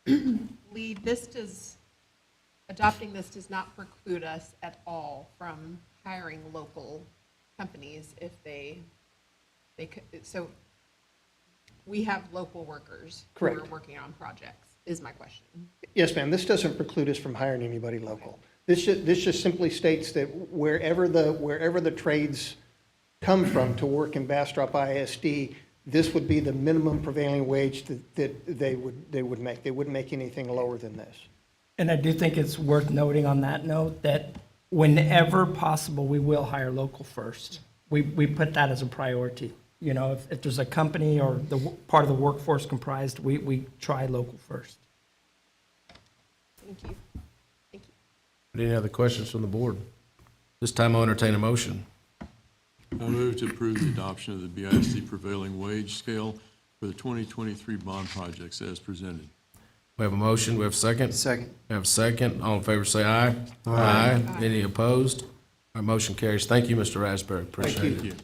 Lee, adopting this does not preclude us at all from hiring local companies if so we have local workers Correct. who are working on projects, is my question. Yes, ma'am. This doesn't preclude us from hiring anybody local. This just simply states that wherever the trades come from to work in Bastrop ISD, this would be the minimum prevailing wage that they would make. They wouldn't make anything lower than this. And I do think it's worth noting on that note that whenever possible, we will hire local first. We put that as a priority. If there's a company or the part of the workforce comprised, we try local first. Thank you. Any other questions from the board? This time I'll entertain a motion. I move to approve the adoption of the BISD prevailing wage scale for the 2023 bond projects as presented. We have a motion. We have a second. Second. We have a second. All in favor say aye. Aye. Any opposed? Our motion carries. Thank you, Mr. Raspberry. Appreciate it.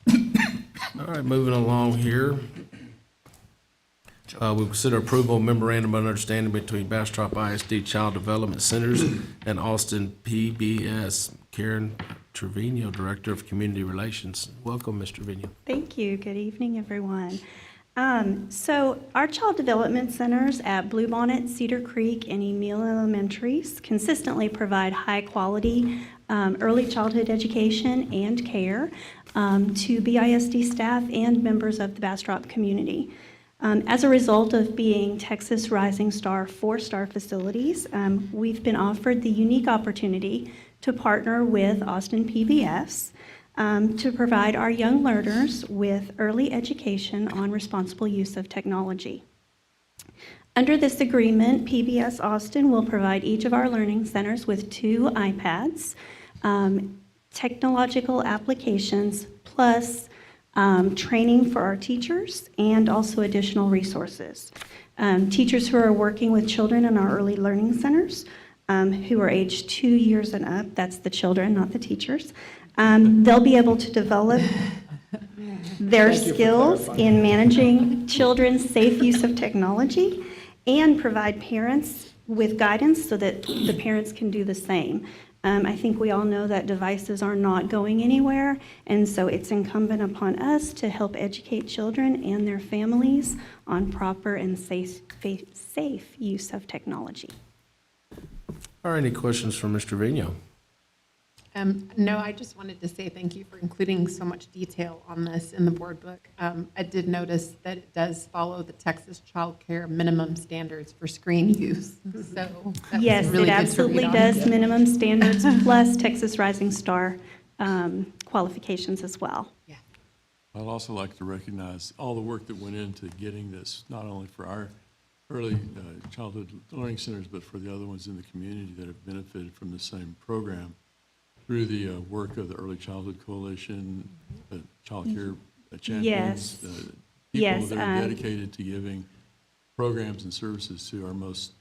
Thank you. All right, moving along here. We'll consider approval of memorandum of understanding between Bastrop ISD Child Development Centers and Austin PBS. Karen Trevino, Director of Community Relations. Welcome, Ms. Trevino. Thank you. Good evening, everyone. So our child development centers at Bluebonnet, Cedar Creek, and Emile Elementaries consistently provide high-quality early childhood education and care to BISD staff and members of the Bastrop community. As a result of being Texas Rising Star 4-star facilities, we've been offered the unique opportunity to partner with Austin PBS to provide our young learners with early education on responsible use of technology. Under this agreement, PBS Austin will provide each of our learning centers with 2 iPads, technological applications, plus training for our teachers, and also additional resources. Teachers who are working with children in our early learning centers, who are aged 2 years and up, that's the children, not the teachers, they'll be able to develop their skills in managing children's safe use of technology and provide parents with guidance so that the parents can do the same. I think we all know that devices are not going anywhere, and so it's incumbent upon us to help educate children and their families on proper and safe use of technology. Are any questions for Mr. Trevino? No, I just wanted to say thank you for including so much detail on this in the board book. I did notice that it does follow the Texas Child Care minimum standards for screen use. So that was Yes, really it good to read absolutely on. does, minimum standards plus Texas Rising Star qualifications as well. I'd also like to recognize all the work that went into getting this, not only for our early childhood learning centers, but for the other ones in the community that have benefited from the same program through the work of the Early Childhood Coalition, Child Care Champions, Yes. people Yes, that are dedicated to giving programs and services to our most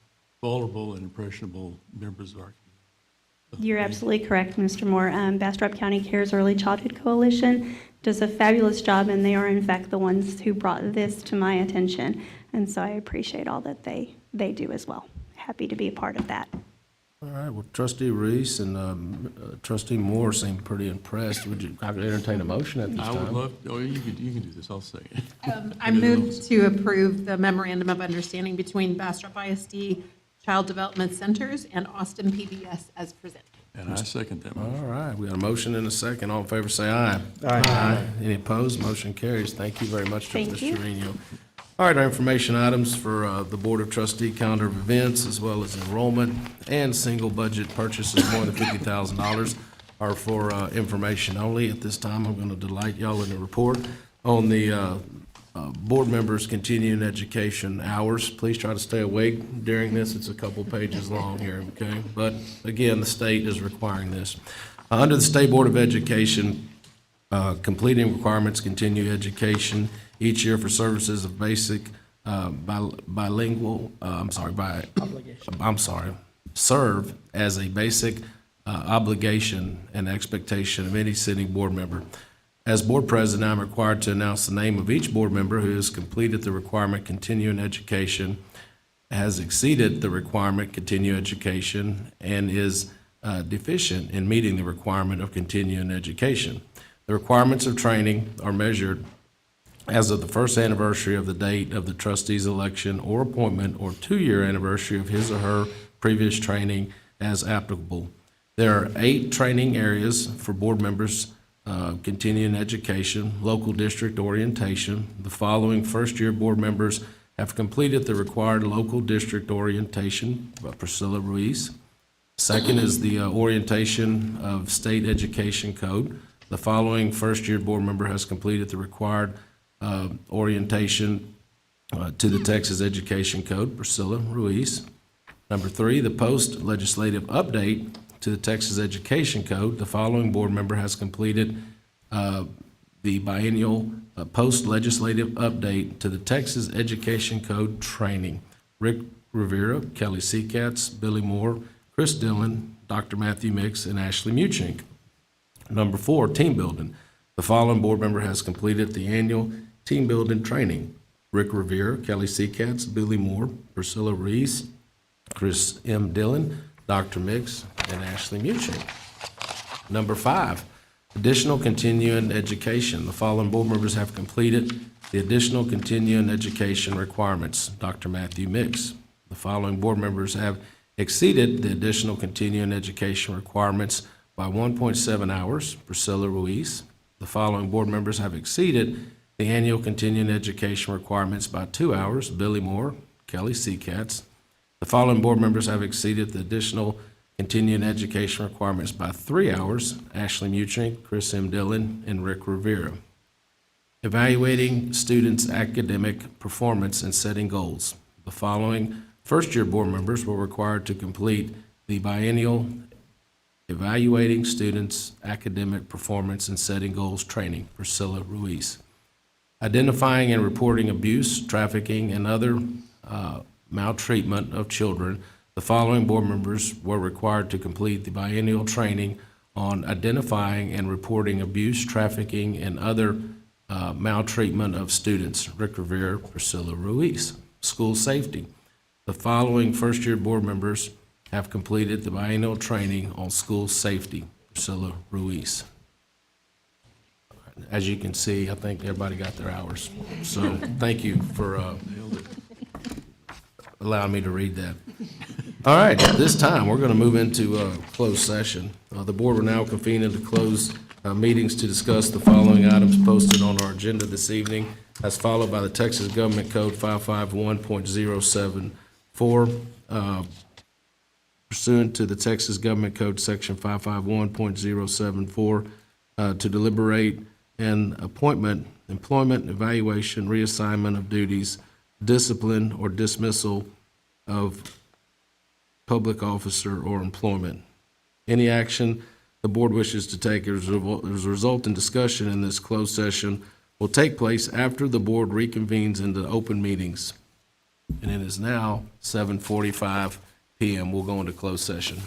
vulnerable and impressionable members of our community. You're absolutely correct, Mr. Moore. Bastrop County Cares Early Childhood Coalition does a fabulous job, and they are in fact the ones who brought this to my attention. And so I appreciate all that they do as well. Happy to be a part of that. All right, well, Trustee Reese and Trustee Moore seem pretty impressed. Would you, I could entertain a motion at this I time? would love, you can do this, I'll say it. I moved to approve the memorandum of understanding between Bastrop ISD Child Development Centers and Austin PBS as presented. And I second that motion. All right, we got a motion and a second. All in favor, say aye. Aye. Any opposed? Motion carries. Thank you very much, Thank Mr. you. Trevino. All right, our information items for the Board of Trustee calendar of events, as well as enrollment and single budget purchases more than $50,000 are for information only. At this time, I'm going to delight y'all in a report on the board members' continuing education hours. Please try to stay awake during this. It's a couple pages long here, okay? But again, the state is requiring this. Under the State Board of Education, completing requirements, continue education each year for services of basic serve as a basic obligation and expectation of any sitting board member. As board president, I'm required to announce the name of each board member who has completed the requirement continuing education, has exceeded the requirement continue education, and is deficient in meeting the requirement of continuing education. The requirements of training are measured as of the first anniversary of the date of the trustee's election or appointment, or 2-year anniversary of his or her previous training as applicable. There are 8 training areas for board members continuing education, local district orientation. The following first-year board members have completed the required local district orientation: Priscilla Ruiz. Second is the orientation of state education code. The following first-year board member has completed the required orientation to the Texas Education Code: Priscilla Ruiz. Number 3, the post-legislative update to the Texas Education Code. The following board member has completed the biennial post-legislative update to the Texas Education Code training: Rick Rivera, Kelly Seacats, Billy Moore, Chris Dillon, Dr. Matthew Mix, and Ashley Muchink. Number 4, team building. The following board member has completed the annual team building training: Rick Rivera, Kelly Seacats, Billy Moore, Priscilla Reese, Chris M. Dillon, Dr. Mix, and Ashley Muchink. Number 5, additional continuing education. The following board members have completed the additional continuing education requirements: Dr. Matthew Mix. The following board members have exceeded the additional continuing education requirements by 1.7 hours: Priscilla Ruiz. The following board members have exceeded the annual continuing education requirements by 2 hours, Billy Moore, Kelly Seacats. The following board members have exceeded the additional continuing education requirements by 3 hours, Ashley Mutrink, Chris M. Dillon, and Rick Rivera. Evaluating students' academic performance and setting goals. The following first-year board members were required to complete the biennial Evaluating Students' Academic Performance and Setting Goals training, Priscilla Ruiz. Identifying and reporting abuse, trafficking, and other maltreatment of children. The following board members were required to complete the biennial training on identifying and reporting abuse, trafficking, and other maltreatment of students. Rick Rivera, Priscilla Ruiz. School safety. The following first-year board members have completed the biennial training on school safety. Priscilla Ruiz. As you can see, I think everybody got their hours. So thank you for allowing me to read that. All right, at this time, we're going to move into closed session. The board will now convene into closed meetings to discuss the following items posted on our agenda this evening, as followed by the Texas Government Code 551.074, pursuant to the Texas Government Code Section 551.074, to deliberate an appointment, employment, evaluation, reassignment of duties, discipline, or dismissal of public officer or employment. Any action the board wishes to take as a result in discussion in this closed session will take place after the board reconvenes into open meetings. And it is now 7:45 p.m. We'll go into closed session.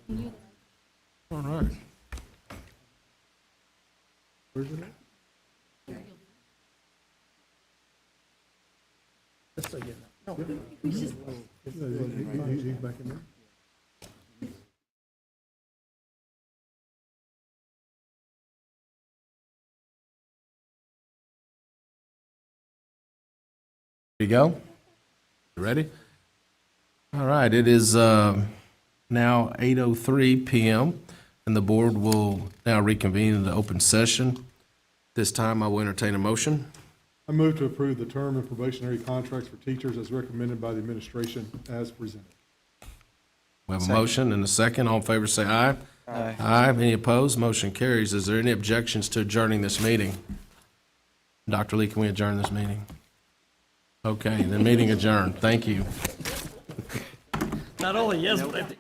All right. Where's it at? He's back in there. You go? You ready? All right, it is now 8:03 PM, and the board will now reconvene in the open session. This time, I will entertain a motion. I move to approve the term and probationary contracts for teachers as recommended by the administration as presented. We have a Second. motion and a second. All in favor, say aye. Aye. Aye. Any opposed? Motion carries. Is there any objections to adjourning this meeting? Dr. Lee, can we adjourn this meeting? Okay, the meeting adjourned. Thank you. Not only yes, but I think